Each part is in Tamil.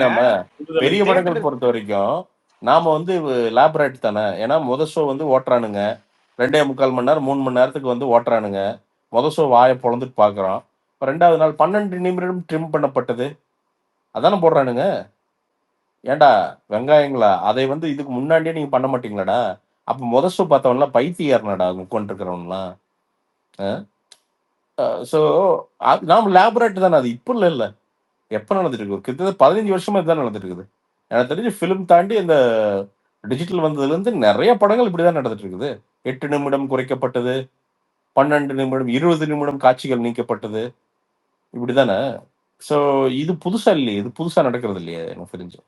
நம்ம விடுதலை பெரிய படங்கள் தியேட்டர் பொறுத்த வரைக்கும் நாம வந்து லேபரேட் தானே. ஏன்னா ஷோ வந்து ஓட்டுறானுங்க 2.75 மணி நேரம் 3 மணி நேரத்துக்கு வந்து ஓட்டுறானுங்க. ஷோ வாயை பொழந்துட்டு பார்க்குறோம். இப்போ 2வது நாள் 12 நிமிடம் ட்ரிம் பண்ணப்பட்டது அதானே போடுறானுங்க. ஏன்டா வெங்காயங்களா அதை வந்து இதுக்கு முன்னாடியே நீங்க பண்ண மாட்டீங்களாடா? அப்போ ஷோ பார்த்தவன்லாம் பைத்தியாரனடா உட்காந்துருக்கிறவன்லாம். ஸோ நாம் லேபரேட் தானே. அது இப்போ இல்லை. எப்போ நடந்துட்டு இருக்கு? கிட்டத்தட்ட 15 வருஷமா இதுதான் நடந்துட்டு இருக்குது. எனக்கு தெரிஞ்சு ஃபிலிம் தாண்டி இந்த டிஜிட்டல் வந்ததுலேருந்து நிறைய படங்கள் இப்படிதான் நடந்துட்டு இருக்குது. 8 நிமிடம் குறைக்கப்பட்டது, 12 நிமிடம், 20 நிமிடம் காட்சிகள் நீக்கப்பட்டது. இப்படிதானே. ஸோ இது புதுசா இல்லையே. இது புதுசா நடக்கிறது இல்லையே எனக்கு தெரிஞ்சு.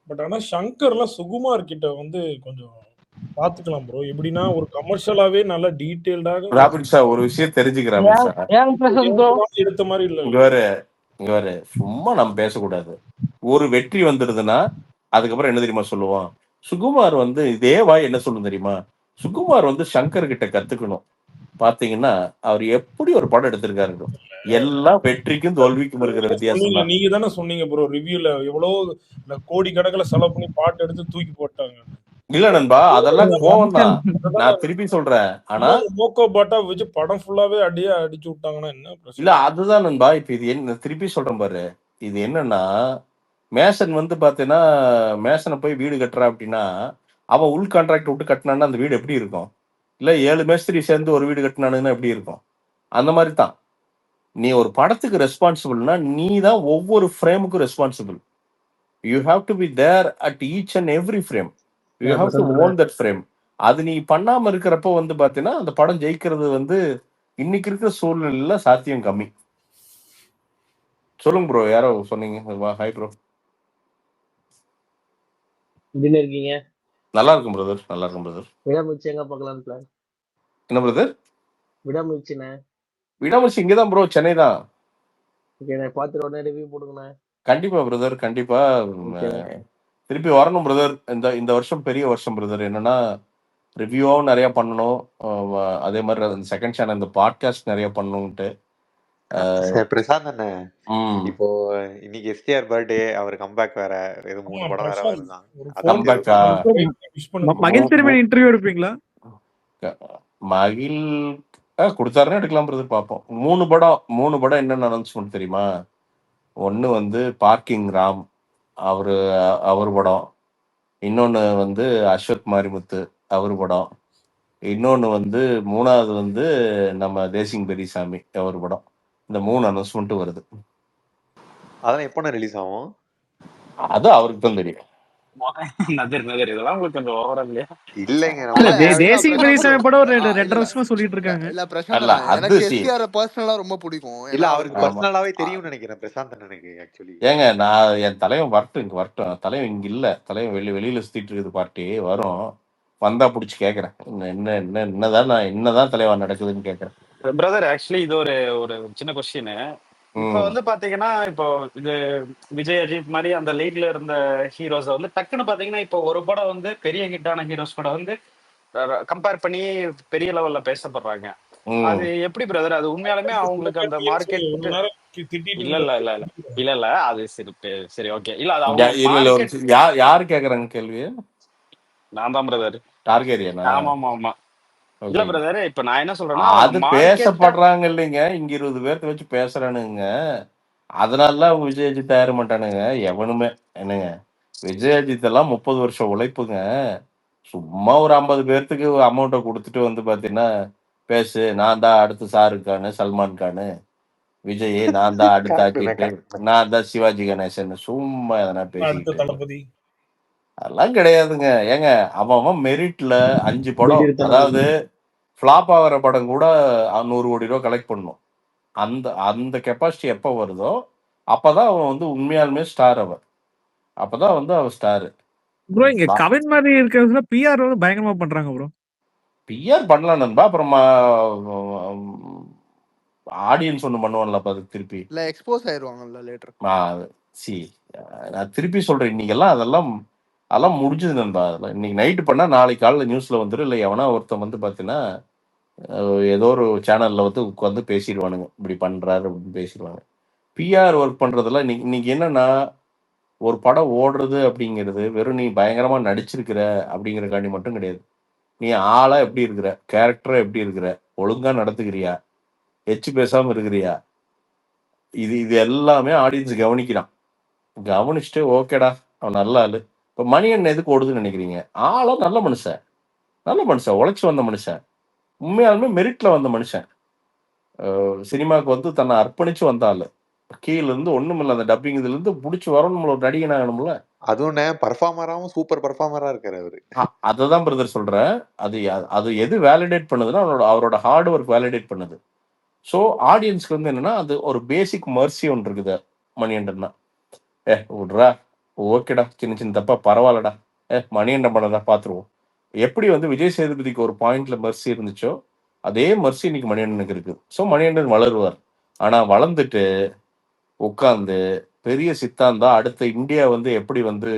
பட் ஆனா சங்கர்லாம் சுகுமார் கிட்ட வந்து கொஞ்சம் பாத்துக்கலாம் ப்ரோ. எப்படின்னா ஒரு கமர்ஷியலாவே நல்லா டீடைல்டாக ராபின் சார் ஒரு விஷயம் தெரிஞ்சுக்கிறாங்க சார். எடுத்த மாதிரி இல்ல. இங்க வேற சும்மா நம்ம பேசக்கூடாது. ஒரு வெற்றி வந்துடுதுன்னா அதுக்கப்புறம் என்ன தெரியுமா சொல்லுவோம்? சுகுமார் வந்து இதே வாய் என்ன சொல்லும் தெரியுமா? சுகுமார் வந்து சங்கர் கிட்ட கத்துக்கணும். பாத்தீங்கன்னா அவர் எப்படி ஒரு படம் எடுத்திருக்காரு. எல்லாம் வெற்றிக்கும் தோல்விக்கும் இருக்கிற வித்தியாசம் தான். நீங்க தானே சொன்னீங்க ப்ரோ ரிவ்யூல எவ்வளவு கோடி கணக்குல செலவு பண்ணி பாட்டு எடுத்து தூக்கி போட்டாங்க. இல்ல நண்பா, அதெல்லாம் கோவம் தான். நான் திருப்பி சொல்றேன். ஆனா மோக்கோ பாட்டா வச்சு படம் ஃபுல்லாவே அடிச்சு விட்டாங்கன்னா என்ன பிரச்சனை? இல்ல அதுதான் நண்பா. இப்ப இது என்ன திருப்பி சொல்றேன் பாரு. இது என்னன்னா மேசன் வந்து பாத்தீங்கன்னா மேசனை போய் வீடு கட்டுறா அப்படின்னா அவன் உள் கான்ட்ராக்ட் விட்டு கட்டினான்னா அந்த வீடு எப்படி இருக்கும்? இல்ல 7 மேஸ்திரி சேர்ந்து ஒரு வீடு கட்டினானுங்கன்னா எப்படி இருக்கும்? அந்த மாதிரி தான். நீ ஒரு படத்துக்கு ரெஸ்பான்சிபிள்னா நீ தான் ஒவ்வொரு ஃப்ரேமுக்கும் responsible. You have to be there at each and every frame. You have to own that frame. அது நீ பண்ணாம இருக்கிறப்போ வந்து பாத்தீங்கன்னா அந்த படம் ஜெயிக்கிறது வந்து இன்னைக்கு இருக்கிற சூழ்நிலையில சாத்தியம் கம்மி. சொல்லுங்க ப்ரோ. யாரோ சொன்னீங்க. Hi bro. எப்படி இருக்கீங்க? நல்லா இருக்கும் பிரதர். நல்லா இருக்கும் பிரதர். விடாமுயற்சி எங்க பார்க்கலாம்னு பிளான்? என்ன பிரதர்? விடாமுயற்சிண்ணே. விடாமுயற்சி இங்கதான் ப்ரோ, சென்னை தான். ஓகே, நான் பார்த்துட்டு உடனே ரிவ்யூ போடுங்கண்ணே. கண்டிப்பா பிரதர், கண்டிப்பா. திருப்பி வரணும் பிரதர். இந்த வருஷம் பெரிய வருஷம் பிரதர். என்னன்னா ரிவ்யூவும் நிறைய பண்ணணும். அதே மாதிரி செகண்ட் சேனல் இந்த பாட்காஸ்ட் நிறைய பண்ணணும்ட்டு. பிரசாந்த் அண்ணே, இப்போ இன்னைக்கு எஸ்டிஆர் பர்த்டே, அவர் கம்பேக் வேற, ஏதோ 3 படம் வேற வருதான். மகிழ் திருமணி இன்டர்வியூ எடுப்பீங்களா? மகிழ் கொடுத்தாருன்னு எடுக்கலாம் பிரதர். பார்ப்போம். 3 படம் என்னென்ன அனௌன்ஸ்மெண்ட் தெரியுமா? ஒன்னு வந்து பார்க்கிங் ராம், அவர் படம். இன்னொன்னு வந்து அஸ்வத் மாரிமுத்து அவர் படம். இன்னொன்னு வந்து 3வது வந்து நம்ம தேசிங் பெரியசாமி அவர் படம். இந்த 3 அனௌன்ஸ்மெண்ட் வருது. அதெல்லாம் எப்போ ரிலீஸ் ஆகும்? அது அவருக்கு தான் தெரியும். இதெல்லாம் உங்களுக்கு கொஞ்சம் ஓவரா இல்லையா? இல்லைங்க, தேசிங் பெரியசாமி படம் 2.5 வருஷமா சொல்லிட்டு இருக்காங்க. இல்ல பிரசாந்த், எனக்கு எஸ்டிஆர் பர்சனலா ரொம்ப பிடிக்கும். இல்ல அவருக்கு பர்சனலாவே தெரியும் நினைக்கிறேன் பிரசாந்த் அண்ணனுக்கு. ஆக்சுவலி ஏங்க, நான் என் தலைவன் வரட்டும். தலைவன் இங்க இல்ல. தலைவன் வெளியில சுத்திட்டு இருக்குது. பார்ட்டி வரும், வந்தா புடிச்சு கேக்குறேன். என்னதான் தலைவன் நடக்குதுன்னு கேக்குறேன். பிரதர், ஆக்சுவலி இது ஒரு சின்ன கொஸ்டின். இப்ப வந்து பாத்தீங்கன்னா, இப்போ இது விஜய் அஜித் மாதிரி அந்த லீட்ல இருந்த ஹீரோஸ் வந்து டக்குன்னு பாத்தீங்கன்னா இப்போ ஒரு படம் வந்து பெரிய ஹிட்டான ஹீரோஸ் படம் வந்து கம்பேர் பண்ணி பெரிய லெவல்ல பேசப்படுறாங்க. அது எப்படி பிரதர்? அது உண்மையாலுமே அவங்களுக்கு அந்த மார்க்கெட் இல்ல அது சரி ஓகே. இல்ல அது யாரு கேக்குறாங்க கேள்வி? நான் தான் பிரதர். டார்கெரியனா? ஆமா. இல்ல பிரதர், இப்ப நான் என்ன சொல்றேன்னா, அது பேசப்படுறாங்க இல்லைங்க. இங்க 20 பேர்த்த வச்சு பேசுறானுங்க. அதனால அவங்க விஜய் அஜித் தயார மாட்டானுங்க எவனுமே. என்னங்க, விஜய் அஜித் எல்லாம் 30 வருஷம் உழைப்புங்க. சும்மா ஒரு 50 பேர்த்துக்கு அமௌண்ட்டை கொடுத்துட்டு வந்து பாத்தீங்கன்னா பேசு, நான் தான் அடுத்து ஷாருக் கானு, சல்மான் கானு, விஜய் நான் தான் அடுத்து ஆக்கிட்டு, நான் தான் சிவாஜி கணேசன், சும்மா எதனா பேசிட்டு அதெல்லாம் கிடையாதுங்க. ஏங்க, அவன் மெரிட்ல 5 படம், அதாவது ஃபிளாப் ஆகிற படம் கூட 100 கோடி ரூபா கலெக்ட் பண்ணும். அந்த கெப்பாசிட்டி எப்போ வருதோ அப்பதான் அவன் வந்து உண்மையாலுமே ஸ்டார். அப்பதான் வந்து அவன் ஸ்டார். ப்ரோ, இங்க கவின் மாதிரி இருக்கிறதுல பிஆர் வந்து பயங்கரமா பண்றாங்க ப்ரோ. பிஆர் பண்ணலாம் நண்பா. அப்புறமா ஆடியன்ஸ் ஒண்ணு பண்ணுவான்ல, அப்ப அதுக்கு திருப்பி இல்ல எக்ஸ்போஸ் ஆயிருவாங்கல்ல லேட்டர். நான் திருப்பி சொல்றேன், இன்னைக்கெல்லாம் அதெல்லாம் முடிஞ்சது நண்பா. அதெல்லாம் இன்னைக்கு நைட்டு பண்ணா நாளைக்கு காலைல நியூஸ்ல வந்துடும். இல்லை எவனா ஒருத்தன் வந்து பாத்தீங்கன்னா ஏதோ ஒரு சேனல்ல வந்து உட்காந்து பேசிடுவானுங்க, இப்படி பண்றாரு அப்படின்னு பேசிடுவாங்க. பிஆர் ஒர்க் பண்றதுல இன்னைக்கு என்னன்னா ஒரு படம் ஓடுறது அப்படிங்கிறது வெறும் நீ பயங்கரமா நடிச்சிருக்கிற அப்படிங்கிறக்காண்டி மட்டும் கிடையாது. நீ ஆளா எப்படி இருக்கிற, கேரக்டரா எப்படி இருக்கிற, ஒழுங்கா நடத்துக்கிறியா, எச்சு பேசாம இருக்கிறியா, இது இது எல்லாமே ஆடியன்ஸ் கவனிக்கிறான். கவனிச்சுட்டு ஓகேடா அவன் நல்ல ஆளு. இப்போ மணியன் எதுக்கு ஓடுதுன்னு நினைக்கிறீங்க? ஆளா நல்ல மனுஷன், நல்ல மனுஷன், உழைச்சி வந்த மனுஷன், உண்மையாலுமே மெரிட்ல வந்த மனுஷன். சினிமாவுக்கு வந்து தன்னை அர்ப்பணிச்சு வந்த ஆளு. கீழ இருந்து ஒண்ணுமில்ல, அந்த டப்பிங் இதுல இருந்து புடிச்சு வரணும்ல, ஒரு நடிகன் ஆகணும்ல. அதுவும் பர்ஃபார்மராவும் சூப்பர் பர்ஃபார்மரா இருக்காரு அவரு. அததான் பிரதர் சொல்றேன். அது எது வேலிடேட் பண்ணுதுன்னா அவரோட ஹார்ட் ஒர்க் வேலிடேட் பண்ணுது. ஸோ ஆடியன்ஸ்க்கு வந்து என்னன்னா அது ஒரு பேசிக் மர்சி ஒன்று இருக்குது மணிகண்டன்னா. விட்றா, ஓகேடா, சின்ன சின்ன தப்பா பரவாயில்லடா, மணிகண்டன் படம்டா பார்த்துருவோம். எப்படி வந்து விஜய் சேதுபதிக்கு ஒரு பாயிண்ட்ல மர்சி இருந்துச்சோ அதே மர்சி இன்னைக்கு மணிகண்டனுக்கு இருக்கு. ஸோ மணிகண்டன் வளருவார். ஆனா வளர்ந்துட்டு உட்கார்ந்து பெரிய சித்தாந்தா அடுத்த இந்தியா வந்து எப்படி வந்து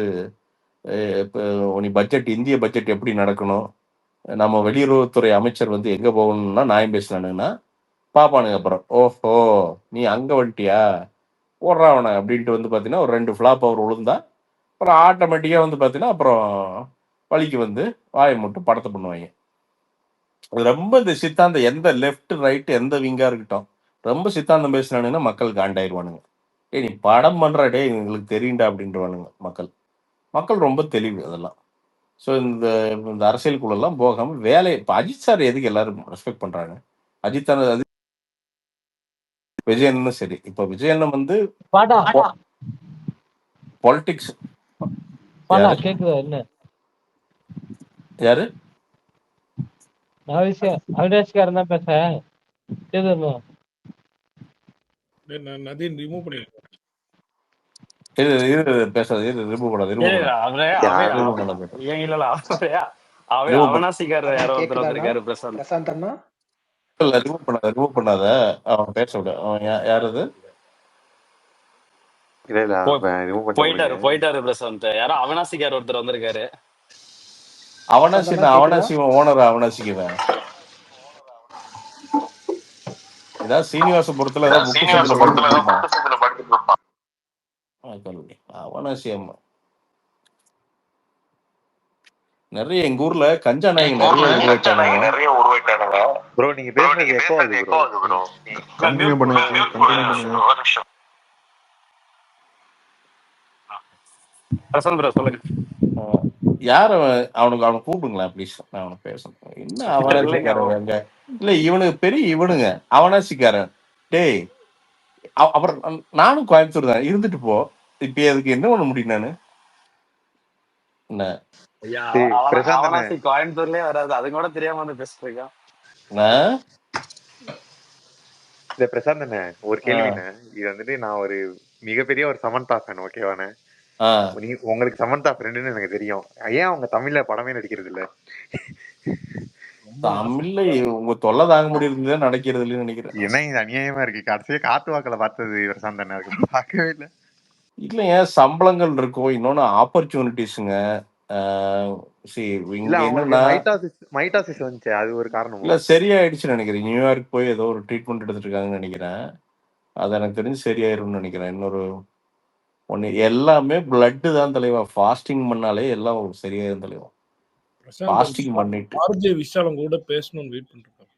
இப்போ நீ பட்ஜெட், இந்திய பட்ஜெட் எப்படி நடக்கணும், நம்ம வெளியுறவுத்துறை அமைச்சர் வந்து எங்க போகணும்னா நியாயம் பேசலானுங்கன்னா பாப்பானுங்க. அப்புறம் ஓஹோ நீ அங்க வந்துட்டியா, போடுறாவன அப்படின்ட்டு வந்து பார்த்தீங்கன்னா ஒரு 2 ஃப்ளாப் அவர் விழுந்தா அப்புறம் ஆட்டோமேட்டிக்காக வந்து பார்த்தீங்கன்னா அப்புறம் வழிக்கு வந்து வாயை மட்டும் படத்தை பண்ணுவாங்க. அது ரொம்ப இந்த சித்தாந்தம் எந்த லெஃப்ட் ரைட் எந்த விங்கா இருக்கட்டும், ரொம்ப சித்தாந்தம் பேசினானுங்கன்னா மக்கள் காண்டாயிருவானுங்க. நீ படம் பண்ற டே எங்களுக்கு தெரியும்டா அப்படின்றவானுங்க மக்கள். மக்கள் ரொம்ப தெளிவு அதெல்லாம். ஸோ இந்த இந்த அரசியலுக்குள்ளெல்லாம் போகாம வேலை. இப்போ அஜித் சார் எதுக்கு எல்லாரும் ரெஸ்பெக்ட் பண்றாங்க? அஜித் விஜயனும் சரி. இப்போ விஜயன் வந்து பாலிடிக்ஸ் கேக்குதா என்ன யாரு அவினாஷ்காரன் தான் பேச கேக்குதா? நதீன் ரிமூவ் பண்ணிருக்கேன். பேசாது, ரிமூவ் பண்ணாது, அவனாசிக்காரர் யாரோ ஒருத்தர் வந்திருக்காரு பிரசாந்த் அண்ணா. இல்ல ரிமூவ் பண்ணாத, அவன் பேச விட. அவன் யார் அது? போயிட்டாரு பிரசாந்த். யாரோ அவனாசிக்கார் ஒருத்தர் வந்திருக்காரு. அவனாசி ஓனர். அவனாசிக்குவேன் ஏதாவது சீனிவாசபுரத்துல அவனாசி அம்மா நிறைய எங்க ஊர்ல கஞ்சா நாயங்க நிறைய உருவாயிட்டானுங்க. ப்ரோ நீங்க பேசுறது எக்கோ ஆகுது ப்ரோ. கண்டினியூ பண்ணுங்க. பிரசாந்த் ப்ரோ சொல்லுங்க. யார் அவனுக்கு கூப்பிடுங்களேன் ப்ளீஸ், நான் அவனை பேசணும். என்ன அவனாசிக்காரங்க இல்ல, இவனுக்கு பெரிய இவனுங்க அவனாசிக்காரன். டேய் அப்புறம் நானும் கோயம்புத்தூர் தான் இருந்துட்டு போ. இப்ப அதுக்கு என்ன பண்ண முடியும் நானு? கோயம்புத்தூர்லயே வராது, அது கூட தெரியாம வந்து பேசிட்டு இருக்கான். பிரசாந்த் அண்ணே ஒரு கேள்விண்ணே. இது வந்துட்டு நான் ஒரு மிகப்பெரிய ஒரு சமந்தா ஃபேன், ஓகேவானே? உங்களுக்கு சமந்தா ஃப்ரெண்டுன்னு எனக்கு தெரியும். ஏன் அவங்க தமிழ்ல படமே நடிக்கிறது இல்ல? தமிழ்ல உங்க தொல்லை தாங்க முடியறது நடக்கிறது இல்லைன்னு நினைக்கிறேன். என்ன இது அநியாயமா இருக்கு. கடைசியா காத்து வாக்குல பார்த்தது பிரசாந்த் அண்ணா இருக்கு, பார்க்கவே இல்லை. இல்லைங்க, சம்பளங்கள் இருக்கும், இன்னொன்னு ஆப்பர்ச்சுனிட்டிஸுங்க. மைட்டாசிஸ் வந்துச்சு, அது ஒரு காரணம் இல்ல சரியாயிடுச்சுன்னு நினைக்கிறேன். நியூயார்க் போய் ஏதோ ஒரு ட்ரீட்மெண்ட் எடுத்துட்டு இருக்காங்கன்னு நினைக்கிறேன். அது எனக்கு தெரிஞ்சு சரியாயிரும்னு நினைக்கிறேன். இன்னொரு ஒண்ணு எல்லாமே பிளட் தான் தலைவா. ஃபாஸ்டிங் பண்ணாலே எல்லாம் சரியாயிரும் தலைவா. ஃபாஸ்டிங் பண்ணிட்டு ஆர்ஜே விஷாலம் கூட பேசணும்னு வெயிட் பண்ணிருக்கேன்.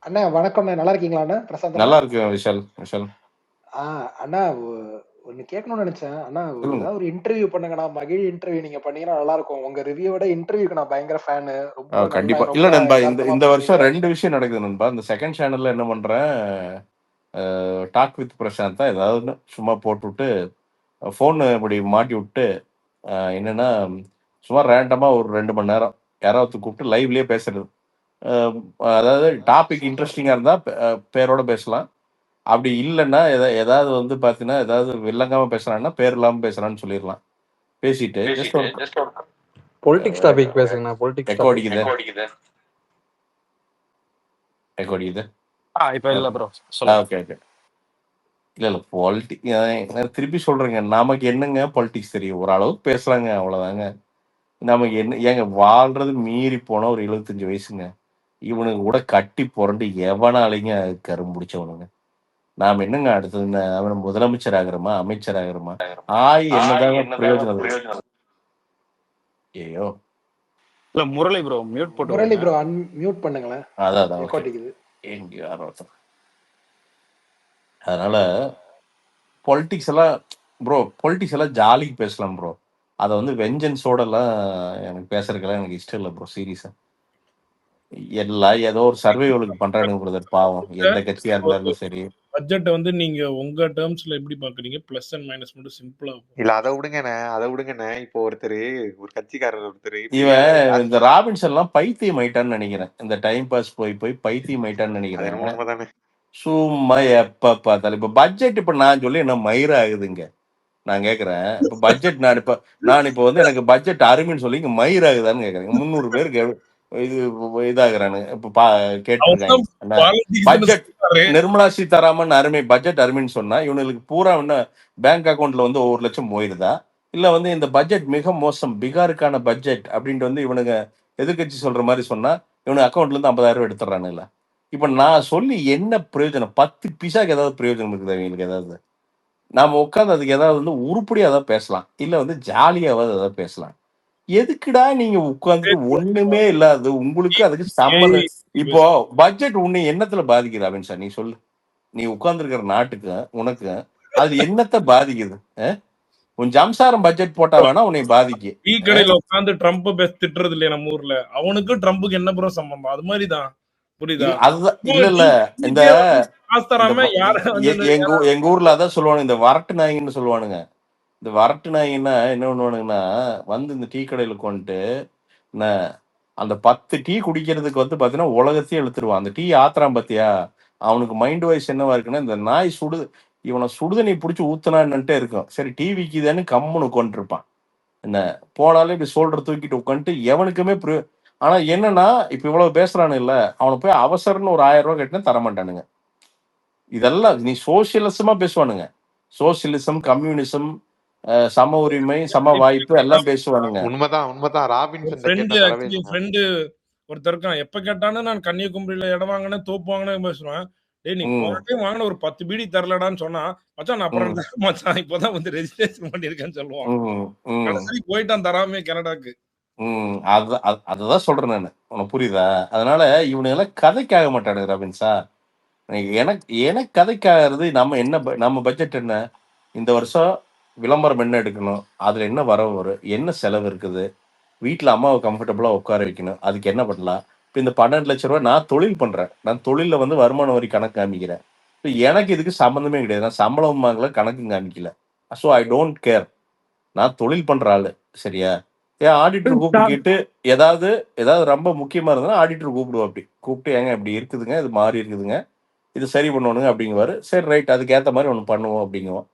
அண்ணா வணக்கம், நல்லா இருக்கீங்களா அண்ணா? பிரசாந்த் நல்லா இருக்கேன் விஷால். அண்ணா ஒன்னு கேட்கணும்னு நினைச்சேன் அண்ணா. ஏதாவது ஒரு இன்டர்வியூ பண்ணுங்கண்ணா. மகிழ் இன்டர்வியூ நீங்க பண்ணீங்கன்னா நல்லா இருக்கும். உங்க ரிவ்யூவோட இன்டர்வியூக்கு நான் பயங்கர ஃபேனு. கண்டிப்பா. இல்ல நண்பா, இந்த வருஷம் 2 விஷயம் நடக்குது நண்பா. இந்த செகண்ட் சேனல்ல என்ன பண்றேன், டாக் வித் பிரசாந்த் தான் ஏதாவது சும்மா போட்டு விட்டு ஃபோன் இப்படி மாட்டி விட்டு என்னன்னா சும்மா ரேண்டமா ஒரு 2 மணி நேரம் யாராவது கூப்பிட்டு லைவ்லயே பேசுறது. அதாவது டாபிக் இன்ட்ரெஸ்டிங்கா இருந்தா பேரோட பேசலாம். அப்படி இல்லைன்னா ஏதாவது வந்து பாத்தீங்கன்னா ஏதாவது வில்லங்காம பேசுறான்னா பேர் இல்லாம பேசுறான்னு சொல்லிடலாம். பேசிட்டு பொலிட்டிக்ஸ் டாபிக் பேசுங்க. பொலிட்டிக்ஸ் எக்கோ அடிக்குது. இப்ப இல்ல ப்ரோ. ஓகே. இல்ல பாலிடிக்ஸ் திருப்பி சொல்றேங்க, நமக்கு என்னங்க பாலிடிக்ஸ் தெரியும்? ஓரளவுக்கு பேசுறாங்க, அவ்வளவுதாங்க. நமக்கு என்ன ஏங்க, வாழ்றது மீறி போனா ஒரு 75 வயசுங்க. இவனுக்கு கூட கட்டி புரண்டு எவனாலைங்க கரும்பு பிடிச்சவனுங்க. நாம என்னங்க அடுத்தது அவன் முதலமைச்சர் ஆகிறோமா, அமைச்சர் ஆகிறோமா? என்னதாங்க பிரயோஜனம்? ஐயோ, இல்ல முரளி ப்ரோ மியூட் போட்டு முரளி ப்ரோ அன்மியூட் பண்ணுங்களேன். அதான் எக்கோ அடிக்குது. எங்க யாரோ ஒருத்தர். அதனால பொலிட்டிக்ஸ் எல்லாம் ஜாலிக்கு பேசலாம் ப்ரோ. அதை வந்து வெஞ்சன்ஸோட எல்லாம் எனக்கு பேசுறதுக்கெல்லாம் எனக்கு இஷ்டம் இல்லை ப்ரோ. சீரியஸா எல்லாம் ஏதோ ஒரு சர்வைவலுக்கு பண்றானுங்க பிரதர். பாவம், எந்த கட்சியா இருந்தாலும் சரி. பட்ஜெட்டை வந்து நீங்க உங்க டேர்ம்ஸ்ல எப்படி பாக்குறீங்க? பிளஸ் அண்ட் மைனஸ் மட்டும் சிம்பிளா இல்ல அதை விடுங்கண்ணே. இப்போ ஒரு கட்சிக்காரர் இவன் இந்த ராபின்சன் எல்லாம் பைத்தியம் ஆயிட்டான்னு நினைக்கிறேன். இந்த டைம் பாஸ் போய் பைத்தியம் ஆயிட்டான்னு நினைக்கிறேன். சும்மா எப்ப பார்த்தாலும் இப்ப பட்ஜெட் இப்ப நான் சொல்லி என்ன மயிர ஆகுதுங்க. நான் கேக்குறேன், இப்ப பட்ஜெட் நான் இப்ப வந்து எனக்கு பட்ஜெட் அருமைன்னு சொல்லி இங்க மயிர் ஆகுதான்னு கேக்குறேன். 300 பேருக்கு இது இதாகிறானு இப்ப கேட்டிருக்காங்க. பட்ஜெட் நிர்மலா சீதாராமன் அருமை, பட்ஜெட் அருமைன்னு சொன்னா இவனுக்கு பூரா என்ன பேங்க் அக்கௌண்ட்ல வந்து 1 லட்சம் போயிருதா, இல்ல வந்து இந்த பட்ஜெட் மிக மோசம், பீகாருக்கான பட்ஜெட் அப்படின்ட்டு வந்து இவனுங்க எதிர்கட்சி சொல்ற மாதிரி சொன்னா இவனு அக்கௌண்ட்ல இருந்து 50,000 எடுத்துறானு. இல்ல இப்ப நான் சொல்லி என்ன பிரயோஜனம்? 10 பைசாக்கு ஏதாவது பிரயோஜனம் இருக்குது அவங்களுக்கு? ஏதாவது நாம உட்காந்து அதுக்கு ஏதாவது வந்து உருப்படியா ஏதாவது பேசலாம், இல்ல வந்து ஜாலியாவது ஏதாவது பேசலாம். எதுக்குடா நீங்க உட்காந்துட்டு ஒண்ணுமே இல்லாது உங்களுக்கு அதுக்கு சம்மந்தம்? இப்போ பட்ஜெட் உன்னை என்னத்துல பாதிக்குது அப்படின்னு சார் நீ சொல்லு. நீ உட்கார்ந்து இருக்கிற நாட்டுக்கு உனக்கு அது என்னத்தை பாதிக்குது? உன் ஜம்சாரம் பட்ஜெட் போட்டா வேணா உன்னை பாதிக்கு. டீ கடையில உட்காந்து ட்ரம்ப் திட்டுறது இல்லையா நம்ம ஊர்ல? அவனுக்கு ட்ரம்ப்புக்கு என்ன ப்ரோ சம்பந்தம்? அது மாதிரிதான், புரியுதா? அதுதான் இல்ல இந்த எங்க ஊர்ல அதான் சொல்லுவானுங்க, இந்த வரட்டு நாய்ன்னு சொல்லுவானுங்க. இந்த வரட்டு நாயின்னா என்ன பண்ணுவானுங்கன்னா வந்து இந்த டீ கடையில கொண்டுட்டு அந்த 10 டீ குடிக்கிறதுக்கு வந்து பாத்தீங்கன்னா உலகத்தையும் எழுத்துருவான். அந்த டீ ஆத்திராம் பாத்தியா, அவனுக்கு மைண்ட் வைஸ் என்னவா இருக்குன்னா இந்த நாய் இவனை சுடுதண்ணி பிடிச்சி ஊத்துனான்னுட்டே இருக்கும். சரி டீ விக்குதுன்னு கம்முன்னு உட்காந்துருப்பான். என்ன போனாலே இப்படி சோல்டர் தூக்கிட்டு உட்காந்துட்டு எவனுக்குமே ஆனா என்னன்னா இப்ப இவ்வளவு பேசுறானு இல்ல, அவனை போய் அவசரம்னு ஒரு 1000 ரூபாய் கட்டினா தரமாட்டானுங்க. இதெல்லாம் நீ சோசியலிசமா பேசுவானுங்க. சோசியலிசம், கம்யூனிசம், சம உரிமை, சம வாய்ப்பு எல்லாம் பேசுவானுங்க. உண்மைதான். ஃப்ரெண்டு ஒருத்தர் இருக்கான், எப்ப கேட்டாலும் நான் கன்னியாகுமரியில இடம் வாங்கினேன், தோப்பு வாங்கினேன் பேசுவேன். டேய் நீ போன டைம் வாங்கின ஒரு 10 பீடி தரலடான்னு சொன்னா, மச்சான் நான் அப்புறம் மச்சான் இப்பதான் வந்து ரெஜிஸ்ட்ரேஷன் பண்ணிருக்கேன்னு சொல்லுவான். கடைசி போயிட்டான் தராமே கனடாக்கு. அதுதான் சொல்றேன் நானு, உனக்கு புரியுதா? அதனால இவனுங்க எல்லாம் கதைக்காக மாட்டானுங்க ராபின்ஸா. எனக்கு கதைக்காகிறது நம்ம பட்ஜெட் என்ன, இந்த வருஷம் விளம்பரம் என்ன எடுக்கணும், அதுல என்ன வரவு வரும், என்ன செலவு இருக்குது, வீட்டுல அம்மாவை கம்ஃபர்டபுளா உட்கார வைக்கணும், அதுக்கு என்ன பண்ணலாம். இப்ப இந்த 12 லட்சம் ரூபாய் நான் தொழில் பண்றேன், நான் தொழில வந்து வருமான வரி கணக்கு காமிக்கிறேன். இப்ப எனக்கு இதுக்கு சம்பந்தமே கிடையாது, நான் சம்பளம் வாங்கல, கணக்கு காமிக்கல. So I don't care. நான் தொழில் பண்ற ஆளு, சரியா? ஏன் ஆடிட்டர் கூப்பிட்டு ஏதாவது ரொம்ப முக்கியமா இருந்தா ஆடிட்டர் கூப்பிட்டு ஏங்க இப்படி இருக்குதுங்க, இது மாறி இருக்குதுங்க, இது சரி பண்ணணுங்க அப்படிங்குவாரு. சரி ரைட், அதுக்கு ஏத்த மாதிரி ஒண்ணு பண்ணுவோம் அப்படிங்குவோம்.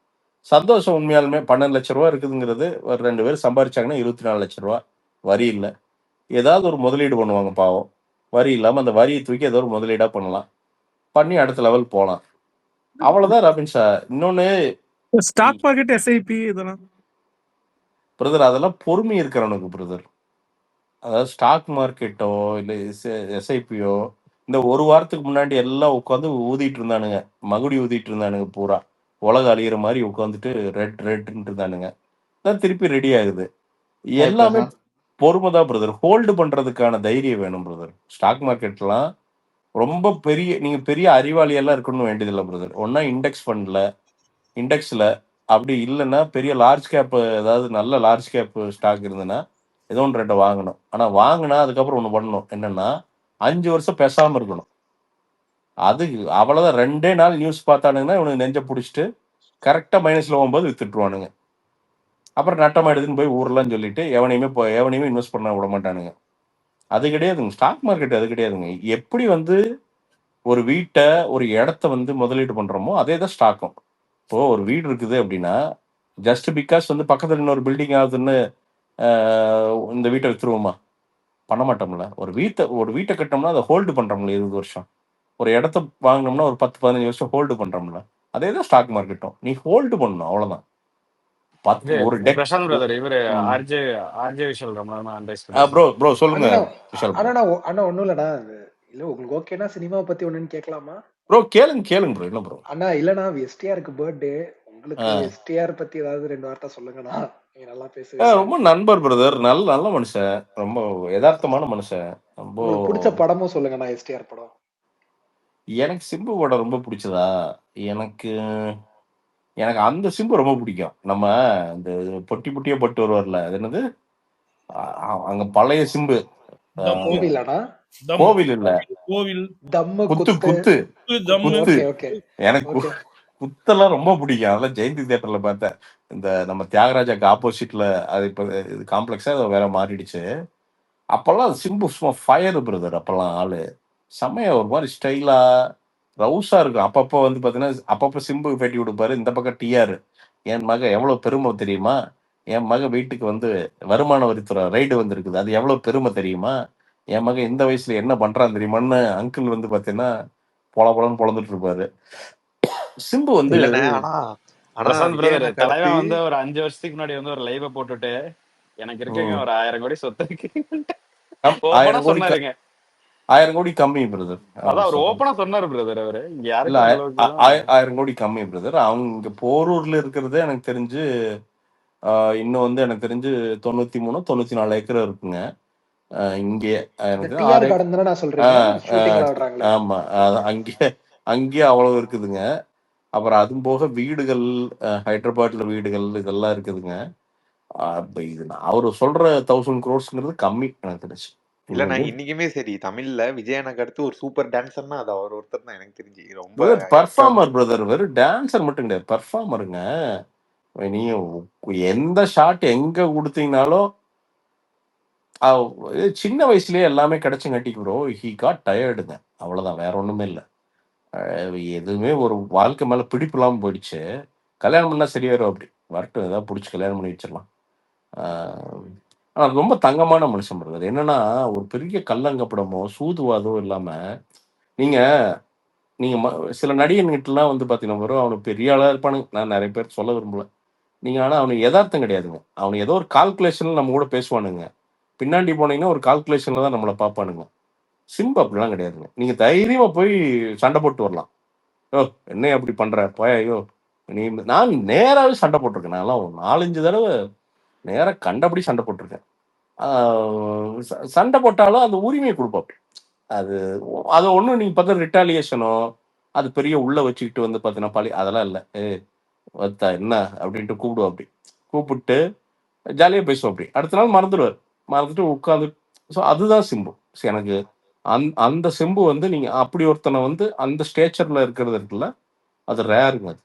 சந்தோஷம். உண்மையாலுமே 12 லட்சம் ரூபா இருக்குதுங்கிறது ஒரு 2 பேர் சம்பாரிச்சாங்கன்னா 24 லட்சம் ரூபா வரி இல்லை. ஏதாவது ஒரு முதலீடு பண்ணுவாங்க பாவம், வரி இல்லாம அந்த வரியை தூக்கி ஏதோ ஒரு முதலீடா பண்ணலாம், பண்ணி அடுத்த லெவல் போகலாம். அவ்வளவுதான் ராபின்ஸா. இன்னொன்னு ஸ்டாக் மார்க்கெட், எஸ்ஐபி இதெல்லாம் பிரதர், அதெல்லாம் பொறுமை இருக்கிறவனுக்கு பிரதர். அதாவது ஸ்டாக் மார்க்கெட்டோ இல்லை எஸ்ஐபியோ இந்த ஒரு வாரத்துக்கு முன்னாடி எல்லாம் உட்காந்து ஊதிட்டு இருந்தானுங்க, மகுடி ஊதிட்டு இருந்தானுங்க, பூரா உலக அழியிற மாதிரி உட்காந்துட்டு ரெட்ன்னு இருந்தானுங்க. தான் திருப்பி ரெடி ஆகுது. எல்லாமே பொறுமைதான் பிரதர். ஹோல்டு பண்றதுக்கான தைரியம் வேணும் பிரதர். ஸ்டாக் மார்க்கெட்லாம் ரொம்ப நீங்க பெரிய அறிவாளியெல்லாம் இருக்கணும்னு வேண்டியதில்லை பிரதர். ஒன்னா இண்டெக்ஸ்ல அப்படி இல்லைன்னா பெரிய லார்ஜ் கேப், ஏதாவது நல்ல லார்ஜ் கேப் ஸ்டாக் இருந்ததுன்னா ஏதோ ஒன்று 2 வாங்கணும். ஆனா வாங்கினா அதுக்கப்புறம் ஒண்ணு பண்ணணும், என்னன்னா 5 வருஷம் பேசாம இருக்கணும். அது அவ்வளவுதான். 2 நாள் நியூஸ் பார்த்தானுங்கன்னா இவனுக்கு நெஞ்ச பிடிச்சிட்டு கரெக்டா மைனஸ்ல போகும்போது வித்துட்டுருவானுங்க. அப்புறம் நட்டமாயிடுதுன்னு போய் ஊர்லாம் சொல்லிட்டு எவனையுமே இன்வெஸ்ட் பண்ண விட மாட்டானுங்க. அது கிடையாதுங்க ஸ்டாக் மார்க்கெட், அது கிடையாதுங்க. எப்படி வந்து ஒரு வீட்டை ஒரு இடத்த வந்து முதலீடு பண்றோமோ அதே தான் ஸ்டாக்கும். இப்போ ஒரு வீடு இருக்குது அப்படின்னா ஜஸ்ட் பிகாஸ் வந்து பக்கத்துல இன்னொரு பில்டிங் ஆகுதுன்னு இந்த வீட்டை வித்துருவோமா? பண்ண மாட்டோம்ல. ஒரு வீட்டை கட்டோம்னா அதை ஹோல்டு பண்றோம்ல 20 வருஷம். ஒரு இடத்த வாங்கினோம்னா ஒரு 10-15 வருஷம் ஹோல்டு பண்றோம்ல. அதே தான் ஸ்டாக் மார்க்கெட்டும். நீ ஹோல்டு பண்ணணும், அவ்வளவுதான். பிரசாந்த் பிரதர், இவரு ஆர்ஜே விஷால் ப்ரோ சொல்லுங்க. அண்ணா ஒண்ணும் இல்லடா, இல்ல உங்களுக்கு ஓகேனா சினிமாவை பத்தி ஒண்ணுன்னு கேட்கலாமா? ப்ரோ கேளுங்க ப்ரோ. என்ன ப்ரோ? அண்ணா இல்லண்ணா எஸ்டிஆருக்கு பர்த்டே. உங்களுக்கு எஸ்டிஆர் பத்தி ஏதாவது 2 வார்த்தை சொல்லுங்கண்ணா. நீங்க நல்லா பேசுவீங்க. ரொம்ப நண்பர் பிரதர். நல்ல மனுஷன். ரொம்ப யதார்த்தமான மனுஷன். ரொம்ப உங்களுக்கு பிடிச்ச படமும் சொல்லுங்கண்ணா எஸ்டிஆர் படம். எனக்கு சிம்பு படம் ரொம்ப பிடிச்சதா? எனக்கு அந்த சிம்பு ரொம்ப பிடிக்கும். நம்ம இந்த பொட்டியா பட்டு வருவார்ல, அது என்னது? அங்க பழைய சிம்பு. கோவிலண்ணா? கோவில் இல்ல, கோவில் தம்மு குத்து. எனக்கு குத்தெல்லாம் ரொம்ப பிடிக்கும். அதெல்லாம் ஜெயந்தி தியேட்டர்ல பார்த்தேன். இந்த நம்ம தியாகராஜாக்கு ஆப்போசிட்ல, அது இப்ப இது காம்ப்ளெக்ஸா வேற மாறிடுச்சு. அப்பெல்லாம் சிம்பு சும்மா ஃபயர் பிரதர். அப்பெல்லாம் ஆளு செம்மையா ஒரு மாதிரி ஸ்டைலா ரவுஸா இருக்கும். அப்பப்போ வந்து பாத்தீங்கன்னா, அப்பப்போ சிம்பு பேட்டி கொடுப்பாரு. இந்த பக்கம் டிஆர், என் மக எவ்வளவு பெருமை தெரியுமா, என் மக வீட்டுக்கு வந்து வருமான வரித்துறை ரைடு வந்திருக்குது, அது எவ்வளவு பெருமை தெரியுமா, என் மகன் இந்த வயசுல என்ன பண்றான் தெரியுமான்னு அங்கிள் வந்து பாத்தீங்கன்னா பொலன்னு பொழந்துட்டு இருப்பாரு. சிம்பு வந்து பிரசாந்த் பிரதர் தலைவன் வந்து ஒரு 5 வருஷத்துக்கு முன்னாடி வந்து ஒரு லைவ போட்டுட்டு எனக்கு இருக்குங்க ஒரு 1000 கோடி சொத்து இருக்கு சொன்னாருங்க. 1000 கோடி கம்மி பிரதர். அதான் அவர் ஓப்பனா சொன்னாரு பிரதர். அவரு இங்க யாருக்கு 1000 கோடி கம்மி பிரதர். அவங்க இங்க போரூர்ல இருக்கிறது எனக்கு தெரிஞ்சு இன்னும் வந்து எனக்கு தெரிஞ்சு 93 94 ஏக்கர் இருக்குங்க. இங்கே ஆமா, அங்கேயே அவ்வளவு இருக்குதுங்க. அப்புறம் அதுவும் போக வீடுகள், ஹைதராபாத்ல வீடுகள் இதெல்லாம் இருக்குதுங்க. இது அவரு சொல்ற 1000 crores கம்மி எனக்கு தெரிஞ்சு. இல்ல நான் இன்னைக்குமே சரி தமிழ்ல விஜயனுக்கு அடுத்து ஒரு சூப்பர் டான்சர்னா அது அவர் ஒருத்தர் தான் எனக்கு தெரிஞ்சு. ரொம்ப பர்ஃபார்மர் பிரதர். வெறும் டான்சர் மட்டும் கிடையாது, பர்ஃபார்மருங்க. நீங்க எந்த ஷாட் எங்க கொடுத்தீங்கனாலும் சின்ன வயசுலயே எல்லாமே கிடைச்சங்காட்டிக்கு ப்ரோ ஹி காட் டயர்டுங்க. அவ்வளவுதான், வேற ஒண்ணுமே இல்லை. எதுவுமே ஒரு வாழ்க்கை மேல பிடிப்பு இல்லாம போயிடுச்சு. கல்யாணம் பண்ணா சரியாயிரும். அப்படி வரட்டும், ஏதாவது பிடிச்சி கல்யாணம் பண்ணி வச்சிடலாம். ரொம்ப தங்கமான மனுஷன் பிரதர். என்னன்னா ஒரு பெரிய கல்லங்கப்படமோ சூதுவாதோ இல்லாம, நீங்க சில நடிகன்கிட்டலாம் வந்து பாத்தீங்கன்னா ப்ரோ அவனுக்கு பெரிய ஆளா இருப்பானுங்க. நான் நிறைய பேர் சொல்ல விரும்பல. நீங்க ஆனா அவனுக்கு யதார்த்தம் கிடையாதுங்க. அவனு ஏதோ ஒரு கால்குலேஷன்ல நம்ம கூட பேசுவானுங்க. பின்னாடி போனீங்கன்னா ஒரு கால்குலேஷன்ல தான் நம்மளை பார்ப்பானுங்க. சிம்பு அப்படிலாம் கிடையாதுங்க. நீங்க தைரியமா போய் சண்டை போட்டு வரலாம். யோ என்ன அப்படி பண்ற போயோ நீ, நான் நேராவே சண்டை போட்டிருக்கேன். நான்லாம் 4-5 தடவை நேரா கண்டபடி சண்டை போட்டிருக்கேன். சண்டை போட்டாலும் அந்த உரிமையை கொடுப்போம். அது ஒன்றும் நீங்க பார்த்தா ரிட்டாலியேஷனோ அது பெரிய உள்ள வச்சுக்கிட்டு வந்து பார்த்தீங்கன்னா பழி அதெல்லாம் இல்லை. வத்தா என்ன அப்படின்ட்டு கூப்பிடுவோம். அப்படி கூப்பிட்டு ஜாலியாக பேசுவோம். அப்படி அடுத்த நாள் மறந்துட்டு உட்காந்து. ஸோ அதுதான் சிம்பு. எனக்கு அந்த சிம்பு வந்து நீங்க அப்படி ஒருத்தனை வந்து அந்த ஸ்டேச்சர்ல இருக்கிறது இருக்குல்ல, அது ரேருங்க. அது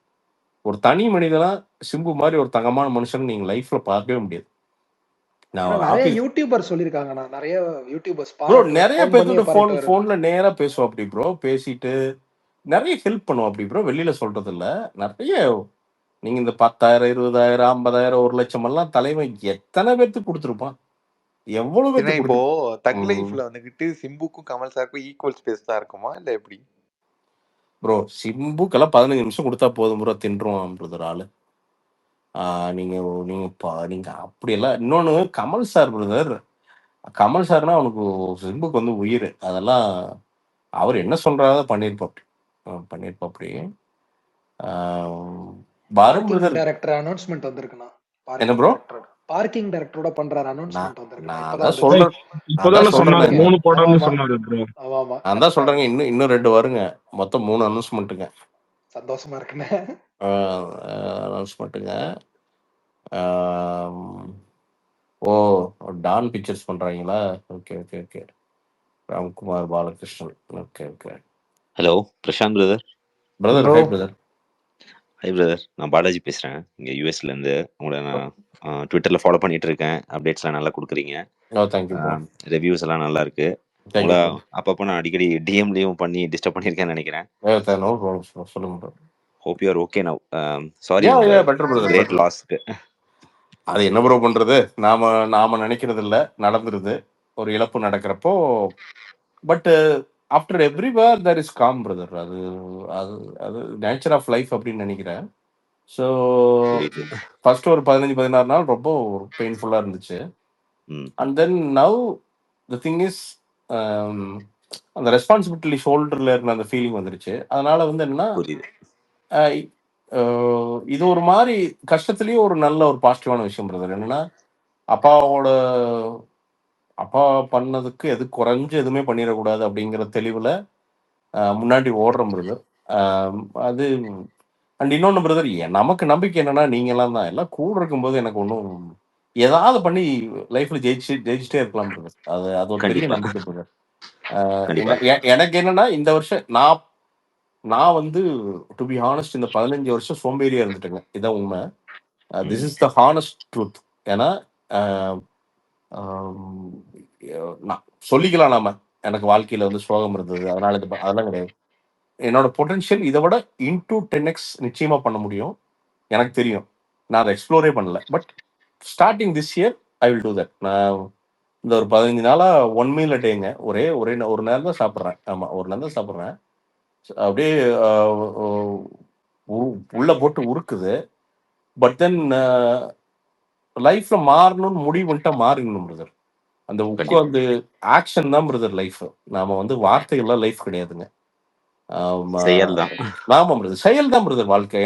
ஒரு தனி மனிதனா சிம்பு மாதிரி ஒரு தங்கமான மனுஷன் நீங்க லைஃப்ல பார்க்கவே முடியாது. நிறைய யூடியூபர் சொல்லிருக்காங்க. நிறைய யூடியூபர்ஸ் நிறைய பேர் போன்ல நேரா பேசுவோம். அப்படி ப்ரோ பேசிட்டு நிறைய ஹெல்ப் பண்ணுவோம். அப்படி ப்ரோ வெளியில சொல்றது இல்ல. நிறைய நீங்க இந்த 10,000 20,000 50,000 1 லட்சம் எல்லாம் தலைவன் எத்தனை பேருக்கு கொடுத்துருப்பான். எவ்வளவு இப்போ தக் லைஃப்ல வந்துகிட்டு சிம்புக்கும் கமல் சாருக்கும் ஈக்குவல் ஸ்பேஸ் தான் இருக்குமா இல்ல எப்படி ப்ரோ? சிம்புக்கெல்லாம் 15 நிமிஷம் கொடுத்தா போதும் ப்ரோ, தின்றுவான் பிரதர் ஆளு. நீங்க அப்படியெல்லாம். இன்னொன்னு கமல் சார் பிரதர், கமல் சார்னா அவனுக்கு சிம்புக்கு வந்து உயிர். அதெல்லாம் அவர் என்ன சொல்றாரோ பண்ணிருப்பாப்படி. டைரக்டர் அனௌன்ஸ்மென்ட் வந்திருக்குனா என்ன ப்ரோ? பார்க்கிங் டைரக்டரோட பண்றாரு அனௌன்ஸ்மென்ட் வந்திருக்கு. இப்போதான் சொன்னாரு 3 படம்னு சொன்னாரு ப்ரோ. ஆமா நான் தான் சொல்றேங்க. இன்னும் 2 வருங்க. மொத்தம் 3 அனௌன்ஸ்மென்ட்ங்க. சந்தோஷமா இருக்குண்ணே. அனௌன்ஸ்மென்ட்ங்க. ஓ டான் பிக்சர்ஸ் பண்றாங்களா? Okay. Ramkumar Balakrishnan. Okay. Hello Prashanth brother. Hi brother. Hi brother, நான் பாலாஜி பேசுறேன் இங்க யூஎஸ்ல இருந்து. உங்களை நான் ட்விட்டர்ல ஃபாலோ பண்ணிட்டு இருக்கேன். அப்டேட்ஸ்லாம் நல்லா கொடுக்குறீங்க. ரிவ்யூஸ் எல்லாம் நல்லா இருக்கு. உங்களை அப்பப்போ நான் அடிக்கடி டிஎம்லயும் பண்ணி டிஸ்டர்ப் பண்ணிருக்கேன்னு நினைக்கிறேன். Hope you are okay now. Sorry great லாஸ்க்கு. அது என்ன ப்ரோ பண்றது, நாம நினைக்கிறது இல்ல, நடந்துருது. ஒரு இழப்பு நடக்கிறப்போ. But after everywhere there is calm brother. அது நேச்சர் ஆஃப் லைஃப் அப்படின்னு நினைக்கிறேன். ஸோ ஃபர்ஸ்ட் ஒரு 15-16 நாள் ரொம்ப பெயின்ஃபுல்லா இருந்துச்சு. And then now the thing is அந்த ரெஸ்பான்சிபிலிட்டி ஷோல்டர்ல இருந்த அந்த ஃபீலிங் வந்துருச்சு. அதனால வந்து என்னன்னா புரியுது. இது ஒரு மாதிரி கஷ்டத்துலயும் ஒரு நல்ல ஒரு பாசிட்டிவான விஷயம் பிரதர். என்னன்னா அப்பாவோட அப்பா பண்ணதுக்கு எது குறைஞ்சு எதுவுமே பண்ணிடக்கூடாது அப்படிங்கிற தெளிவுல முன்னாடி ஓடுறோம் பிரதர். அது அண்ட் இன்னொன்று பிரதர், நமக்கு நம்பிக்கை என்னன்னா நீங்களாம் தான் எல்லாம் கூட இருக்கும்போது எனக்கு ஒன்றும் ஏதாவது பண்ணி லைஃப்ல ஜெயிச்சுட்டே இருக்கலாம் பிரதர். அது ஒரு பெரிய நம்பிக்கை பிரதர். எனக்கு என்னன்னா இந்த வருஷம் நான் வந்து டு பி ஹானஸ்ட் இந்த 15 வருஷம் சோம்பேறியா இருந்துட்டேங்க. இதான் உண்மை. This is the honest truth. ஏன்னா சொல்லிக்கலாம் நாம எனக்கு வாழ்க்கையில வந்து சோகம் இருந்தது அதனால அதெல்லாம் கிடையாது. என்னோட பொட்டன்ஷியல் இதை விட இன்டூ 10x நிச்சயமா பண்ண முடியும். எனக்கு தெரியும். நான் அதை எக்ஸ்ப்ளோரே பண்ணல. But starting this year I will do that. நான் இந்த ஒரு 15 நாளா 1 மீல் அ டேங்க. ஒரே ஒரு நேரம் தான் சாப்பிட்றேன். ஆமா, ஒரு நேரம் தான் சாப்பிட்றேன். அப்படியே உள்ள போட்டு உருக்குது. பட் தென் லைஃப்ல மாறணும்னு முடிவு பண்ணிட்டா மாறிடணும் பிரதர். அந்த உட்காந்து ஆக்ஷன் தான் பிரதர் லைஃப். நாம வந்து வார்த்தைகள்லாம் லைஃப் கிடையாதுங்க. ஆமா பிரதர், செயல் தான் பிரதர் வாழ்க்கை.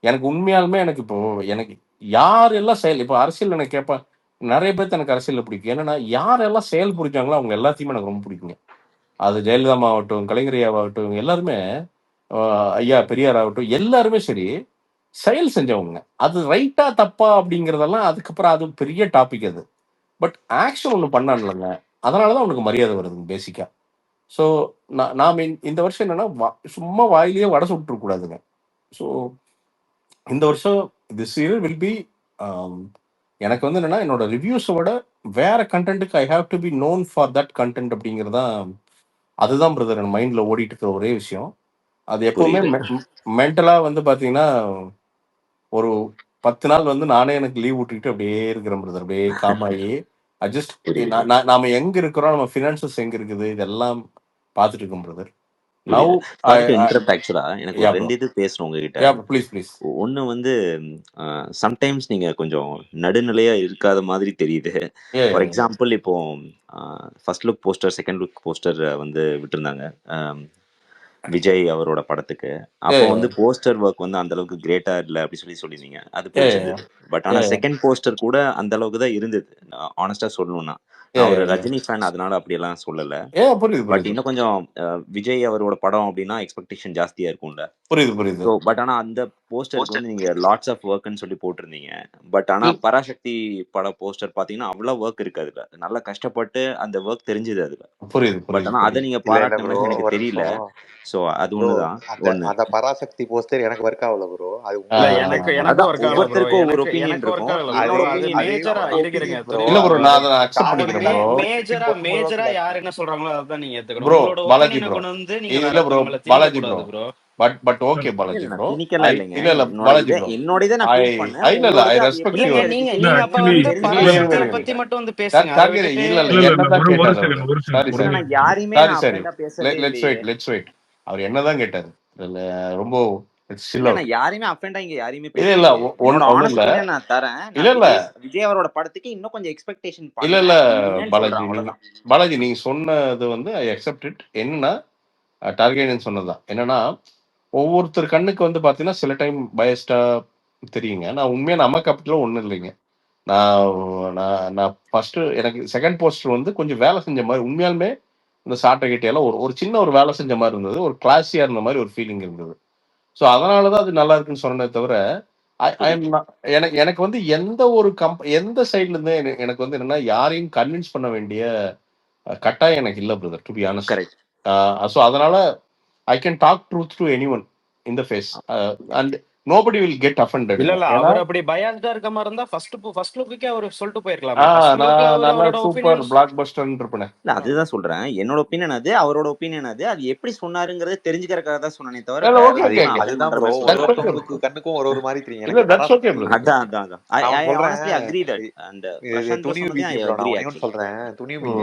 எனக்கு உண்மையாலுமே எனக்கு இப்போ எனக்கு யாரெல்லாம் செயல், இப்போ அரசியல் எனக்கு கேட்பேன், நிறைய பேர்த்து எனக்கு அரசியல் பிடிக்கும். என்னன்னா யாரெல்லாம் செயல் புரிஞ்சாங்களோ அவங்க எல்லாத்தையுமே எனக்கு ரொம்ப பிடிக்குங்க. அது ஜெயலலிதா ஆகட்டும், கலைஞர் ஆகட்டும், எல்லாருமே ஐயா பெரியார் ஆகட்டும், எல்லாருமே சரி செயல் செஞ்சவங்க. அது ரைட்டா தப்பா அப்படிங்கிறதெல்லாம் அதுக்கப்புறம் அது பெரிய டாபிக். அது பட் ஆக்ஷன் ஒன்று பண்ணான்லங்க, அதனாலதான் உனக்கு மரியாதை வருதுங்க பேசிக்கா. ஸோ நாம இந்த வருஷம் என்னன்னா சும்மா வாயிலேயே வடை சுட்டு கூடாதுங்க. ஸோ இந்த வருஷம் திஸ் இயர் வில் பி எனக்கு வந்து என்னன்னா என்னோட ரிவ்யூஸை விட வேற கண்டென்ட்டுக்கு I have to be known for that content அப்படிங்கிறதான். அதுதான் பிரதர் என் மைண்ட்ல ஓடிட்டு இருக்கிற ஒரே விஷயம். அது எப்பவுமே மென்டலா வந்து பாத்தீங்கன்னா ஒரு 10 நாள் வந்து நானே எனக்கு லீவ் விட்டுக்கிட்டு அப்படியே இருக்கிறேன் பிரதர். அப்படியே காமாயி அட்ஜஸ்ட் நாம எங்க இருக்கிறோம், நம்ம ஃபினான்சஸ் எங்க இருக்குது, இதெல்லாம் பார்த்துட்டு இருக்கோம் பிரதர். எனக்கு 2 இது பேசணும் உங்ககிட்ட. ஒண்ணு வந்து சம்டைம்ஸ் நீங்க கொஞ்சம் நடுநிலையா இருக்காத மாதிரி தெரியுது. ஃபார் எக்ஸாம்பிள் இப்போ first look poster, second look poster வந்து விட்டுருந்தாங்க விஜய் அவரோட படத்துக்கு. அப்போ வந்து போஸ்டர் ஒர்க் வந்து அந்த அளவுக்கு கிரேட்டா இல்ல அப்படி சொல்லியிருந்தீங்க. அது பிடிச்சிருந்தது. பட் ஆனா செகண்ட் போஸ்டர் கூட அந்த அளவுக்கு தான் இருந்தது. ஆனஸ்டா சொல்லணும்னா நான் ஒரு ரஜினி ஃபேன், அதனால அப்படி எல்லாம் சொல்லல. பட் இன்னும் கொஞ்சம் விஜய் அவரோட படம் அப்படின்னா எக்ஸ்பெக்டேஷன் ஜாஸ்தியா இருக்கும்ல. புரியுது. பட் ஆனா அந்த போஸ்டருக்கு வந்து நீங்க லாட்ஸ் ஆஃப் ஒர்க்னு சொல்லி போட்டிருந்தீங்க. பட் ஆனா பராசக்தி பட போஸ்டர் பாத்தீங்கன்னா அவ்வளவு ஒர்க் இருக்கு அதுல. நல்லா கஷ்டப்பட்டு அந்த ஒர்க் தெரிஞ்சது அதுல. பட் ஆனா அதை நீங்க பாராட்டின மாதிரி எனக்கு தெரியல. சோ அது ஒண்ணுதான். அந்த பராசக்தி போஸ்டர் எனக்கு ஒர்க் ஆகல ப்ரோ. அது ஒவ்வொருத்தருக்கும் ஒரு ஒப்பீனியன் இருக்கும். மேஜரா யார் என்ன சொல்றாங்களோ அதான் நீங்க ஏத்துக்கணும். உங்களோட ஒப்பீனியனை கொண்டு வந்து நீங்க Balaji bro. But okay Balaji bro. இல்ல பாலாஜி ப்ரோ, என்னோட இதை நான் ப்ரூவ் பண்ணேன். இல்ல ஐ ரெஸ்பெக்ட் யூ. நீங்க அப்ப வந்து பராசக்தியை பத்தி மட்டும் வந்து பேசுங்க. என்னதான் கேட்டாரு? நான் யாரையுமே நான் அஃபெண்டா பேசவே இல்லையே. Let's wait. அவர் என்னதான் கேட்டாரு? ரொம்ப யாரையுமே அஃபெண்டா இங்க யாரையுமே பேசல. நான் தரேன். இல்ல விஜய் அவரோட படத்துக்கு இன்னும் கொஞ்சம் எக்ஸ்பெக்டேஷன் இல்ல பாலாஜி நீங்க சொன்னது வந்து ஐ அக்செப்ட் இட். என்னன்னா டார்கெட் சொன்னதுதான். என்னன்னா ஒவ்வொருத்தர் கண்ணுக்கு வந்து பாத்தீங்கன்னா சில டைம் பயஸ்டா தெரியுங்க. நான் உண்மையா நம்ம கேபிட்டல ஒண்ணும் இல்லைங்க. நான் ஃபர்ஸ்ட் எனக்கு செகண்ட் போஸ்டர் வந்து கொஞ்சம் வேலை செஞ்ச மாதிரி, உண்மையாலுமே இந்த சாட்டர்கேட்டியால ஒரு சின்ன ஒரு வேலை செஞ்ச மாதிரி இருந்தது. ஒரு கிளாஸியா இருந்த மாதிரி ஒரு ஃபீலிங் இருந்தது. ஸோ அதனாலதான் அது நல்லா இருக்குன்னு சொன்னே தவிர எனக்கு வந்து எந்த ஒரு எந்த சைட்ல இருந்து எனக்கு வந்து என்னன்னா யாரையும் கன்வின்ஸ் பண்ண வேண்டிய கட்டாயம் எனக்கு இல்ல brother, to be honest. Correct. So அதனால I can talk truth to anyone in the face and nobody will get offended. இல்ல அவர் அப்படி பயாஸ்டா இருக்க மாதிரி இருந்தா ஃபர்ஸ்ட் லுக்குக்கே அவர் சொல்லிட்டு போயிருக்கலாம். நான் சூப்பர் பிளாக் பஸ்டர்னு இருப்பேன். இல்ல அதுதான் சொல்றேன். என்னோட ஒப்பீனியன் அது, அவரோட ஒப்பீனியன் அது. அது எப்படி சொன்னாருங்கறத தெரிஞ்சுக்கிறதுக்காக தான் சொன்னேனே தவிர அதுதான் ப்ரோ. ஒவ்வொருத்தருக்கு கண்ணுக்கும் ஒரு மாதிரி தெரியும். இல்ல தட்ஸ் ஓகே ப்ரோ. அதான் I honestly agree that. And Thunivu PJ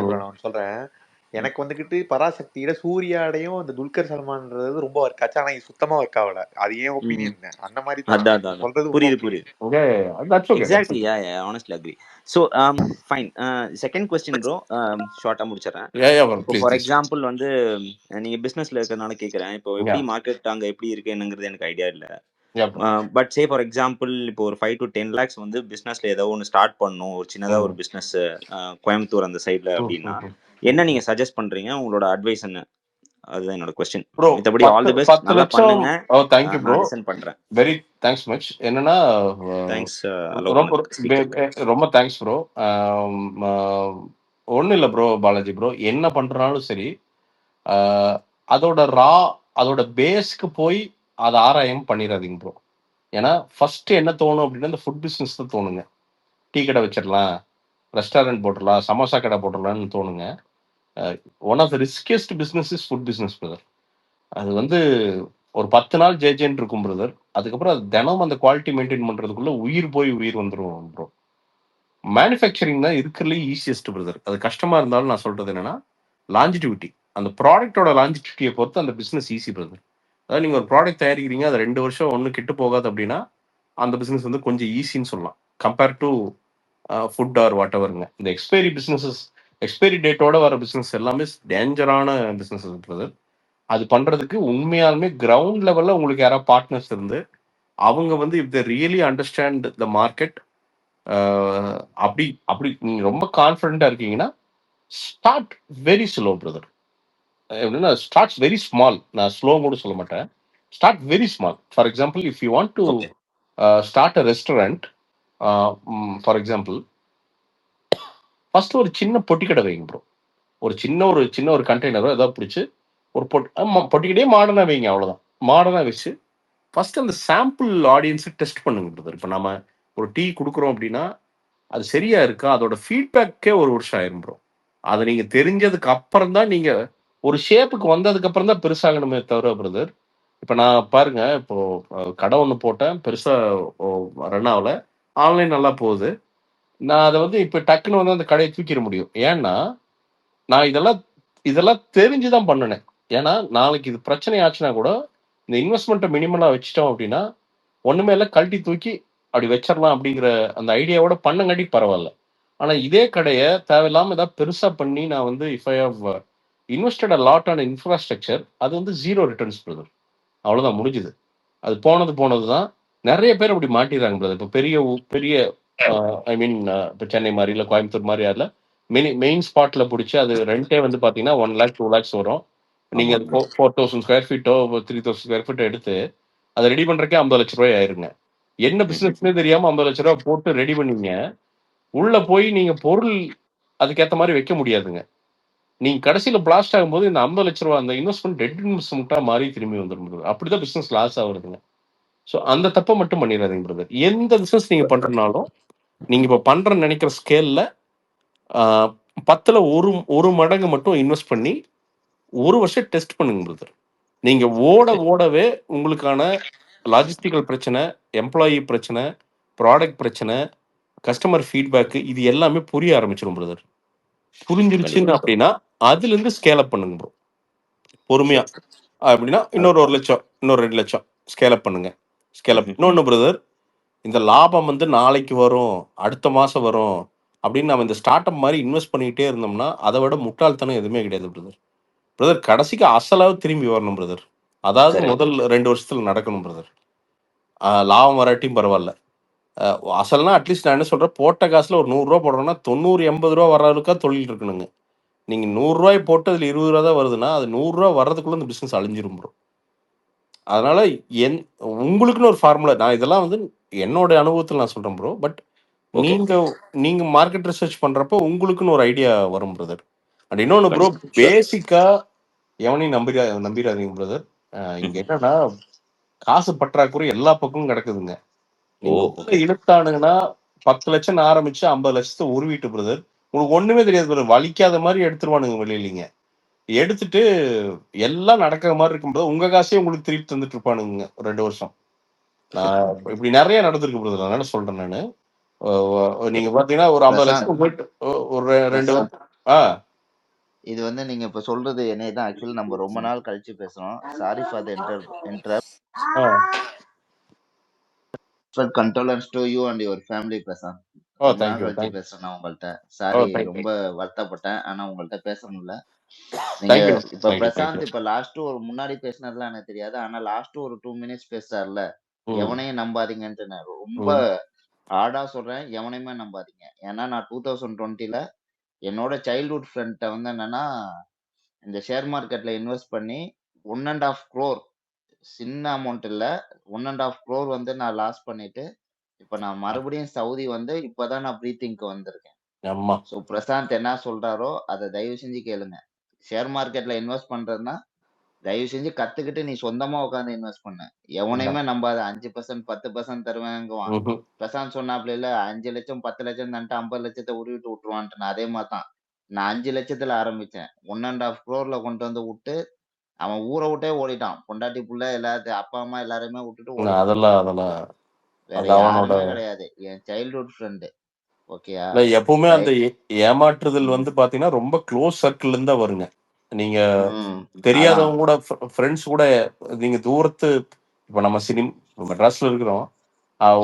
bro நான் சொல்றேன். எனக்கு வந்துகிட்டு பராசக்தியில சூர்யாடையும் அந்த துல்கர் சல்மான்ன்றது ரொம்ப ஒர்க் ஆச்சு. ஆனா இது சுத்தமா ஒர்க் ஆகல. அது ஏன் ஒப்பீனியன் அந்த மாதிரி தான் அதான் சொல்றது. புரியுது எக்ஸாக்ட்லி. யா honestly agree. So fine. Second question bro, ஷார்ட்டா முடிச்சிடறேன். இப்போ ஃபார் எக்ஸாம்பிள் வந்து நீங்க பிசினஸ்ல இருக்கிறதுனால கேட்கறேன். இப்போ எப்படி மார்க்கெட் அங்க எப்படி இருக்கு என்னங்கிறது எனக்கு ஐடியா இல்ல. பட் சே ஃபார் எக்ஸாம்பிள் இப்போ ஒரு 5 to 10 lakhs வந்து பிசினஸ்ல ஏதோ ஒன்று ஸ்டார்ட் பண்ணணும், ஒரு சின்னதா ஒரு பிசினஸ் கோயம்புத்தூர் அந்த சைட்ல அப்படின்னா என்ன நீங்க சஜஸ்ட் பண்றீங்க? உங்களோட அட்வைஸ் என்ன? அதுதான் என்னோட क्वेश्चन. மத்தபடி ஆல் தி பெஸ்ட், நல்லா பண்ணுங்க. थैंक यू ப்ரோ, நான் லிசன் பண்றேன். Very thanks much. என்னன்னா தேங்க்ஸ் ரொம்ப தேங்க்ஸ் ப்ரோ. ஒன்றும் இல்லை ப்ரோ பாலாஜி ப்ரோ, என்ன பண்ணுறாலும் சரி அதோட பேஸ்க்கு போய் அதை ஆராயம் பண்ணிடாதீங்க ப்ரோ. ஏன்னா ஃபர்ஸ்ட் என்ன தோணும் அப்படின்னா இந்த ஃபுட் பிஸ்னஸ் தான் தோணுங்க. டீ கடை வச்சிடலாம், ரெஸ்டாரண்ட் போட்டுடலாம், சமோசா கடை போட்டுடலாம்னு தோணுங்க. One of the riskiest business is food business brother. அது வந்து ஒரு 10 நாள் ஜேஜேன்னு இருக்கும் பிரதர். அதுக்கப்புறம் அது தினம் அந்த குவாலிட்டி மெயின்டைன் பண்ணுறதுக்குள்ள உயிர் வந்துடும் ப்ரோ. மேனுஃபேக்சரிங் தான் இருக்கிறதுலே ஈஸியஸ்ட் பிரதர். அது கஷ்டமாக இருந்தாலும் நான் சொல்கிறது என்னன்னா லாஞ்சிட்டிவிட்டி, அந்த ப்ராடக்டோட லாஞ்சிட்டிவிட்டியை பொறுத்து அந்த பிஸ்னஸ் ஈஸி பிரதர். அதாவது நீங்கள் ஒரு ப்ராடக்ட் தயாரிக்கிறீங்க, அது 2 வருஷம் ஒன்றும் கெட்டு போகாது அப்படின்னா அந்த பிஸ்னஸ் வந்து கொஞ்சம் ஈஸின்னு சொல்லலாம் கம்பேர் டு ஃபுட் ஆர் வாட் எவருங்க. இந்த எக்ஸ்பைரி டேட்டோட வர பிஸ்னஸ் எல்லாமே டேஞ்சரான பிஸ்னஸ் பிரதர். அது பண்ணுறதுக்கு உண்மையாலுமே கிரவுண்ட் லெவலில் உங்களுக்கு யாராவது பார்ட்னர்ஸ் இருந்து அவங்க வந்து if they really understand the market, அப்படி நீங்கள் ரொம்ப கான்ஃபிடென்ட்டாக இருக்கீங்கன்னா ஸ்டார்ட் வெரி ஸ்லோ பிரதர். எப்படின்னா ஸ்டார்ட்ஸ் வெரி ஸ்மால். நான் ஸ்லோ கூட சொல்ல மாட்டேன், start very small. For example if you want to start a restaurant, for example first ஒரு சின்ன பொட்டி கடை வைங்க ப்ரோ. ஒரு சின்ன ஒரு கண்டெய்னரோ ஏதாவது பிடிச்சி ஒரு பொட்டிக்கடையே மாடர்னாக வைங்க, அவ்வளோதான். மாடர்னாக வச்சு ஃபர்ஸ்ட் அந்த சாம்பிள் ஆடியன்ஸை டெஸ்ட் பண்ணுங்க பிரதர். இப்போ நம்ம ஒரு டீ கொடுக்குறோம் அப்படின்னா அது சரியா இருக்கா, அதோட ஃபீட்பேக்கே 1 வருஷம் ஆயிரும் ப்ரோ. அதை நீங்கள் தெரிஞ்சதுக்கு அப்புறம் தான் நீங்கள் ஒரு ஷேப்புக்கு வந்ததுக்கு அப்புறம் தான் பெருசாகணுமே தவிர பிரதர். இப்போ நான் பாருங்க, இப்போ கடை ஒன்று போட்டேன், பெருசாக ரன் ஆகல, ஆன்லைன் நல்லா போகுது. நான் அதை வந்து இப்போ டக்குன்னு வந்து அந்த கடையை தூக்கிட முடியும். ஏன்னா நான் இதெல்லாம் தெரிஞ்சுதான் பண்ணினேன். ஏன்னா நாளைக்கு இது பிரச்சனை ஆச்சுன்னா கூட இந்த இன்வெஸ்ட்மெண்ட்டை மினிமலாக வச்சுட்டோம் அப்படின்னா ஒன்றுமே இல்லை, கழட்டி தூக்கி அப்படி வச்சிடலாம் அப்படிங்கிற அந்த ஐடியாவோட பண்ணங்காட்டி பரவாயில்ல. ஆனால் இதே கடையை தேவையில்லாமல் ஏதாவது பெருசாக பண்ணி நான் வந்து if I have invested a lot on infrastructure, அது வந்து 0 ரிட்டர்ன்ஸ் பிரதர். அவ்வளோதான், முடிஞ்சுது. அது போனது தான். நிறைய பேர் அப்படி மாட்டிடுறாங்க பிரதர். இப்போ பெரிய ஐ மீன் இப்போ சென்னை மாதிரி இல்லை கோயம்புத்தூர் மாதிரி யாரில் மெயின் ஸ்பாட்ல பிடிச்சி அது ரெண்டே வந்து பார்த்தீங்கன்னா 1 lakh 2 lakhs வரும். நீங்கள் 4,000 square feet 3,000 square feet எடுத்து அதை ரெடி பண்ணுறக்கே 50 லட்ச ரூபாய் ஆயிருங்க. என்ன பிஸ்னஸ்னே தெரியாமல் 50 லட்ச ரூபா போட்டு ரெடி பண்ணீங்க, உள்ள போய் நீங்கள் பொருள் அதுக்கேற்ற மாதிரி வைக்க முடியாதுங்க. நீங்கள் கடைசியில் பிளாஸ்ட் ஆகும்போது இந்த 50 லட்ச ரூபா அந்த இன்வெஸ்ட்மெண்ட் டெட் இன்வெஸ்ட்மெண்ட்டாக மாறி திரும்பி வந்துடும். அப்படிதான் பிஸ்னஸ் லாஸ் ஆகுறதுங்க. ஸோ அந்த தப்பை மட்டும் பண்ணிடாதீங்க பிரதர். எந்த பிஸ்னஸ் நீங்கள் பண்ணுறதுனாலும் நீங்கள் இப்போ பண்ணுறன்னு நினைக்கிற ஸ்கேலில் 10ல் ஒரு மடங்கு மட்டும் இன்வெஸ்ட் பண்ணி 1 வருஷம் டெஸ்ட் பண்ணுங்க பிரதர். நீங்கள் ஓடவே உங்களுக்கான லாஜிஸ்டிக்கல் பிரச்சனை, எம்ப்ளாயி பிரச்சனை, ப்ராடக்ட் பிரச்சனை, கஸ்டமர் ஃபீட்பேக்கு, இது எல்லாமே புரிய ஆரம்பிச்சிடும் பிரதர். புரிஞ்சிருச்சுன்னு அப்படின்னா அதுலேருந்து ஸ்கேல் அப் பண்ணுங்க ப்ரோ, பொறுமையா. அப்படின்னா இன்னொரு 1 லட்சம், இன்னொரு 2 லட்சம் ஸ்கேல் அப் பண்ணுங்க. Scale up. இன்னொன்று பிரதர், இந்த லாபம் வந்து நாளைக்கு வரும், அடுத்த மாதம் வரும் அப்படின்னு நம்ம இந்த ஸ்டார்ட் அப் மாதிரி இன்வெஸ்ட் பண்ணிக்கிட்டே இருந்தோம்னா அதை விட முட்டாள்தனம் எதுவுமே கிடையாது பிரதர். கடைசிக்கு அசலாவது திரும்பி வரணும் பிரதர். அதாவது முதல் 2 வருஷத்துல நடக்கணும் பிரதர். லாபம் வராட்டியும் பரவாயில்ல, அசல்னா அட்லீஸ்ட் நான் என்ன சொல்றேன், போட்ட காசுல ஒரு 100 ரூபா போடுறோம்னா 90-80 ரூபா வர அளவுக்கா தொழில் இருக்கணுங்க. நீங்க 100 ரூபாய் போட்டு அதுல 20 ரூபா தான் வருதுன்னா அது 100 ரூபா வர்றதுக்குள்ள இந்த பிசினஸ் அழிஞ்சிரும் ப்ரோ. அதனால உங்களுக்குன்னு ஒரு ஃபார்முலா, நான் இதெல்லாம் வந்து என்னோட அனுபவத்தில் நான் சொல்றேன் ப்ரோ. பட் நீங்க மார்க்கெட் ரிசர்ச் பண்றப்போ உங்களுக்குன்னு ஒரு ஐடியா வரும் பிரதர். அண்ட் இன்னொன்று ப்ரோ, பேசிக்கா எவனையும் நம்பிடாதீங்க பிரதர். இங்க என்னன்னா காசு பற்றாக்குறை எல்லா பக்கமும் கிடக்குதுங்க. நீங்க இழுத்தானுங்கன்னா 10 லட்சம் ஆரம்பிச்சு 50 லட்சத்தை உருவிட்டு பிரதர், உங்களுக்கு ஒண்ணுமே தெரியாது பிரதர். வலிக்காத மாதிரி எடுத்துருவானுங்க வெளியிலீங்க. எடுத்துட்டு எல்லாம் நடக்கிற மாதிரி இருக்கும்போது உங்க காசையும் உங்களுக்கு திருப்பி தந்துட்டு இருப்பானுங்க 2 வருஷம். நான் இப்படி நிறைய நடந்திருக்கு பிரதர். அதனால சொல்றேன் நானு. நீங்க பாத்தீங்கன்னா ஒரு 50 லட்சம் போயிட்டு ஒரு 2 வருஷம் இது வந்து நீங்க இப்ப சொல்றது என்னைய தான். ஆக்சுவலி நம்ம ரொம்ப நாள் கழிச்சு பேசுறோம். Sorry for the condolence to you and your family Prashanth. ரொம்ப நாள் கழிச்சு பேசுறேன் நான் உங்கள்கிட்ட. சாரி, ரொம்ப வருத்தப்பட்டேன். ஆனா உங்கள்கிட்ட பேச முடியல. நீங்க இப்ப பிரசாந்த் இப்ப லாஸ்ட் ஒரு முன்னாடி பேசினதுலாம் எனக்கு தெரியாது. ஆனா லாஸ்ட் ஒரு 2 மினிட்ஸ் பேசுறாருல, எவனையும் நம்பாதீங்கன்ட்டு நான் ரொம்ப ஹார்டா சொல்றேன். எவனையுமே நம்பாதீங்க. ஏன்னா நான் 2020ல என்னோட சைல்ட்ஹுட் ஃப்ரெண்ட்ட வந்து என்னன்னா, இந்த ஷேர் மார்க்கெட்ல இன்வெஸ்ட் பண்ணி 1.5 crore, சின்ன அமௌண்ட் இல்ல, 1.5 crore வந்து நான் லாஸ் பண்ணிட்டு, இப்ப நான் மறுபடியும் சவுதி வந்து இப்பதான் நான் ப்ரீத்திங்க்கு வந்திருக்கேன். ஸோ பிரசாந்த் என்ன சொல்றாரோ அதை தயவு செஞ்சு கேளுங்க. ஷேர் மார்க்கெட்ல இன்வெஸ்ட் பண்றதுன்னா தயவு செஞ்சு கத்துக்கிட்டு நீ சொந்தமா உட்காந்து இன்வெஸ்ட் பண்ண. எவனையுமே நம்பாத. 5% 10% தருவேங்குவான். பிரசாந்த் சொன்னாப்ல இல்ல, 5 லட்சம் 10 லட்சம் தந்துட்டு 50 லட்சத்தை உருவிட்டு விட்டுருவான்ட்டு. நான் அதே மாதிரி தான். நான் 5 லட்சத்துல ஆரம்பிச்சேன். 1.5 crore கொண்டு வந்து விட்டு அவன் ஊரை விட்டே ஓடிட்டான். பொண்டாட்டி புள்ள எல்லாத்தையும் அப்பா அம்மா எல்லாருமே விட்டுட்டு ஓடிட்டான். அதெல்லாம் வேற யாருமே கிடையாது. என் சைல்ட்ஹுட் ஃப்ரெண்டு. ஓகேயா? எப்பவுமே அந்த ஏமாற்றுதல் வந்து பாத்தீங்கன்னா ரொம்ப க்ளோஸ் சர்க்கிள் இருந்தா வருங்க. நீங்க தெரியாதவங்க கூட, ஃப்ரெண்ட்ஸ் கூட, நீங்க தூரத்து, இப்ப நம்ம மெட்ராஸ்ல இருக்கிறோம்,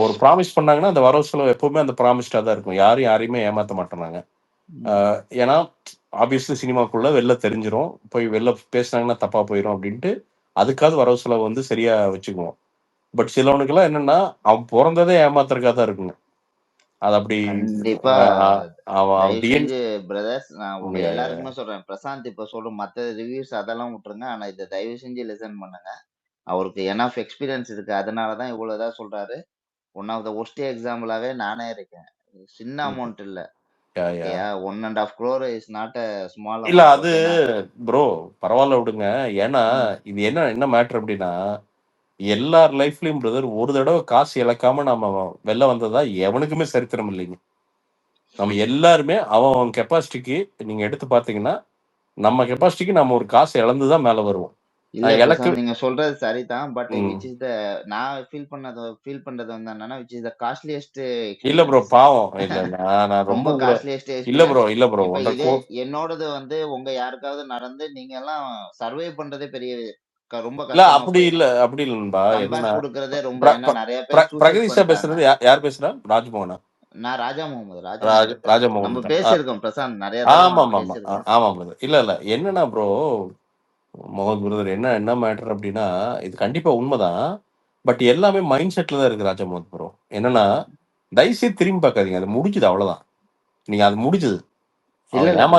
ஒரு ப்ராமிஸ் பண்ணாங்கன்னா அந்த வரவு செலவு எப்பவுமே அந்த ப்ராமிஸ்டா தான் இருக்கும். யாரையுமே ஏமாத்த மாட்டேறாங்க. ஏன்னா ஆப்வியஸ்லி சினிமாக்குள்ள வெளில தெரிஞ்சிரும், போய் வெளில பேசினாங்கன்னா தப்பா போயிடும் அப்படின்ட்டு அதுக்காவது வரவு செலவு வந்து சரியா வச்சுக்குவோம். பட் சிலவனுக்கெல்லாம் என்னன்னா அவன் பிறந்ததே ஏமாத்துறதுக்காக தான் இருக்குங்க. அது அப்படி கண்டிப்பா. பிரதர்ஸ், நான் உங்க எல்லாருக்குமே சொல்றேன். பிரசாந்த் இப்ப சொல்ற மத்த ரிவ்யூஸ் அதெல்லாம் விட்டுருங்க. ஆனா இதை தயவு செஞ்சு லிசன் பண்ணுங்க. அவருக்கு எனஃப் எக்ஸ்பீரியன்ஸ் இருக்கு. அதனாலதான் இவ்வளவுதான் சொல்றாரு. ஒன் ஆஃப் த ஒஸ்ட் எக்ஸாம்பிளாவே நானே இருக்கேன். சின்ன அமௌண்ட் இல்ல. 1.5 crore is not a small இல்ல. அது ப்ரோ பரவாயில்ல விடுங்க. ஏன்னா இது என்ன மேட்டர் அப்படின்னா, எல்லார் லைஃப்லயும் பிரதர் ஒரு தடவை காசு இழக்காம நம்ம வெளில வந்ததா எவனுக்குமே சரித்திரம் இல்லைங்க. நம்ம எல்லாருமே அவன் கெப்பாசிட்டிக்கு நீங்க எடுத்து பாத்தீங்கன்னா, நம்ம கெப்பாசிட்டிக்கு நம்ம ஒரு காசு இழந்துதான் மேல வருவோம். நீங்க சொல்றது சரிதான். பட் விச் இஸ் த நான் ஃபீல் பண்றது வந்து என்னன்னா, விச் இஸ் த காஸ்ட்லியஸ்ட் இல்ல ப்ரோ, பாவம். இல்ல நான் ரொம்ப காஸ்ட்லியஸ்ட் இல்ல ப்ரோ என்னோடது வந்து உங்க யாருக்காவது நடந்து நீங்க எல்லாம் சர்வே பண்றதே பெரிய ரொம்ப இல்ல. அப்படி இல்லன்பா. கொடுக்கறதே ரொம்ப. நிறைய பேர் பிரகதீஷா பேசுறது யார் பேசுறா? ராஜ்மோகனா? நான் ராஜா முகமது. ராஜமோகன் நம்ம பேசியிருக்கோம் பிரசாந்த் நிறைய. ஆமா பிரதர். இல்ல என்னன்னா ப்ரோ, மோகன் பிரதர், என்ன மேட்டர் அப்படின்னா, இது கண்டிப்பா உண்மைதான். பட் எல்லாமே மைண்ட் செட்ல தான் இருக்கு ராஜமோகன் ப்ரோ. என்னன்னா தயவுசெய்து திரும்பி பார்க்காதீங்க. அது முடிஞ்சது, அவ்வளவுதான். நீங்க அது முடிஞ்சது. நான்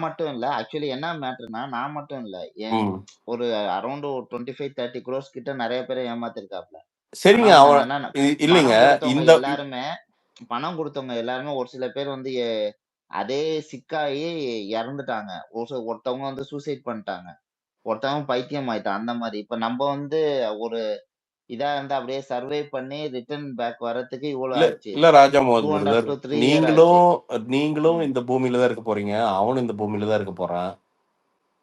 மட்டும் இல்ல. ஆக்சுவலி என்ன மேட்டர்னா, நான் மட்டும் இல்ல, ஒரு அரௌண்ட் 25-30 crores கிட்ட நிறைய பேரை ஏமாத்திருக்காப்ல. சரிங்க. அவன் இல்லைங்க, இந்த எல்லாருமே பணம் கொடுத்தவங்க எல்லாருமே ஒரு சில பேர் வந்து அதே சிக்காயி இறந்துட்டாங்க. ஒருத்தவங்க வந்து சூசைட் பண்ணிட்டாங்க, ஒருத்தவங்க பைத்தியம் ஆயிட்டான். அந்த மாதிரி இப்ப நம்ம வந்து ஒரு இதா இருந்தா அப்படியே சர்வே பண்ணி ரிட்டர்ன் பேக் வரதுக்கு இவ்வளவு ஆச்சு. இல்ல ராஜமோகன் பிரதர், நீங்களும் இந்த பூமியில தான் இருக்க போறீங்க, அவனும் இந்த பூமியில தான் இருக்க போறான்.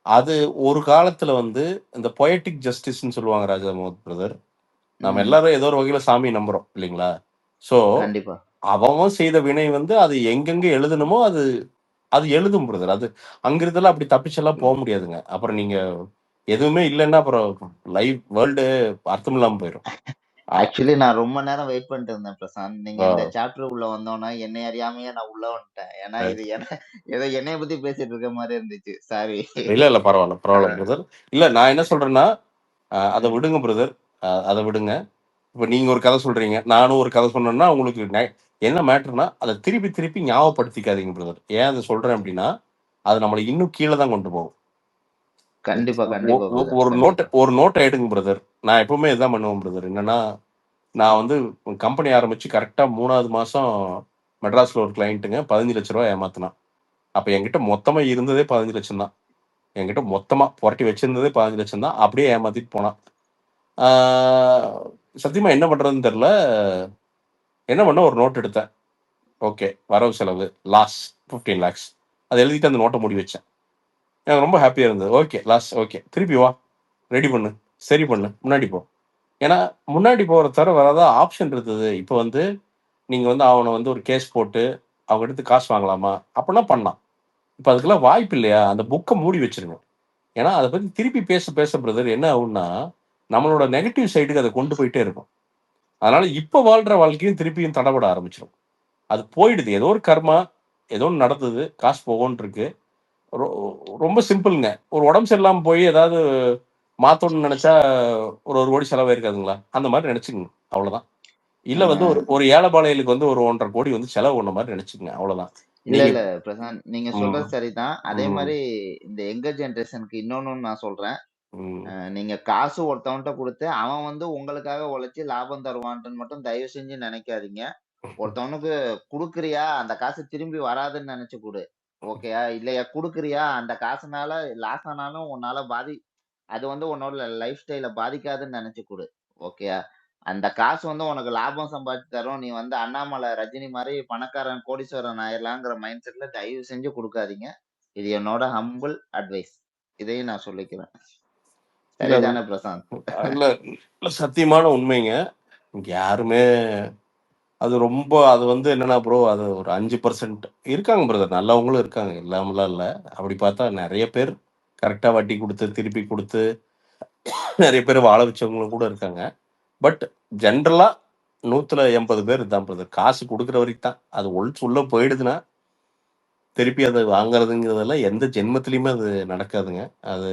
அது ஒரு காலத்துல வந்து இந்த பொயட்டிக் ஜஸ்டிஸ்ன்னு சொல்லுவாங்க ராஜமோகன் பிரதர். நம்ம எல்லாரும் ஏதோ ஒரு வகையில சாமி நம்புறோம் இல்லைங்களா? சோ கண்டிப்பா அவன் செய்த வினை வந்து அது எங்கெங்க எழுதணுமோ அது எழுதும் பிரதர். அது அங்கிருந்தெல்லாம் அப்படி தப்பிச்செல்லாம் போக முடியாதுங்க. அப்புறம் நீங்க எதுவுமே இல்லைன்னா அப்புறம் லைஃப் வேர்ல்டு அர்த்தம் இல்லாம போயிடும். ஆக்சுவலி நான் ரொம்ப நேரம் வெயிட் பண்ணிட்டு இருந்தேன் பிரசாந்த். நீங்க இந்த சாப்டர் உள்ள வந்தோன்னா என்னை அறியாமையே நான் உள்ள வந்துட்டேன். ஏன்னா இது ஏதோ என்னைய பத்தி பேசிட்டு இருக்க மாதிரி இருந்துச்சு. சாரி. இல்ல பரவாயில்ல பிரதர். இல்ல நான் என்ன சொல்றேன்னா, அதை விடுங்க பிரதர், அதை விடுங்க. இப்ப நீங்க ஒரு கதை சொல்றீங்க, நானும் ஒரு கதை சொன்னேன்னா உங்களுக்கு என்ன மேட்டர்னா அதை திருப்பி ஞாபகப்படுத்திக்காதீங்க பிரதர். ஏன் அதை சொல்றேன் அப்படின்னா, அது நம்மளை இன்னும் கீழே தான் கொண்டு போகும். கண்டிப்பா ஒரு நோட்டை எடுங்க பிரதர். நான் எப்பவுமே இதான் பண்ணுவேன் பிரதர். என்னன்னா, நான் வந்து கம்பெனி ஆரம்பிச்சு கரெக்டா 3வது மாசம் மெட்ராஸ்ல ஒரு கிளைண்ட்டுங்க 15 லட்ச ரூபாய் ஏமாத்தினான். அப்ப என்கிட்ட மொத்தமா இருந்ததே 15 லட்சம் தான். என்கிட்ட மொத்தமா புரட்டி வச்சிருந்ததே 15 லட்சம் தான். அப்படியே ஏமாத்திட்டு போனான். சத்தியமா என்ன பண்றதுன்னு தெரியல. என்ன பண்ண, ஒரு நோட் எடுத்தேன். ஓகே, வரவு செலவு லாஸ் 15 lakhs. அதை எழுதிட்டு அந்த நோட்டை மூடி வச்சேன். எனக்கு ரொம்ப ஹாப்பியா இருந்தது. ஓகே லாஸ், ஓகே திருப்பி வா, ரெடி பண்ணு, சரி பண்ணு, முன்னாடி போ. ஏன்னா முன்னாடி போகிற தவிர வேற ஏதாவது ஆப்ஷன் இருந்தது. இப்போ வந்து நீங்க வந்து அவனை வந்து ஒரு கேஸ் போட்டு அவங்க எடுத்து காசு வாங்கலாமா அப்படின்னா பண்ணலாம். இப்போ அதுக்கெல்லாம் வாய்ப்பு இல்லையா? அந்த புக்கை மூடி வச்சிருங்க. ஏன்னா அதை பத்தி திருப்பி பேச பிரதர் என்ன ஆகும்னா நம்மளோட நெகட்டிவ் சைடுக்கு அதை கொண்டு போயிட்டே இருக்கும். அதனால இப்ப வாழ்ற வாழ்க்கையும் திருப்பியும் தடபட ஆரம்பிச்சிடும். அது போயிடுது. ஏதோ ஒரு கர்மா, ஏதோ ஒன்று நடந்தது, காசு போகோன்னு இருக்கு. ரொம்ப சிம்பிளுங்க. ஒரு உடம்பு சரியில்லாம போய் ஏதாவது மாத்தணும்னு நினைச்சா ஒரு 1 கோடி செலவாயிருக்காதுங்களா? அந்த மாதிரி நினைச்சுக்கங்க. அவ்வளவுதான். இல்ல வந்து ஒரு ஏழைபாளையலுக்கு வந்து ஒரு 1.5 கோடி வந்து செலவு பண்ண மாதிரி நினைச்சுக்கங்க. அவ்வளவுதான். இல்ல நீங்க இல்ல பிரசாந்த், நீங்க சொல்றது சரிதான். அதே மாதிரி இந்த யங்கர் ஜெனரேஷனுக்கு இன்னொன்னு நான் சொல்றேன். நீங்க காசு ஒருத்தவன்கிட்ட கொடுத்து அவன் வந்து உங்களுக்காக உழைச்சி லாபம் தருவான்ட்டு மட்டும் தயவு செஞ்சு நினைக்காதீங்க. ஒருத்தவனுக்கு குடுக்குறியா, அந்த காசு திரும்பி வராதுன்னு நினைச்சு கொடு. ஓகேயா? இல்லையா குடுக்குறியா, அந்த காசுனால லாஸ் ஆனாலும் உன்னால அது வந்து உன்னோட லைஃப் ஸ்டைல பாதிக்காதுன்னு நினைச்சு கொடு. ஓகேயா? அந்த காசு வந்து உனக்கு லாபம் சம்பாதிச்சு தரும். நீ வந்து அண்ணாமலை, ரஜினி மாதிரி பணக்காரன் கோடீஸ்வரன் ஆயிடலாங்கிற மைண்ட் செட்ல தயவு செஞ்சு கொடுக்காதீங்க. இது என்னோட ஹம்பிள் அட்வைஸ். இதையும் நான் சொல்லிக்கிறேன். சரிதானே பிரசாந்த்? இல்ல சத்தியமான உண்மைங்க. இங்க யாருமே அது ரொம்ப அது வந்து என்னன்னா ப்ரோ, அது ஒரு 5% இருக்காங்க பிரதர், நல்லவங்களும் இருக்காங்க, இல்லாமலாம் இல்லை. அப்படி பார்த்தா நிறைய பேர் கரெக்டா வட்டி கொடுத்து திருப்பி கொடுத்து நிறைய பேர் வாழ வச்சவங்களும் கூட இருக்காங்க. பட் ஜென்ரலா 180 பேர் தான் பிரதர். காசு கொடுக்குற வரைக்கும் தான். அது ஒழிச்சு உள்ள போயிடுதுன்னா திருப்பி அதை வாங்குறதுங்கிறதெல்லாம் எந்த ஜென்மத்திலையுமே அது நடக்காதுங்க. அது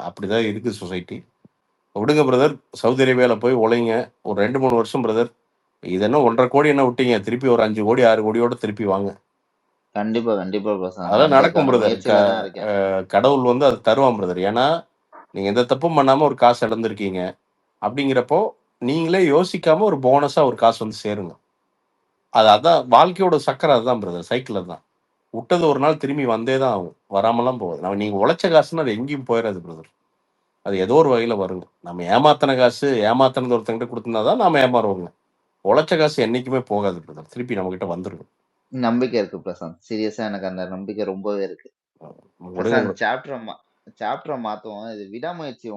அப்படிதான் இருக்கு சொசைட்டி. விடுங்க பிரதர், சவுதி அரேபியாவில் போய் உழைங்க ஒரு 2-3 வருஷம் பிரதர். இது என்ன 1.5 கோடி என்ன விட்டீங்க, திருப்பி ஒரு 5 கோடி 6 கோடியோட திருப்பி வாங்க. கண்டிப்பா கண்டிப்பா பிரசாந்த், அதெல்லாம் நடக்கும் பிரதர். கடவுள் வந்து அது தருவான் பிரதர். ஏன்னா நீங்க எந்த தப்பும் பண்ணாம ஒரு காசு இழந்திருக்கீங்க அப்படிங்கிறப்போ நீங்களே யோசிக்காம ஒரு போனஸா ஒரு காசு வந்து சேருங்க. அதான் வாழ்க்கையோட சக்கரை, அதுதான் பிரதர். சைக்கிள் தான் விட்டது ஒரு நாள் திரும்பி வந்தே தான் ஆகும், வராமலாம் போகுது. நீங்க உழைச்ச காசுன்னு அது எங்கேயும் போயிடாது பிரதர். அது ஏதோ ஒரு வகையில வருங்க. நம்ம ஏமாத்தின காசு ஏமாத்தினது ஒருத்தங்கிட்ட கொடுத்துருந்தாதான் நாம ஏமாறுவோங்க. உழைச்ச காசு என்னைக்குமே போகாது பிரதர், திருப்பி நம்ம கிட்ட வந்துருங்க. நம்பிக்கை இருக்கு பிரசாந்த். சீரியஸா எனக்கு அந்த நம்பிக்கை ரொம்பவே இருக்கு பிரசாந்த். சாப்டரை மாத்துவோம். இது விடாமுயற்சி.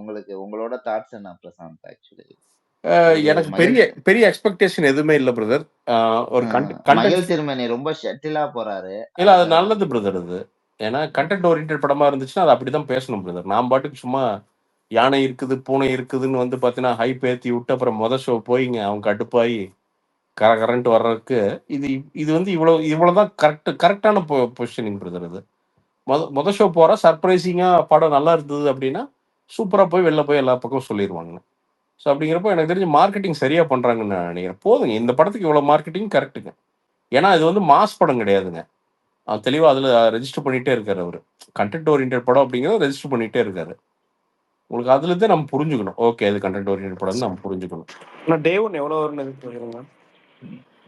உங்களோட தாட்ஸ் என்ன பிரசாந்த்? ஆக்சுவலி எனக்கு பெரிய எக்ஸ்பெக்டேஷன் எதுவுமே இல்ல பிரதர். ஒரு மகிழ் திருமணி ரொம்ப ஷட்டிலா போறாரு. இல்ல அது நல்லது பிரதர். அது ஏன்னா கண்டென்ட் ஓரியன்டட் படமா இருந்துச்சுன்னா அது அப்படிதான் பேசணும் பிரதர். நான் பாட்டுக்கு சும்மா யானை இருக்குது பூனை இருக்குதுன்னு வந்து பாத்தீங்கன்னா ஹைப் ஏத்தி விட்டு அப்புறம் ஷோ போயிங்க அவங்க கடுப்பாயி கரண்ட் வர்றதுக்கு இது வந்து இவ்வளவுதான் கரெக்டான பொசிஷனிங் பிரதர். இது மொத ஷோ போற சர்ப்ரைசிங்கா படம் நல்லா இருந்தது அப்படின்னா சூப்பரா போய் வெளில போய் எல்லா பக்கம் சொல்லிடுவாங்க. ஸோ அப்படிங்கிறப்போ எனக்கு தெரிஞ்சு மார்க்கெட்டிங் சரியா பண்றாங்கன்னு நான் நினைக்கிறேன். போதுங்க, இந்த படத்துக்கு இவ்வளவு மார்க்கெட்டிங் கரெக்டுங்க. ஏன்னா இது வந்து மாஸ் படம் கிடையாதுங்க. தெளிவா அதுல ரெஜிஸ்டர் பண்ணிட்டே இருக்காரு அவரு. கண்டென்ட் ஓரியன்டட் படம் அப்படிங்கிறத ரெஜிஸ்டர் பண்ணிட்டே இருக்காரு. உங்களுக்கு அதுல இருந்து நம்ம புரிஞ்சுக்கணும், ஓகே அது கண்டென்ட் ஓரியன்டட் படம் நம்ம புரிஞ்சுக்கணும். நான் டே 1 எவ்வளவு வரும்னு எதிர்பார்க்குறேங்க?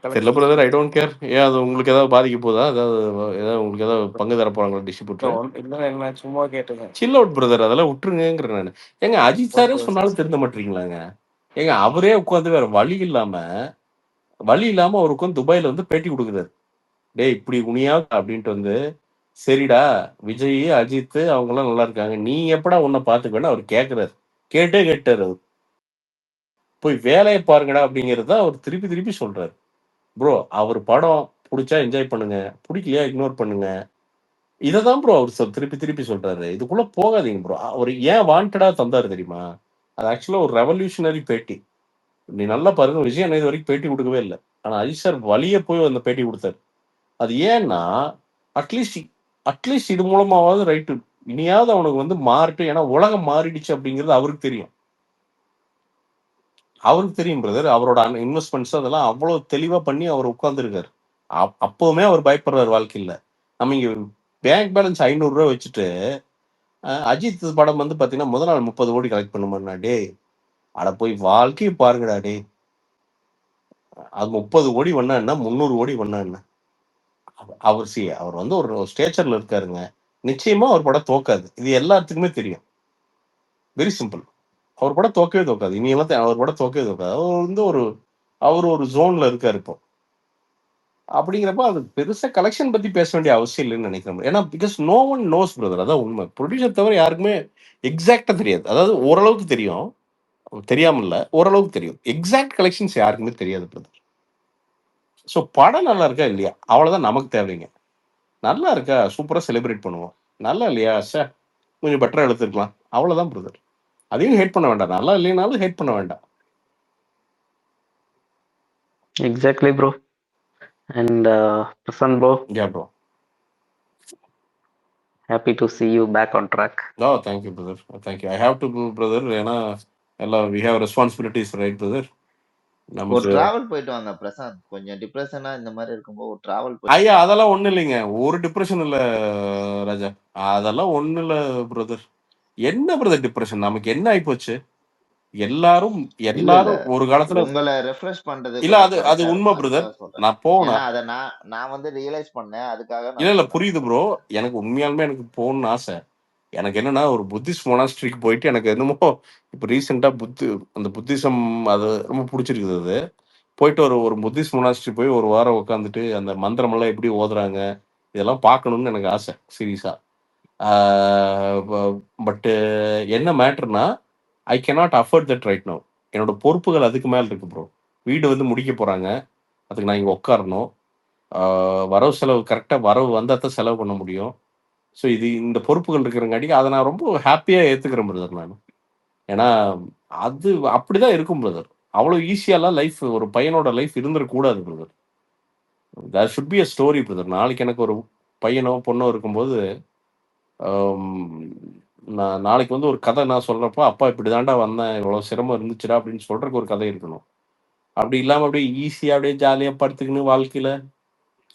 தெரியல பிரதர், ஐ டோன்ட் கேர். ஏன் அது உங்களுக்கு ஏதாவது பாதிக்க போதா? ஏதாவது உங்களுக்கு ஏதாவது பங்கு தர போறாங்களா டிஸ்ட்ரிபியூட்டர்? இல்ல சும்மா கேட்டேன். சில் அவுட் பிரதர், அதெல்லாம் விட்டுருங்கிறேன் நான். ஏங்க அஜித் சாரே சொன்னாலும் திருந்த மாட்டீங்களாங்க? ஏங்க அவரே உட்காந்து வேற வழி இல்லாம அவருக்கு வந்து துபாயில வந்து பேட்டி கொடுக்குறாரு. டேய் இப்படி உனியா அப்படின்ட்டு வந்து, சரிடா விஜய் அஜித் அவங்க எல்லாம் நல்லா இருக்காங்க, நீ எப்படா உன்னை பாத்துக்கன்னு அவர் கேட்கிறாரு. கேட்டாரு அவர். போய் வேலையை பாருங்கடா அப்படிங்கிறது தான் அவர் திருப்பி சொல்றாரு. ப்ரோ அவர் படம் பிடிச்சா என்ஜாய் பண்ணுங்க, பிடிக்கலையா இக்னோர் பண்ணுங்க. இததான் ப்ரோ அவர் திருப்பி சொல்றாரு. இதுக்குள்ள போகாதீங்க ப்ரோ. அவர் ஏன் வாண்டடா தந்தாரு தெரியுமா? அது ஆக்சுவலா ஒரு ரெவல்யூஷனரி பேட்டி. நீ நல்லா பாருங்க, விஜய் இது வரைக்கும் பேட்டி கொடுக்கவே இல்லை. ஆனா அஜித் சார் வழியே போய் அந்த பேட்டி கொடுத்தாரு. அது ஏன்னா அட்லீஸ்ட் இது மூலமாவது ரைட்டு இனியாவது அவனுக்கு வந்து மாறிட்டு. ஏன்னா உலகம் மாறிடுச்சு அப்படிங்கிறது அவருக்கு தெரியும் பிரதர். அவரோட இன்வெஸ்ட்மெண்ட்ஸ் அதெல்லாம் அவ்வளவு தெளிவா பண்ணி அவர் உட்கார்ந்துருக்காரு. அப்பவுமே அவர் பயப்படுறாரு வாழ்க்கையில. நம்ம இங்க பேங்க் பேலன்ஸ் 500 ரூபாய் வச்சுட்டு அஜித் படம் வந்து பாத்தீங்கன்னா முதல் நாள் 30 கோடி கலெக்ட் பண்ணுமாண்ணா. டே அட போய் வாழ்க்கையை பாருங்கடா டே. அது 30 கோடி பண்ணா என்ன, 300 கோடி பண்ணா என்ன? அவர் வந்து ஒரு ஸ்டேச்சர்ல இருக்காருங்க. நிச்சயமா அவர் படம் தோக்காது. இது எல்லாத்துக்குமே தெரியும். Very simple. அவர் படம் தோக்கவே இனியெல்லாம் அவர் படம் தோக்கவே அவர் வந்து ஒரு ஜோன்ல இருக்காரு இப்போ. அப்படிங்கிறப்ப அது பெருசா கலெக்ஷன் பத்தி பேச வேண்டிய அவசியம் இல்லைன்னு நினைக்கிறேன். ஏன்னா because no one knows brother. அதான் உண்மை. ப்ரொடியூசர் தவிர யாருக்குமே எக்ஸாக்டா தெரியாது. அதாவது ஓரளவுக்கு தெரியும், தெரியாம இல்ல, ஓரளவுக்கு தெரியும். எக்ஸாக்ட் கலெக்ஷன்ஸ் யாருக்குமே தெரியாது பிரதர். ஸோ படம் நல்லா இருக்கா இல்லையா அவ்வளவுதான் நமக்கு தேவைங்க. நல்லா இருக்கா, சூப்பரா செலிப்ரேட் பண்ணுவோம். நல்லா இல்லையா, கொஞ்சம் பெட்டரா எடுத்துருக்கலாம். அவ்வளோதான் பிரதர். அதையும் ஹேட் பண்ண வேண்டாம். நல்லா இல்லைனாலும் ஹேட் பண்ண வேண்டாம். Exactly, bro. And Prasan, bro. Yeah, bro. Happy to see you back on track. Oh, thank you, brother. Thank you. I have to go, brother. ஏன்னா எல்லாம் we have responsibilities, right, brother? ஒரு நமக்கு டிராவல் போயிட்டு வாங்க பிரசாந்த். கொஞ்சம் டிப்ரெஷனா இந்த மாதிரி இருக்கும்போது ஒரு டிராவல் போயிட்டு ஐயா வாங்க. அதெல்லாம் ஒண்ணும் இல்லைங்க. ஒரு டிப்ரெஷன் இல்ல ராஜா. அதெல்லாம் ஒண்ணும் இல்ல பிரதர். என்ன பிரதர் டிப்ரெஷன்? நமக்கு என்ன ஆயிப்போச்சு? எல்லாரும் இல்ல இல்ல எல்லாரும் ஒரு காலத்துல உங்களை ரெஃப்ரெஷ் பண்றது இல்ல கொஞ்சம் அது அது கரெக்டா உண்மை இருக்கும், பிரதர். அதுக்காக சொல்றேன். நான் போனா ஏன்னா அதை நான் வந்து ரியலைஸ் பண்ணேன், அதுக்காக இல்ல நான் இல்ல சொல்றேன். புரியுது ப்ரோ. எனக்கு உண்மையாலுமே எனக்கு போகணும்னு ஆசை. எனக்கு என்னன்னா ஒரு புத்திஸ்ட் மொனாஸ்ட்ரிக்கு போயிட்டு எனக்கு என்னமோ இப்போ ரீசெண்டா அந்த புத்திசம் அது ரொம்ப பிடிச்சிருக்குது. அது போயிட்டு ஒரு ஒரு புத்திஸ்ட் மொனாஸ்ட்ரி போய் ஒரு வாரம் உட்காந்துட்டு அந்த மந்திரம் எல்லாம் எப்படி ஓதுறாங்க இதெல்லாம் பார்க்கணும்னு எனக்கு ஆசை சீரியஸா. பட்டு என்ன மேட்டர்னா I cannot afford that right no. என்னோட பொறுப்புகள் அதுக்கு மேல இருக்கு ப்ரோ. வீடு வந்து முடிக்க போறாங்க, அதுக்கு நான் இங்கே உட்காரணும். வரவு செலவு கரெக்டாக வரவு வந்தால் தான் செலவு பண்ண முடியும். ஸோ இது இந்த பொறுப்புகள் இருக்கிறங்காட்டிக்கு அதை நான் ரொம்ப ஹாப்பியாக ஏற்றுக்கிறேன் பிரதர் நான். ஏன்னா அது அப்படிதான் இருக்கும் பிரதர். அவ்வளோ ஈஸியாலாம் லைஃப் ஒரு பையனோட லைஃப் இருந்துடக்கூடாது brother. There should be a story brother. நாளைக்கு எனக்கு ஒரு பையனோ பொண்ணோ இருக்கும்போது நான் நாளைக்கு வந்து ஒரு கதை நான் சொல்கிறப்போ அப்பா இப்படி தாண்டா வந்தேன், இவ்வளோ சிரமம் இருந்துச்சுடா அப்படின்னு சொல்கிறக்கு ஒரு கதை இருக்கணும். அப்படி இல்லாமல் அப்படியே ஈஸியாக அப்படியே ஜாலியாக படுத்துக்கின்னு வாழ்க்கையில்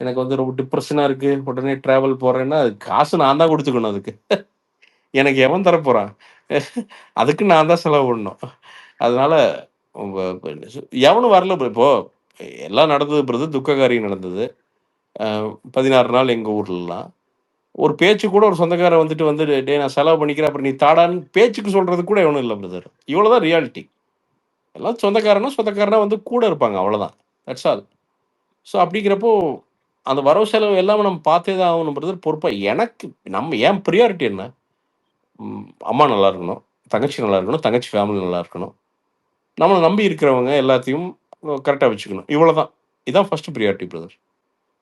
எனக்கு வந்து ரொம்ப டிப்ரெஷனாக இருக்குது உடனே ட்ராவல் போகிறேன்னா அது காசு நான் தான் கொடுத்துக்கணும். அதுக்கு எனக்கு எவன் தரப்போகிறான்? அதுக்கு நான் தான் செலவு பண்ணணும். அதனால எவனும் வரல. இப்போ எல்லாம் நடந்தது பிரதர். துக்க காரியம் நடந்தது 16 நாள் எங்கள் ஊர்லலாம். ஒரு பேச்சு கூட ஒரு சொந்தக்காரன் வந்துட்டு டே நான் செலவு பண்ணிக்கிறேன் அப்புறம் நீ தாடான்னு பேச்சுக்கு சொல்றது கூட எவனும் இல்லை பிரதர். இவ்வளோதான் ரியாலிட்டி. எல்லாம் சொந்தக்காரனா வந்து கூட இருப்பாங்க, அவ்வளோதான். That's all. ஸோ அப்படிங்கிறப்போ அந்த வரவு செலவு எல்லாமே நம்ம பார்த்தே தான் ஆகணும் பிரதர். பொறுப்பாக எனக்கு என் ப்ரியாரிட்டி என்ன? அம்மா நல்லா இருக்கணும், தங்கச்சி நல்லா இருக்கணும், தங்கச்சி ஃபேமிலி நல்லா இருக்கணும், நம்மளை நம்பி இருக்கிறவங்க எல்லாத்தையும் கரெக்டாக வச்சுக்கணும். இவ்வளோதான். இதுதான் ஃபர்ஸ்ட் ப்ரியாரிட்டி பிரதர்.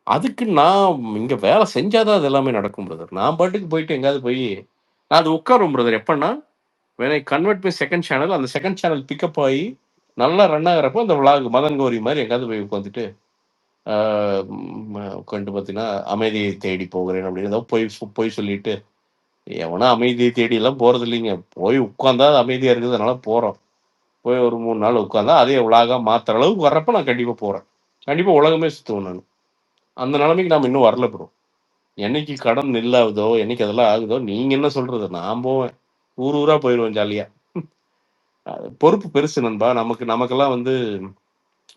அதுக்கு நான் இங்கே வேலை செஞ்சாதான் அது எல்லாமே நடக்கும் பிரதர். நான் பாட்டுக்கு போயிட்டு எங்கேயாவது போய் நான் அது உட்காரும் பிரதர். எப்படின்னா வேணா கன்வெர்ட் பை செகண்ட் சேனல், அந்த செகண்ட் சேனல் பிக்கப் ஆகி நல்லா ரன் ஆகிறப்போ அந்த விளாக் மதன் கௌரி மாதிரி எங்கேயாவது போய் உட்காந்துட்டு உட்காந்துட்டு பார்த்தீங்கன்னா அமைதியை தேடி போகிறேன் அப்படின்னு ஏதோ போய் சொல்லிட்டு எவனா அமைதியை தேடி எல்லாம் போறது இல்லைங்க. போய் உட்காந்தா அது அமைதியா இருக்குது, அதனால போறோம். போய் ஒரு 3 நாள் உட்காந்தா அதே உலகா மாத்துற அளவுக்கு வர்றப்ப நான் கண்டிப்பா போறேன். கண்டிப்பா உலகமே சுத்துவேன் நான். அந்த நிலைமைக்கு நாம இன்னும் வரல ப்ரோ. என்னைக்கு கடன் இல்லாதோ என்னைக்கு அதெல்லாம் ஆகுதோ நீங்க என்ன சொல்றது, நான் போவேன். ஊரா போயிடுவேன் ஜாலியா. பொறுப்பு பெருசு நண்பா. நமக்கெல்லாம் வந்து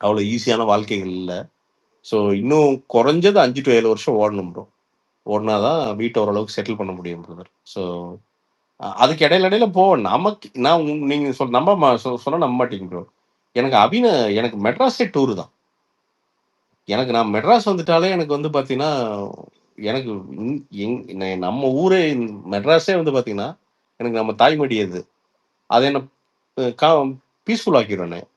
அவ்வளோ ஈஸியான வாழ்க்கைகள் இல்லை. ஸோ இன்னும் குறைஞ்சது 5 to 7 வருஷம் ஓடணும் ப்ரோ. ஓடினாதான் வீட்டை ஓரளவுக்கு செட்டில் பண்ண முடியும் பிரதர். ஸோ அதுக்கு இடையில போவேன். நமக்கு நீங்க சொன்ன நம்ப மாட்டீங்க ப்ரோ. எனக்கு மெட்ராஸே டூரு தான். நான் மெட்ராஸ் வந்துட்டாலே எனக்கு வந்து பார்த்தீங்கன்னா எனக்கு நம்ம ஊரே மெட்ராஸே வந்து பார்த்தீங்கன்னா எனக்கு நம்ம தாய்மடி அது. அதை என்ன பீஸ்ஃபுல் ஆக்கிடுவேன்.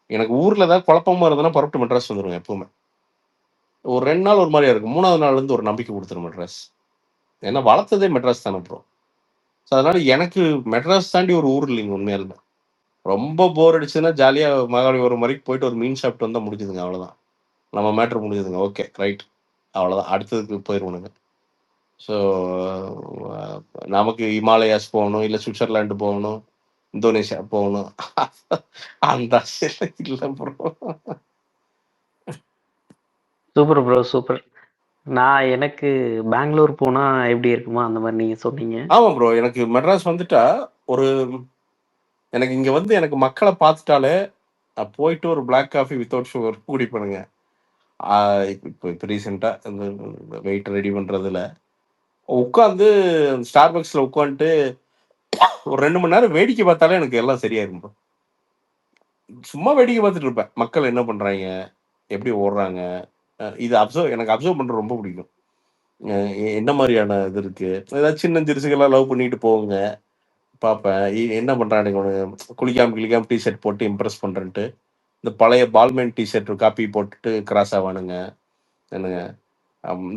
எனக்கு ஊரில் ஏதாவது குழப்பமா இருந்ததுன்னா புறப்பட்டு மெட்ராஸ் வந்துடுவேன் எப்பவுமே. ஒரு 2 நாள் ஒரு மாதிரியா இருக்கும், 3வது நாள்ல இருந்து ஒரு நம்பிக்கை கொடுத்துரும் மெட்ராஸ். ஏன்னா வளர்த்ததே மெட்ராஸ் தானே ப்ரோ. ஸோ அதனால எனக்கு மெட்ராஸ் தாண்டி ஒரு ஊர் இல்லைங்க உண்மையாலுமே. ரொம்ப போர் அடிச்சுன்னா ஜாலியாக மகாபலிபுரம் வரைக்கும் போயிட்டு ஒரு மீன் சாப்பிட்டு வந்தால் முடிஞ்சுதுங்க, அவ்வளோதான். நம்ம மேட்ரு முடிஞ்சுதுங்க. ஓகே ரைட், அவ்வளோதான். அடுத்ததுக்கு போயிடுவோனுங்க. ஸோ நமக்கு இமாலயாஸ் போகணும், இல்லை சுவிட்சர்லாண்டு போகணும், இந்தோனேஷியா போகணும், அந்த இல்லை ப்ரோ. Super bro, super. நான் எனக்கு பெங்களூர் போனா எப்படி இருக்குமா அந்த மாதிரி நீங்க சொன்னீங்க. ஆமா ப்ரோ. எனக்கு மெட்ராஸ் வந்துட்டா எனக்கு இங்க வந்து எனக்கு மக்களை பார்த்துட்டாலே போயிட்டு ஒரு பிளாக் காஃபி வித்தவுட் சுகர் குடிப்பேனுங்க. இப்போ ரீசெண்டாக இந்த வெயிட் ரெடி பண்ணுறதுல உட்காந்து ஸ்டார்பக்ஸில் உட்காந்துட்டு ஒரு 2 மணி நேரம் வேடிக்கை பார்த்தாலே எனக்கு எல்லாம் சரியாயிருக்கும் ப்ரோ. சும்மா வேடிக்கை பார்த்துட்டு இருப்பேன், மக்கள் என்ன பண்ணுறாங்க, எப்படி ஓடுறாங்க. இது எனக்கு அப்சர்வ் பண்ணுறது ரொம்ப பிடிக்கும். என்ன மாதிரியான இது இருக்குது, ஏதாவது சின்ன ஜெருசுகள்லாம் லவ் பண்ணிட்டு போங்க பார்ப்பேன். என்ன பண்ணுறானுங்க குளிக்காம டிஷர்ட் போட்டு இம்ப்ரெஸ் பண்ணுறேன்ட்டு இந்த பழைய பால்மேன் டிஷர்ட் காப்பி போட்டுட்டு கிராஸ் ஆவானுங்க என்னங்க.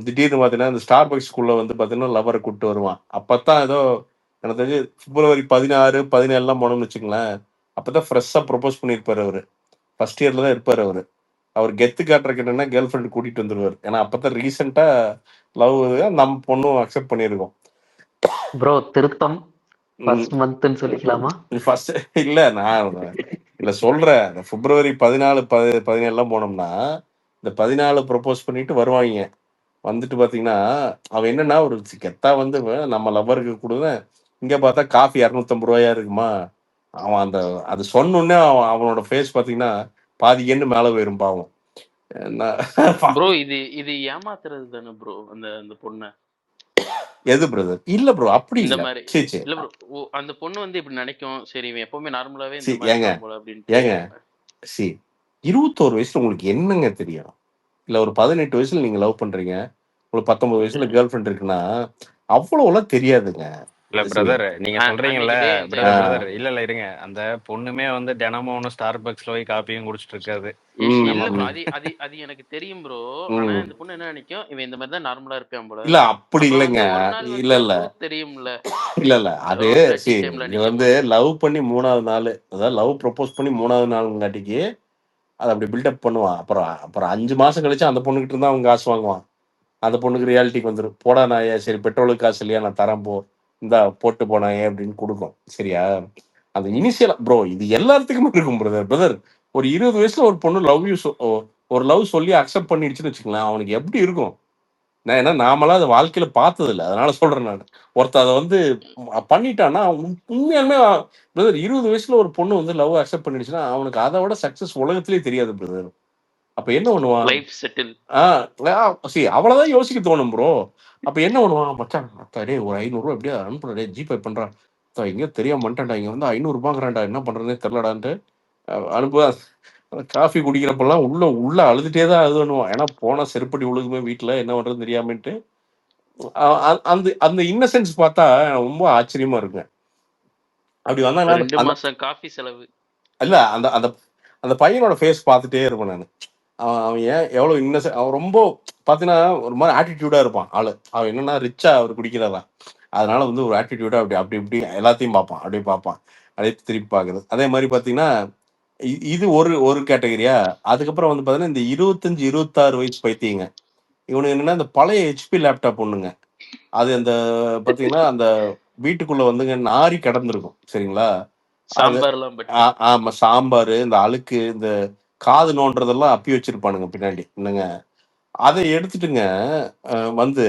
திடீர்னு பார்த்தீங்கன்னா இந்த ஸ்டார் பக்ஸ் ஸ்கூல்ல வந்து பார்த்தீங்கன்னா லவரை கூப்பிட்டு வருவான். அப்பதான் ஏதோ எனக்கு தெரிஞ்சு பிப்ரவரி 16, 17 போனோம்னு வச்சுங்களேன். அப்பதான் ஃப்ரெஷ்ஷா ப்ரொபோஸ் பண்ணியிருப்பாரு அவரு. ஃபர்ஸ்ட் இயர்ல தான் இருப்பாரு அவரு. அவர் கெத்து காட்டுறதுக்கு என்னன்னா கேர்ள் ஃப்ரெண்ட் கூட்டிட்டு வந்துருவாரு. ஏன்னா அப்பதான் ரீசெண்டா லவ் நம்ம பொண்ணும் அக்செப்ட் பண்ணியிருக்கோம். ப்ரோ திருத்தம் ஃபர்ஸ்ட் மந்த்னு சொல்லிக்கலாமா? ஃபர்ஸ்ட் இல்ல நான் இல்ல சொல்றேன். இந்த பிப்ரவரி 14, 17 போனோம்னா இந்த 14 ப்ரொபோஸ் பண்ணிட்டு வருவாங்க. வந்துட்டு பாத்தீங்கன்னா அவன் என்னன்னா ஒரு கெத்தா வந்து நம்ம லவ்வருக்கு கொடுவேன். இங்க பார்த்தா காஃபி 250 ரூபாயா இருக்குமா. அவன் அந்த அது சொன்னோடனே அவனோட ஃபேஸ் பாத்தீங்கன்னா பாதி எண்ணு மேல போயிரும் பாவம். ப்ரோ இது ஏமாத்துறது தானே ப்ரோ அந்த அந்த பொண்ணு. எது பிரதர்? இல்ல ப்ரோ அப்படி இந்த இல்ல. மாதிரி சீ இல்ல ப்ரோ, அந்த பொண்ணு வந்து இப்படி நினைக்கும், சரி இவன் எப்பவுமே நார்மலாவே சி இந்த மாதிரி ஏங்க இருப்பான் போல அப்படின்ட்டு. ஏங்க சி 21 வயசுல உங்களுக்கு என்னங்க தெரியும்? இல்ல ஒரு 18 வயசுல நீங்க லவ் பண்றீங்க, உங்களுக்கு 19 வயசுல கேர்ள் ஃப்ரெண்ட் இருக்குன்னா அவ்வளவுலாம் தெரியாதுங்க. இல்ல சி பிரதர், நீங்க சொல்றீங்கல்ல அன்னைக்கு பிரதர் இல்ல இருங்க, அந்த பொண்ணுமே வந்து தினமும் ஒன்னும் ஸ்டார் பக்ஸ்ல போய் காப்பியும் குடிச்சிட்டு இருக்காது. இல்ல ப்ரோ, அது எனக்கு தெரியும் ப்ரோ. ஆனா இந்த பொண்ணு என்ன நினைக்கும், இவன் இந்த மாதிரி தான் நார்மலா இருப்பான் போல. இல்ல அப்படி அப்புறம் இல்லைங்க. வந்து ஒரு நாள் இல்ல வந்து இல்ல ட்ரூத் தெரியும்ல. இல்ல அது டீ சரி டைம்ல இது வந்து லவ் பண்ணி 3வது நாள், அதாவது லவ் ப்ரொபோஸ் பண்ணி 3வது நாளுங்காட்டிக்கு அதை அப்படி பில்டப் பண்ணுவான். அப்புறம் அப்புறம் 5 மாசம் கழிச்சு அந்த பொண்ணுகிட்ட இருந்தா அவங்க காசு வாங்குவான். அந்த பொண்ணுக்கு ரியாலிட்டிக்கு வந்துடும். போடா நாயே, சரி பெட்ரோலுக்கு காசு இல்லையா, நான் தரேன் போ, இந்தா போட்டு போனாயே அப்படின்னு கொடுக்கும். சரியா? அந்த இனிஷியல் ப்ரோ இது எல்லாத்துக்குமே இருக்கும் பிரதர். பிரதர் ஒரு 20 வயசுல ஒரு பொண்ணு லவ் யூ ஒரு லவ் சொல்லி அக்செப்ட் பண்ணிடுச்சுன்னு வச்சுக்கலாம், அவனுக்கு எப்படி இருக்கும்? நான் ஏன்னா நாமெல்லாம் அதை வாழ்க்கையில பார்த்தது இல்லை, அதனால சொல்றேன் நான். ஒருத்தர் அதை வந்து பண்ணிட்டான்னா உண்மையாலுமே பிரதர் 20 வயசுல ஒரு பொண்ணு வந்து லவ் அக்செப்ட் பண்ணிடுச்சுன்னா அவனுக்கு அதை விட சக்சஸ் உலகத்திலே தெரியாது பிரதர். அப்ப என்ன பண்ணுவான்? Life settle. அவ்வளவுதான் யோசிக்க தோணும் ப்ரோ. அப்ப என்ன பண்ணுவான்? மச்சான் டேய் ஒரு 500 ரூபா எப்படியா அனுப்புறா, ஜிபே பண்றான், எங்க தெரியாம பண்ணிட்டான்டா, இங்க வந்து 500 ரூபாங்கிறான்டா, என்ன பண்றதுனே தெரியலடான்ட்டு அனுப்புவா. காஃபி குடிக்கிறப்பெல்லாம் உள்ள உள்ள அழுதுட்டே தான் அது பண்ணுவான். ஏன்னா போனா செருப்படி உழுகுமே வீட்டுல, என்ன பண்றது தெரியாமட்டு. அந்த அந்த இன்னசென்ஸ் பார்த்தா ரொம்ப ஆச்சரியமா இருக்கு. அப்படி வந்தா 2 மாசம் காஃபி செலவு. இல்ல அந்த அந்த அந்த பையனோட ஃபேஸ் பார்த்துட்டே இருப்பேன் நான். அவன் ஏன் எவ்வளவு இன்னசென்ட், அவன் ரொம்ப பார்த்தீங்கன்னா ஒரு மாதிரி ஆட்டிடியூடா இருப்பான் ஆளு. அவன் என்னன்னா ரிச்சா அவர் குடிக்கிறதான், அதனால வந்து ஒரு ஆட்டிடியூடா அப்படி அப்படி இப்படி எல்லாத்தையும் பார்ப்பான், அப்படியே பார்ப்பான், அப்படியே திருப்பி பார்க்குறது. அதே மாதிரி பார்த்தீங்கன்னா இது ஒரு ஒரு கேட்டகரியா. அதுக்கப்புறம் வந்து பார்த்தீங்கன்னா இந்த 25, 26 வயசு பைத்தியங்க. இவனுக்கு என்னன்னா இந்த பழைய ஹெச்பி லேப்டாப் ஒண்ணுங்க. அது அந்த பார்த்தீங்கன்னா அந்த வீட்டுக்குள்ள வந்துங்க நாரி கடந்திருக்கும். சரிங்களா? அது ஆமா சாம்பார், இந்த அழுக்கு, இந்த காது நோன்றதெல்லாம் அப்பி வச்சிருப்பானுங்க பின்னாடி என்னங்க. அதை எடுத்துட்டுங்க வந்து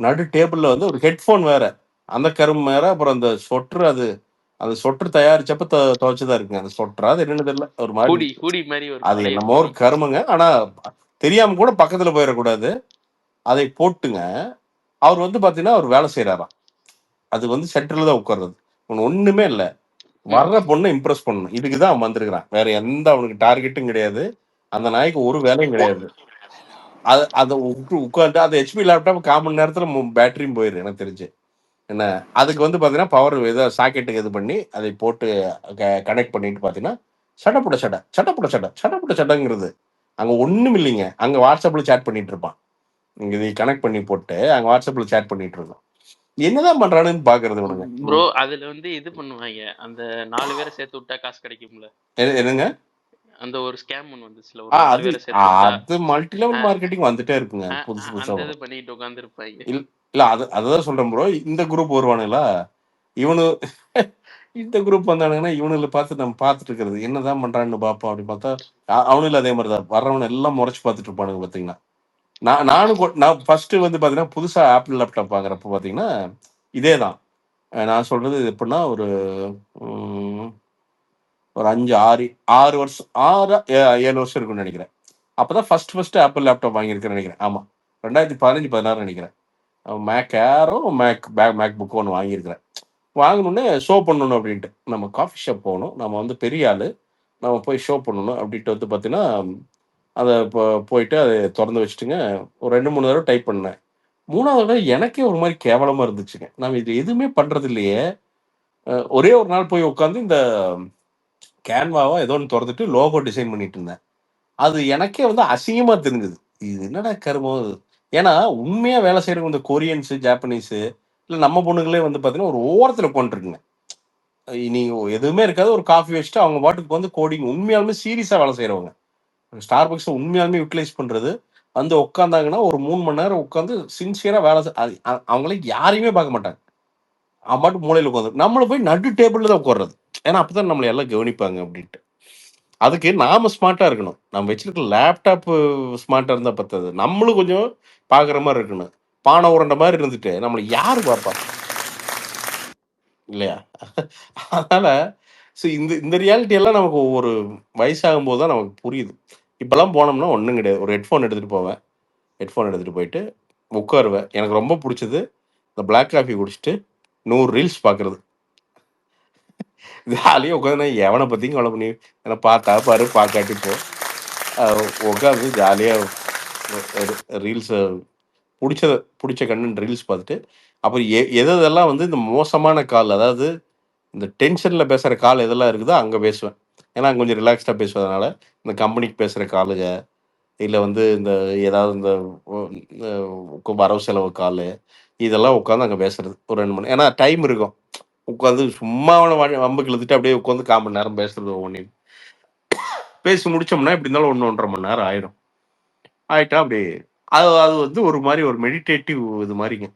நடு டேபிள்ல வந்து ஒரு ஹெட்ஃபோன் வேற, அந்த கரும்பு வேற, அப்புறம் அந்த சொட்டர், அது அந்த சொட்டர் தயாரிச்சப்ப துவைச்சதா இருக்குங்க. அந்த சொட்டரா அது என்னன்னு தெரியல, ஒரு மாதிரி அது என்னமோ ஒரு கரும்புங்க. ஆனா தெரியாம கூட பக்கத்துல போயிடக்கூடாது. அதை போட்டுங்க அவர் வந்து பாத்தீங்கன்னா அவர் வேலை செய்யறாராம். அது வந்து சென்டர்ல தான் உட்கார்றது. ஒண்ணுமே இல்லை, வர்ற பொண்ணை இம்ப்ரெஸ் பண்ணணும், இதுக்குதான் அவன் வந்திருக்கிறான். வேற எந்த அவனுக்கு டார்கெட்டும் கிடையாது. அந்த நாய்க்கு ஒரு வேலையும் கிடையாது. அதை உட்காந்து அந்த ஹெச்பி லேப்டாப் 1/4 மணி நேரத்துல பேட்டரியும் போயிரு எனக்கு தெரிஞ்சு. என்ன அதுக்கு வந்து பாத்தீங்கன்னா பவர் ஏதோ சாக்கெட்டுக்கு இது பண்ணி அதை போட்டு கனெக்ட் பண்ணிட்டு பாத்தீங்கன்னா சடப்புட சடங்கிறது அங்க ஒண்ணும் இல்லைங்க. அங்க வாட்ஸ்அப்ல சேட் பண்ணிட்டு இருப்பான். இங்க இதை கனெக்ட் பண்ணி போட்டு அங்க வாட்ஸ்அப்ல சேட் பண்ணிட்டு இருக்கோம். என்னதான் பண்றானுன்னு பாக்குறது உனக்கு ப்ரோ. அதுல வந்து இது பண்ணுவாங்க, அந்த 4 பேரை சேர்த்து விட்டா காசு கிடைக்கும்ல. என்னங்க அந்த ஒரு ஸ்கேம் ஒன்னு வந்துச்சுல, ஒரு 4 பேரை சேர்த்து விட்டா. அது மல்டி லெவல் மார்க்கெட்டிங் வந்துட்டே இருக்குங்க புதுசு புதுசா. அந்த இது பண்ணிட்டு உட்கார்ந்திருப்பாங்க. இல்ல அதுதான் சொல்றேன் ப்ரோ. இந்த குரூப் வருவானுங்களா இவனு இந்த குரூப் வந்தானுங்கன்னா இவனுல பார்த்து நம்ம பார்த்துட்டு இருக்கிறது என்னதான் பண்றான்னு பார்ப்போம். அப்படி பார்த்தா அவனுல அதே மாதிரிதான் வர்றவனு எல்லாம் முறைச்சு பார்த்துட்டு இருப்பானுங்க. பாத்தீங்கன்னா நான் ஃபர்ஸ்ட் வந்து பாத்தீங்கன்னா புதுசா ஆப்பிள் லேப்டாப் வாங்குறப்ப பாத்தீங்கன்னா இதேதான் நான் சொல்றது. எப்படின்னா ஒரு 5, 6 வருஷம் 7 வருஷம் இருக்கும்னு நினைக்கிறேன். அப்பதான் ஃபர்ஸ்ட் ஆப்பிள் லேப்டாப் வாங்கியிருக்கேன்னு நினைக்கிறேன். ஆமா 2015, 16 நினைக்கிறேன். மேக் ஏரோ மேக் புக் ஒன்று வாங்கியிருக்கிறேன். வாங்கணுன்னே ஷோ பண்ணணும் அப்படின்ட்டு நம்ம காஃபி ஷாப் போகணும், நம்ம வந்து பெரிய ஆளு, நம்ம போய் ஷோ பண்ணணும் அப்படின்ட்டு வந்து பார்த்தீங்கன்னா அதை போயிட்டு அதை திறந்து வச்சுட்டுங்க ஒரு 2-3 தடவை டைப் பண்ணேன். 3வது தடவை எனக்கே ஒரு மாதிரி கேவலமா இருந்துச்சுங்க. நம்ம இது எதுவுமே பண்றது இல்லையே. ஒரே ஒரு நாள் போய் உட்காந்து இந்த கேன்வாவா ஏதோ ஒன்று திறந்துட்டு லோகோ டிசைன் பண்ணிட்டு இருந்தேன். அது எனக்கே வந்து அசிங்கமா தெரிஞ்சது. இது என்னடா கருமம், ஏன்னா உண்மையா வேலை செய்யறவங்க இந்த கொரியன்ஸு, ஜாப்பனீஸு இல்ல நம்ம பொண்ணுங்களே வந்து பார்த்தீங்கன்னா, ஒரு ஓரத்துல உட்காந்துருக்குங்க. இனி எதுவுமே இருக்காது. ஒரு காஃபி வச்சுட்டு அவங்க பாட்டுக்கு வந்து கோடிங் உண்மையாலுமே சீரியஸா வேலை செய்றவங்க. ஸ்டார்பக்ஸ் உண்மையாலுமே யூட்டிலைஸ் பண்றது, வந்து உட்காந்தாங்கன்னா, ஒரு 3 மணி நேரம் உட்காந்து சின்சியரா வேலை அது அவங்கள யாரையுமே பார்க்க மாட்டாங்க. அவன் பாட்டுக்கு மூலையில உட்காந்து நம்மள போய் நடு டேபிள்ல தான் உட்கார்றது. ஏன்னா, அப்பதான் நம்மள எல்லாம் கவனிப்பாங்க அப்டின்ட்டு. அதுக்கு நாம ஸ்மார்ட்டா இருக்கணும். நம்ம வச்சிருக்க லேப்டாப் ஸ்மார்ட்டா இருந்தா பத்தாது. நம்மளும் கொஞ்சம் பார்க்குற மாரி இருக்கணும். பானை உருண்டை மாரி இருந்துட்டு, நம்மள யாரு பார்ப்பா? இல்லையா? அதனால இந்த இந்த ரியாலிட்டி எல்லாம் நமக்கு ஒரு வயசாகும்போது தான் நமக்கு புரியுது. இப்பலாம் போனோம்னா ஒண்ணும் கிடையாது. ஒரு ஹெட்ஃபோன் எடுத்துட்டு போவேன். ஹெட்ஃபோன் எடுத்துட்டு போயிட்டு உட்காருவேன். எனக்கு ரொம்ப புடிச்சது, இந்த பிளாக் காஃபி குடிச்சிட்டு 100 ரீல்ஸ் பார்க்குறது. ஜாலியா உட்காந்து எவன பத்தியும் கவலை பண்ணி ஏன்னா பார்த்தா பாரு, பார்க்காட்டி போ. உட்காந்து ஜாலியா ரீல்ஸ புடிச்ச கன்டென்ட் ரீல்ஸ் பார்த்துட்டு, அப்புறம் எதெல்லாம் வந்து இந்த மோசமான கால், அதாவது இந்த டென்ஷன்ல பேசுற கால் எதெல்லாம் இருக்குதோ அங்க பேசுவேன். ஏன்னா அங்க கொஞ்சம் ரிலாக்ஸ்டா பேசுவதனால, இந்த கம்பெனிக்கு பேசுற காலுக, இல்ல வந்து இந்த ஏதாவது இந்த வரவு செலவு காலு, இதெல்லாம் உட்காந்து அங்க பேசுறது. ஒரு 2 மணி ஏன்னா டைம் இருக்கும். உட்காந்து சும்மா வம்புக்கு இழுத்துட்டு அப்படியே உட்காந்து 1/4 மணி நேரம் பேசுறது ஒவ்வொன்றையும். பேசி முடிச்சோம்னா எப்படி இருந்தாலும் 1 1/2 மணி நேரம் ஆயிடும். ஆயிட்டா அப்படி அது அது வந்து ஒரு மாதிரி ஒரு மெடிடேட்டிவ் இது மாதிரிங்க.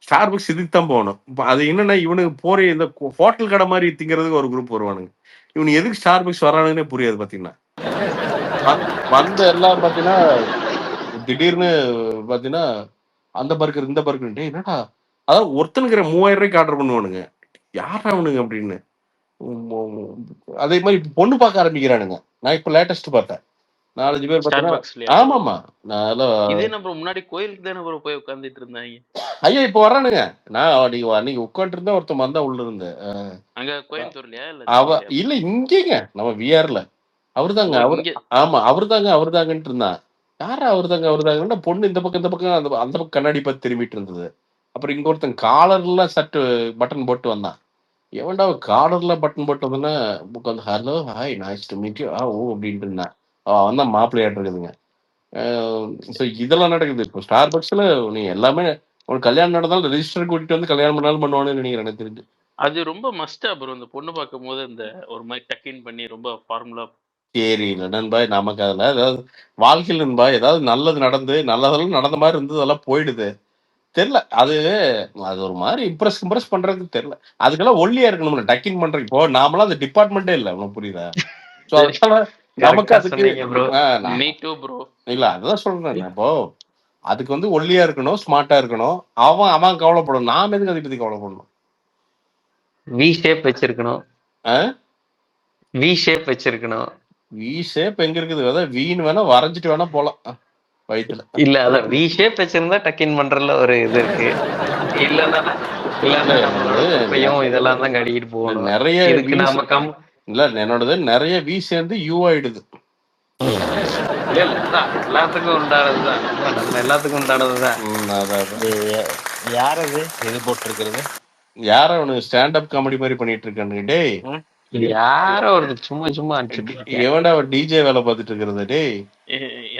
ஸ்டார்பக்ஸ் இதுக்கு தான் போகணும். இப்போ அது என்னன்னா இவனுக்கு போற இந்த ஹோட்டல் கடை மாதிரி திங்கிறதுக்கு ஒரு குரூப் வருவானுங்க. இவனுக்கு எதுக்கு ஸ்டார்பக்ஸ் வரானுங்கன்னே புரியாது பார்த்தீங்கன்னா. வந்த எல்லாம் பார்த்தீங்கன்னா திடீர்னு பார்த்தீங்கன்னா அந்த பர்கர் இந்த பர்கர் டே என்னடா அதாவது ஒருத்தனுக்கு 3000 ரூபாய்க்கு ஆர்டர் பண்ணுவானுங்க. யாரா அவனுங்க அப்படின்னு. அதே மாதிரி பொண்ணு பார்க்க ஆரம்பிக்கிறானுங்க. நான் இப்போ லேட்டஸ்ட் பார்த்தேன். 4-5 பேர் பார்த்தீங்கன்னா ஸ்டார்பக்ஸ்லயா? ஆமாமா. நான் இதே நம்ம முன்னாடி கோயிலுக்கு தானே ப்ரோ போய் உட்கார்ந்துட்டு இருந்தாங்க. ஐயா இப்போ வரானுங்க. நான் அன்னைக்கு உட்காந்துட்டு இருந்தா ஒருத்தன் வந்தா உள்ள இருந்து அங்க கோயம்புத்தூர்லயா இல்ல அவ இல்ல இங்கேங்க நம்ம விஆர்ல அவருதாங்க அவர் ஆமா அவருதாங்கன்ட்டு இருந்தான். யாரா அவருதாங்கன்னா பொண்ணு இந்த பக்கம் அந்த பக்கம் கண்ணாடி பார்த்து திரும்பிட்டு இருந்தது. அப்புறம் இங்க ஒருத்தன் காலர்ல சட்டு பட்டன் போட்டு வந்தான். எவன்டா காலர்ல பட்டன் போட்டு வந்தோன்னா உட்காந்து hello hi nice to meet you oh அப்படின்ட்டு இருந்தான். அவன் தான் மாப்பிள்ளையாட்டு இருக்குதுங்க. ஸோ இதெல்லாம் நடக்குது. இப்போ ஸ்டார்பக்ஸ்ல நீ எல்லாமே உனக்கு கல்யாணம் நடந்தாலும் ரெஜிஸ்டர் கூட்டிட்டு வந்து கல்யாணம் பண்ணாலும் பண்ணுவானு நினைக்கிறேன் எனக்கு தெரிஞ்சு. அது ரொம்ப மஸ்டா ப்ரோ. இந்த பொண்ணு பார்க்கும் போது இந்த ஒரு மாதிரி டக்கின் பண்ணி ரொம்ப ஃபார்முலா. சரி நண்பா, நமக்கு அதில் ஏதாவது வாழ்க்கையில் நண்பா ஏதாவது நல்லது நடந்து நல்லதெல்லாம் நடந்த மாதிரி இருந்தது அதெல்லாம் போயிடுது. தெரியல அது அது ஒரு மாதிரி இம்ப்ரெஸ் பண்றதுக்கு தெரியல. அதுக்கெல்லாம் ஒல்லியா இருக்கணும்ல டக்கின் பண்றதுக்கு. இப்போ நாமளாம் அந்த டிபார்ட்மெண்ட்டே இல்லை உனக்கு புரியுதா? ஸோ அதனால நமக்கு அதுக்கு இல்ல அதுதான் சொல்றேன். இப்போ அதுக்கு வந்து ஒல்லியா இருக்கணும், ஸ்மார்ட்டா இருக்கணும். அவன் கவலைப்படணும். நாம எதுக்கு அதை பத்தி கவலைப்படணும்? வி ஷேப் வச்சிருக்கணும். வி ஷேப் வச்சிருக்கணும். வி ஷேப் எங்க இருக்குது? அதான் வீணு வேணா வரைஞ்சிட்டு வேணா போலாம் வயிற்றுல. இல்ல அதான் வி ஷேப் வச்சிருந்தா டக்கின் பண்றதுல ஒரு இது இருக்கு. இல்லன்னா இதெல்லாம் தான் கடிக்கிட்டு போகணும். நிறைய இல்ல என்னோடது நிறைய வி சேர்ந்து யூ ஆயிடுது. எல்லாத்துக்கும் உண்டானதுதான். நம்ம எல்லாத்துக்கும் உண்டானதுதான். யார் அது இது போட்டிருக்கிறது? யார அவனுக்கு ஸ்டாண்ட் அப் காமெடி மாதிரி பண்ணிட்டு இருக்கானுங்க. டேய் யாரோ ஒரு சும்மா எவன்டா அவர் டிஜே வேலை பார்த்துட்டு இருக்கிறது? டேய்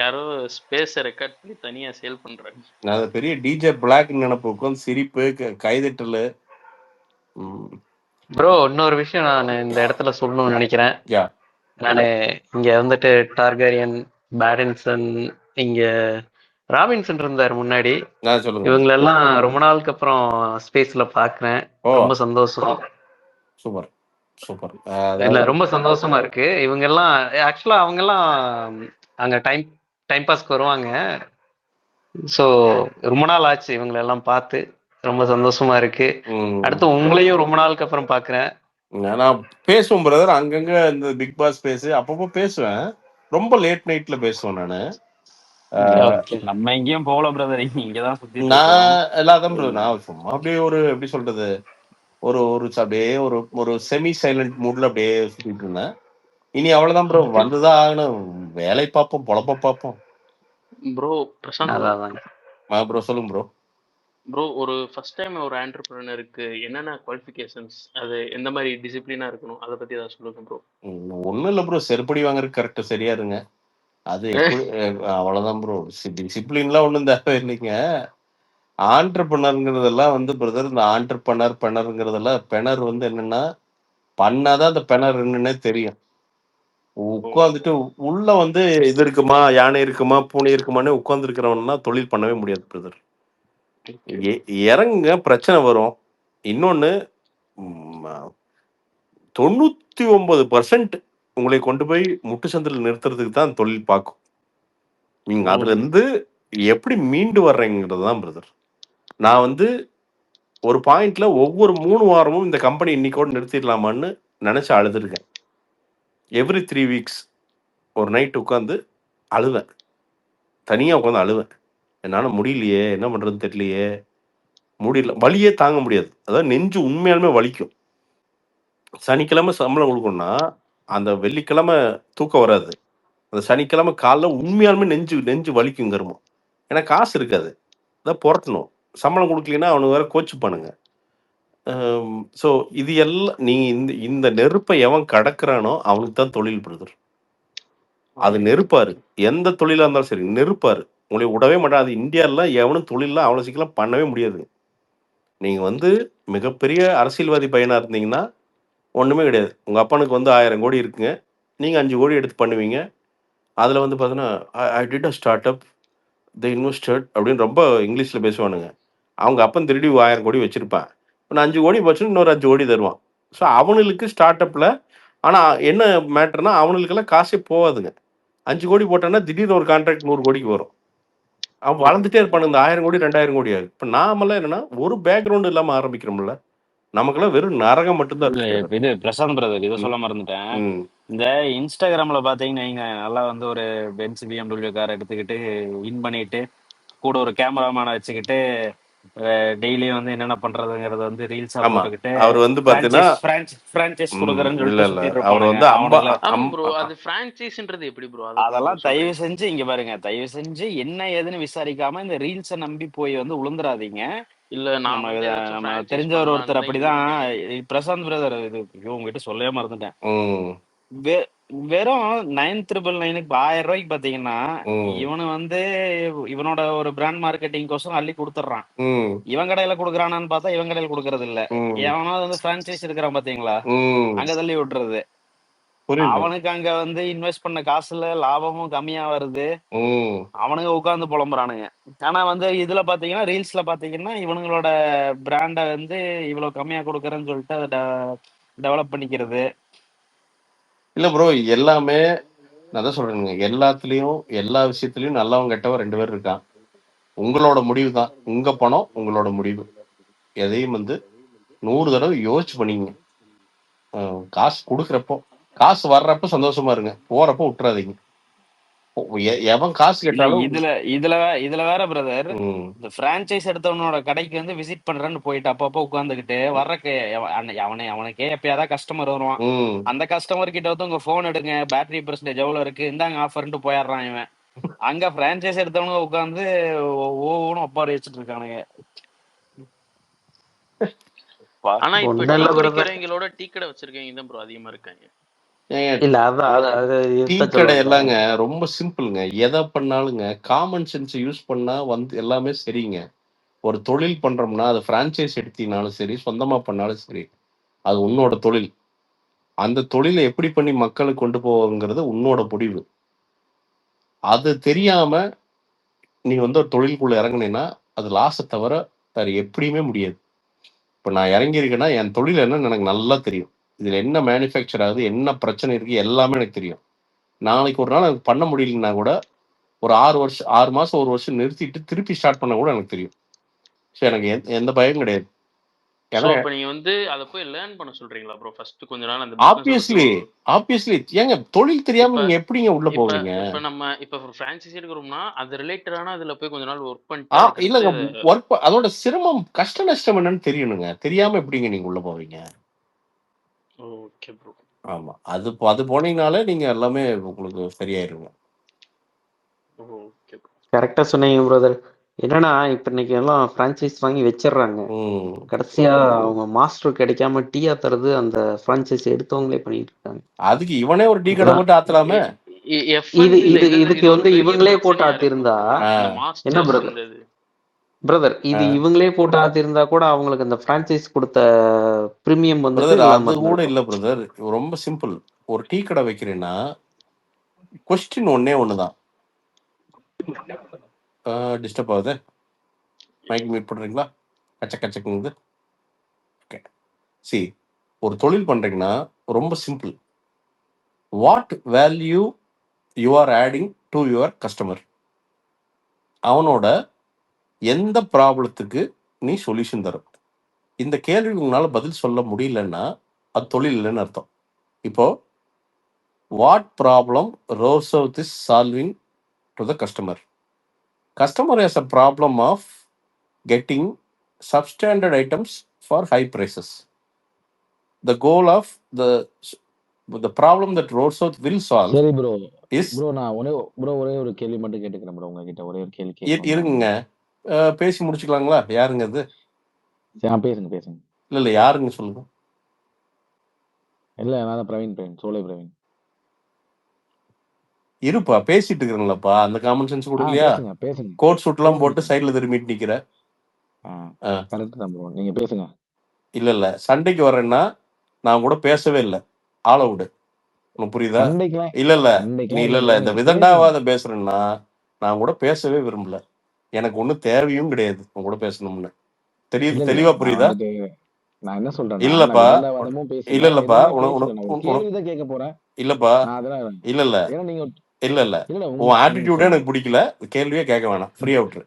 யாரோ ஸ்பேஸ் ரெக்கார்ட் பண்ணி தனியா சேல் பண்றாங்க. நான் பெரிய டிஜே பிளாக் நினைப்பு உட்காந்து சிரிப்பு கைதட்டல். ப்ரோ இன்னொரு விஷயம் நான் இந்த இடத்துல சொல்லணும்னு நினைக்கிறேன். நானு இங்க வந்துட்டு டார்கரியன், பேரன்சன், இங்க ராபின்சன் இருந்தாரு முன்னாடி. இவங்களெல்லாம் ரொம்ப நாளுக்கு அப்புறம் ஸ்பேஸ்ல பாக்குறேன். ரொம்ப சந்தோஷம். Super super. இல்ல ரொம்ப சந்தோஷமா இருக்கு. இவங்க எல்லாம் ஆக்சுவலா அவங்க எல்லாம் அங்க டைம் பாஸ்க்கு வருவாங்க. ஸோ ரொம்ப நாள் ஆச்சு இவங்களை எல்லாம் பார்த்து. ரொம்ப சந்தோஷமா இருக்கு. அடுத்து உங்களையும் ரொம்ப நாளுக்கு அப்புறம் பாக்குறேன். நான் பேசுவேன் பிரதர். அங்கங்க இந்த பிக் பாஸ் பேசு அப்பப்போ பேசுவேன். ரொம்ப லேட் நைட்ல பேசுவேன் நானு. நம்ம எங்கேயும் போகல பிரதர். இங்கதான் சுத்தி நான் எல்லாதான் பிரதர். நான் சும்மா அப்படியே ஒரு எப்படி சொல்றது ஒரு அப்படியே ஒரு செமி சைலண்ட் மூட்ல அப்படியே சுத்திட்டு இருந்தேன். இனி அவ்வளவுதான் ப்ரோ. வந்துதான் ஆகணும். வேலை பார்ப்போம், பொழப்ப பார்ப்போம். ப்ரோ பிரசாந்த் ப்ரோ சொல்லுங்க ப்ரோ. ப்ரோ ஒரு ஃபர்ஸ்ட் டைம் ஒரு என்டர்பிரினருக்கு என்னென்ன குவாலிஃபிகேஷன்ஸ், அது எந்த மாதிரி டிசிப்ளினா இருக்கணும், அதை பத்தி ஏதாவது சொல்லுங்க ப்ரோ. ஒன்றும் இல்லை ப்ரோ. செருப்படி வாங்குறதுக்கு கரெக்டாக சரியா இருங்க. அது எப்படி அவ்வளவுதான் ப்ரோ. டிசிப்ளின்லாம் ஒண்ணும் தேவை இல்லைங்க. ஆண்டர்பனர்ங்கிறதெல்லாம் வந்து பிரதர், இந்த பெனருங்கிறதெல்லாம் பெனர் வந்து என்னன்னா பண்ணாதான் அந்த பெனர் என்னன்னே தெரியும். உட்காந்துட்டு உள்ள வந்து இது இருக்குமா, யானை இருக்குமா, பூனை இருக்குமான்னு உட்கார்ந்து இருக்கிறவன்னா தொழில் பண்ணவே முடியாது பிரதர். இறங்குங்க, பிரச்சனை வரும். இன்னொன்னு 99% உங்களை கொண்டு போய் முட்டு சந்தில் நிறுத்துறதுக்கு தான் தொழில் பார்க்கும். நீங்க அதுல இருந்து எப்படி மீண்டு வர்றீங்கிறது தான் பிரதர். நான் வந்து ஒரு பாயிண்ட்ல ஒவ்வொரு 3 வாரமும் இந்த கம்பெனி இன்னைக்கோடு நிறுத்திடலாமான்னு நினைச்சு அழுதுருக்கேன். எவ்ரி 3 வீக்ஸ் ஒரு நைட் உட்காந்து அழுவேன். தனியா உட்காந்து அழுவேன். என்னால முடியலையே, என்ன பண்றதுன்னு தெரியலையே, முடியல, வலியே தாங்க முடியாது. அதாவது நெஞ்சு உண்மையாலுமே வலிக்கும். சனிக்கிழமை சம்பளம் கொடுக்கணும்னா அந்த வெள்ளிக்கிழமை தூக்கம் வராது. அந்த சனிக்கிழமை காலைல உண்மையாலுமே நெஞ்சு வலிக்கும் கருமம். ஏன்னா காசு இருக்காது, அதான் புரட்டணும். சம்பளம் கொடுக்கலன்னா அவனுக்கு வேற கோச்சு பண்ணுங்க. ஸோ இது எல்லாம் நீங்க இந்த நெருப்பை எவன் கடக்குறானோ அவனுக்கு தான் தொழில் பிரதர். அது நெருப்பாரு. எந்த தொழிலா இருந்தாலும் சரி நெருப்பாரு. உங்களை விடவே மாட்டாது. இந்தியாவில் எவனும் தொழிலாம் அவ்வளோ சீக்கிரம் பண்ணவே முடியாது. நீங்க வந்து மிகப்பெரிய அரசியல்வாதி பையனா இருந்தீங்கன்னா ஒண்ணுமே கிடையாது. உங்க அப்பனுக்கு வந்து 1000 கோடி இருக்குங்க, நீங்க 5 கோடி எடுத்து பண்ணுவீங்க. அதுல வந்து பார்த்தீங்கன்னா I did a start up, the invested அப்படின்னு ரொம்ப இங்கிலீஷ்ல பேசுவானுங்க. அவங்க அப்பன் திருடி 1000 கோடி வச்சிருப்பான். இப்போ 5 கோடி போச்சுன்னு இன்னொரு 5 கோடி தருவான். ஸோ அவனுக்கு ஸ்டார்ட் அப்ல ஆனால் என்ன மேட்டர்னா அவனுக்கெல்லாம் காசே போகாதுங்க. 5 கோடி போட்டான்னா திடீர்னு ஒரு கான்ட்ராக்ட் 100 கோடிக்கு வரும். அவன் வளர்ந்துட்டே இருப்பானு. இந்த 1000 கோடி 2000 கோடி ஆகும். இப்போ நாமெல்லாம் என்னன்னா ஒரு பேக்ரவுண்ட் இல்லாமல் ஆரம்பிக்கிறோம்ல, நமக்கெல்லாம் வெறும் நரகம் மட்டும்தான் இருக்கு. இது பிரசாந்த் பிரதர், இதை சொல்ல மறந்துட்டேன். இந்த இன்ஸ்டாகிராம்ல பாத்தீங்கன்னா நீங்க நல்லா வந்து ஒரு பென்ஸ் BMW கார் எடுத்துக்கிட்டு இன் பண்ணிட்டு கூட ஒரு கேமராமேனை வச்சுக்கிட்டு டெய்லியும் வந்து என்னென்ன பண்றதுங்கிறது வந்து ரீல்ஸா போட்டுக்கிட்டு அவர் வந்து பாத்தீங்கன்னா பிரான்சைஸ் கொடுக்கறேன்னு இல்ல சொல்லிட்டு இல்ல அவர் வந்து அது பிரான்சைஸ்ன்றது எப்படி ப்ரோ? அதெல்லாம் தயவு செஞ்சு இங்க பாருங்க, தயவு செஞ்சு என்ன ஏதுன்னு விசாரிக்காம இந்த ரீல்ஸை நம்பி போய் வந்து உளுந்துராதீங்க. இல்ல நம்ம தெரிஞ்சவர் ஒருத்தர் அப்படிதான். பிரசாந்த் பிரதர், இது உங்ககிட்ட சொல்லவே மறந்துட்டேன். வெறும் 9,999க்கு 1000 ரூபாய்க்கு பாத்தீங்கன்னா இவனு வந்து இவனோட ஒரு பிராண்ட் மார்க்கெட்டிங் கோசம் அள்ளி கொடுத்துறான். இவன் கடையில கொடுக்குறானான்னு பார்த்தா இவன் கடையில கொடுக்கறது இல்ல. எவனாவது வந்து பிரான்சைஸ் இருக்கிறான் பாத்தீங்களா, அங்க தள்ளி விட்டுறது. அவனுக்கு அங்க வந்து இன்வெஸ்ட் பண்ண காசுல லாபமும் கம்மியா வருது. அவனுங்க உட்கார்ந்து புலம்புறானுங்க. ஆனா வந்து இதுல பாத்தீங்கன்னா ரீல்ஸ்ல பாத்தீங்கன்னா இவனுங்களோட பிராண்ட வந்து இவ்வளவு கம்மியா கொடுக்கறேன்னு சொல்லிட்டு அதை டெவலப் பண்ணிக்கிறது. இல்ல ப்ரோ, எல்லாமே நான் தான் சொல்றேங்க, எல்லாத்துலயும் எல்லா விஷயத்துலயும் நல்லவன் கெட்டவன் 2 பேர் இருக்கான். உங்களோட முடிவு தான், உங்க பணம் உங்களோட முடிவு. எதையும் வந்து 100 தடவை யோசிச்சு பண்ணீங்க. காசு கொடுக்குறப்போ, காசு வர்றப்ப சந்தோஷமா இருங்க, போறப்போ விட்டுறாதீங்க. எவன் காசு கேட்டாலும் இதுல வேற பிரதர், இந்த பிரான்சைஸ் எடுத்தவனோட கடைக்கு வந்து விசிட் பண்றேன்னு போயிட்டு அப்பப்போ உட்காந்துக்கிட்டு வர்றக்கு அவனுக்கே எப்பயாவது கஸ்டமர் வருவான். அந்த கஸ்டமர் கிட்ட வந்து உங்க போன் எடுங்க, பேட்டரி பெர்சன்டேஜ் எவ்வளவு இருக்கு, இந்தாங்க ஆஃபர்ன்ட்டு போயிடுறான் இவன். அங்க பிரான்சைஸ் எடுத்தவனுங்க உட்காந்து ஒவ்வொன்றும் ஒப்பாரி வச்சுட்டு இருக்கானுங்க. ஆனா இப்ப டீ குடிக்கிறவங்களோட டீ கடை வச்சிருக்கவங்க தான் ப்ரோ அதிகமா இருக்காங்க. டீ கடை எல்லாங்க ரொம்ப சிம்பிள்ங்க. எதை பண்ணாலுங்க காமன் சென்ஸ் யூஸ் பண்ணா வந்து எல்லாமே சரிங்க. ஒரு தொழில் பண்றோம்னா அது பிரான்சைஸ் எடுத்தீங்கனாலும் சரி, சொந்தமா பண்ணாலும் சரி, அது உன்னோட தொழில். அந்த தொழிலை எப்படி பண்ணி மக்களுக்கு கொண்டு போவங்கிறது உன்னோட முடிவு. அது தெரியாம நீ வந்து ஒரு தொழிலுக்குள்ள இறங்குனீங்கன்னா அது லாஸை தவிர வேற எப்படியுமே முடியாது. இப்போ நான் இறங்கியிருக்கேன்னா என் தொழில் என்னன்னு எனக்கு நல்லா தெரியும். இதுல என்ன மேனுஃபேக்சர் ஆகுது, என்ன பிரச்சனை இருக்கு, எல்லாமே எனக்கு தெரியும். நாளைக்கு ஒரு நாள் எனக்கு பண்ண முடியலன்னா கூட ஒரு 6 மாசம் 1 வருஷம் நிறுத்திட்டு திருப்பி ஸ்டார்ட் பண்ண கூட எனக்கு தெரியும். ஸோ எனக்கு எந்த பயம் கிடையாது. இப்ப நீங்க வந்து அத போய் லேர்ன் பண்ண சொல்றீங்களா ப்ரோ? ஃபர்ஸ்ட் கொஞ்ச நாள் அந்த ஆப்வியஸ்லி ஏங்க தொழில் தெரியாம நீங்க எப்படிங்க உள்ள போவீங்க? இப்ப நம்ம பிரான்சைஸ் எடுக்கறோம்னா அது ரிலேட்டடான அதுல போய் கொஞ்ச நாள் ஒர்க் பண்ணிட்டு இல்லங்க ஒர்க் அதோட சிரமம் கஷ்ட நஷ்டம் என்னன்னு தெரியணுங்க. தெரியாம எப்படிங்க நீங்க உள்ள போவீங்க? Okay bro. ஆமா, அது போனீங்கனாலே நீங்க எல்லாமே உங்களுக்கு சரியாயிருங்க. ஓகே கரெக்டா சொன்னீங்க பிரதர். என்னன்னா இப்ப இன்னைக்கு எல்லாம் பிரான்சைஸ் வாங்கி வச்சிடுறாங்க. கடைசியா அவங்க மாஸ்டர் கிடைக்காம டீ ஆத்துறது அந்த பிரான்சைஸ் எடுத்தவங்களே பண்ணிட்டு இருக்காங்க. அதுக்கு இவனே ஒரு டீ கடை போட்டு ஆத்தலாமே. இதுக்கு வந்து இவங்களே போட்டு ஆத்திருந்தா என்ன பிரதர் பிரதர் இது இவங்களே போட்டு ஆத்திருந்தா கூட அவங்களுக்கு அந்த பிரான்சைஸ் கொடுத்த பிரீமியம் வந்துட்டு பிரதர் இல்லாம அது கூட இருந்திருக்கும். இல்ல பிரதர், ரொம்ப சிம்பிள். ஒரு டீ கடை வைக்கிறேன்னா கொஸ்டின் ஒன்னே ஒண்ணுதான். டிஸ்டர்ப் ஆகுது, மைக் மீட் பண்றீங்களா? கச்சக்குங்குது. ஓகே, சி ஒரு தொழில் பண்றீங்கன்னா ரொம்ப simple. What value you are adding to your customer? அவனோட எந்த ப்ராப்ளத்துக்கு நீ சொல்யூஷன் தரும்? இந்த கேள்வி உங்களால பதில் சொல்ல முடியலன்னா அது தொழில் இல்லைன்னு அர்த்தம். இப்போ வாட் ப்ராப்ளம் ரோசவுத் is solving to the customer? Customer has a problem of getting substandard items for high prices. The goal of the problem that Roadsouth will solve சரி ப்ரோ is ப்ரோ நான் ஒரே ஒரு கேள்வி மட்டும் கேட்டுக்கிறேன் ப்ரோ. உங்ககிட்ட ஒரே ஒரு கேள்வி இருங்க, பேசி முடிச்சுக்கலாங்களா? யாருங்க அது? பேசுங்க. இல்ல யாருங்க சொல்லுங்க. இல்ல நான் தான் பிரவீன் சோலை பிரவீன். இருப்பா, பேசிட்டு இருக்கிறீங்களாப்பா, அந்த காமன் சென்ஸ் கூட இல்லையா? பேசுங்க. கோட் சூட் எல்லாம் போட்டு சைட்ல திரும்பிட்டு நிக்கிற. கரெக்ட் தான் ப்ரோ, நீங்க பேசுங்க. இல்ல சண்டைக்கு வரேன்னா நான் கூட பேசவே இல்லை, ஆள விடு. உனக்கு புரியுதா? இல்ல நீ இல்ல இந்த விதண்டாவாத பேசுறேன்னா நான் கூட பேசவே விரும்பல. எனக்கு ஒன்னும் தேவையும் கிடையாது உன் கூட பேசணும்னு. தெளிவா புரியுதா? நான் என்ன சொல்றேன், இல்லப்பா இல்லப்பா இல்லப்பா இல்ல உன் ஆட்டிடியூடே எனக்கு பிடிக்கல, கேள்வியே கேட்க வேணாம், ஃப்ரீயா விட்டுரு.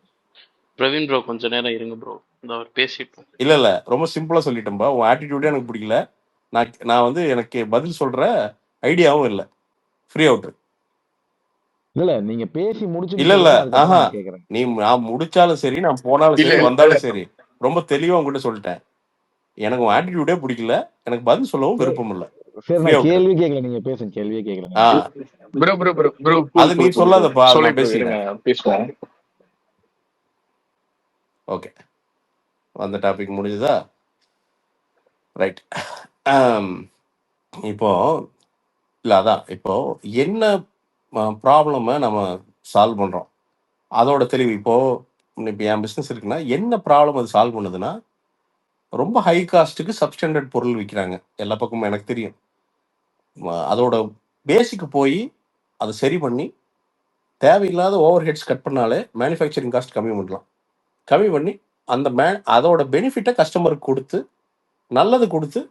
பிரவீன் ப்ரோ கொஞ்ச நேரம் இருங்க ப்ரோ, இந்த அவர் பேசிட்டோம். இல்ல ரொம்ப சிம்பிளா சொல்லிட்டேன்பா, உன் ஆட்டிடியூடே எனக்கு பிடிக்கல. நான் வந்து எனக்கு பதில் சொல்ற ஐடியாவும் இல்லை, ஃப்ரீயா விட்டுரு. இல்ல நீங்க பேசி முடிச்சு இல்ல நீ நான் முடிச்சாலும் சரி, நான் போனாலும் சரி, வந்தாலும் சரி, ரொம்ப தெளிவா உங்ககிட்ட சொல்லிட்டேன். எனக்கு உன் ஆட்டிடியூடே பிடிக்கல, எனக்கு பதில் சொல்லவும் விருப்பம் இல்ல. கேள்வி கேட்கல, நீங்க பேசுங்க. கேள்வியே கேட்கல. அது நீ சொல்லாதப்பா, பேசுவோம். ஓகே, அந்த டாபிக் முடிஞ்சதா? ரைட். இப்போ இல்ல அதான், இப்போ என்ன ப்ராப்ளமை நம்ம சால்வ் பண்றோம் அதோட தெளிவு. இப்போ என் பிஸ்னஸ் இருக்குன்னா என்ன ப்ராப்ளம் அது சால்வ் பண்ணுதுன்னா, ரொம்ப ஹை காஸ்ட்டுக்கு சப்ஸ்டாண்டர்ட் பொருள் விற்கிறாங்க எல்லா பக்கமும், எனக்கு தெரியும். அதோட பேசிக்கு போய் அதை சரி பண்ணி தேவையில்லாத ஓவர் ஹெட்ஸ் கட் பண்ணாலே மேனுஃபேக்சரிங் காஸ்ட் கம்மி பண்ணலாம். கம்மி பண்ணி அந்த அதோட பெனிஃபிட்டை கஸ்டமருக்கு கொடுத்து நல்லது கொடுத்து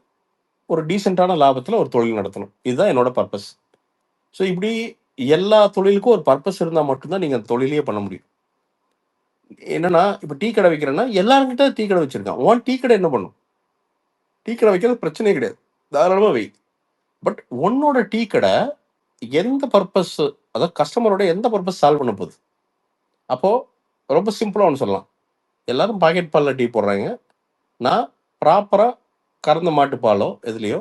ஒரு டீசெண்டான லாபத்தில் ஒரு தொழில் நடத்தணும். இதுதான் என்னோட பர்பஸ். ஸோ இப்படி எல்லா தொழிலுக்கும் ஒரு பர்பஸ் இருந்தால் மட்டும்தான் நீங்கள் அந்த தொழிலையே பண்ண முடியும். என்னன்னா இப்போ டீ கடை வைக்கிறேன்னா எல்லாருக்கிட்ட டீ கடை வச்சிருக்கான். உன் டீ கடை என்ன பண்ணும்? டீ கடை வைக்கிறது பிரச்சனையே கிடையாது, தாராளமாக வை. பட் உன்னோட டீ கடை எந்த பர்பஸ், அதாவது கஸ்டமரோட எந்த பர்பஸ் சால்வ் பண்ண போகுது? அப்போது ரொம்ப சிம்பிளாக ஒன்று சொல்லலாம். எல்லாரும் பாக்கெட் பாலில் டீ போடுறாங்க, நான் ப்ராப்பராக கறந்த மாட்டு பாலோ எதுலேயோ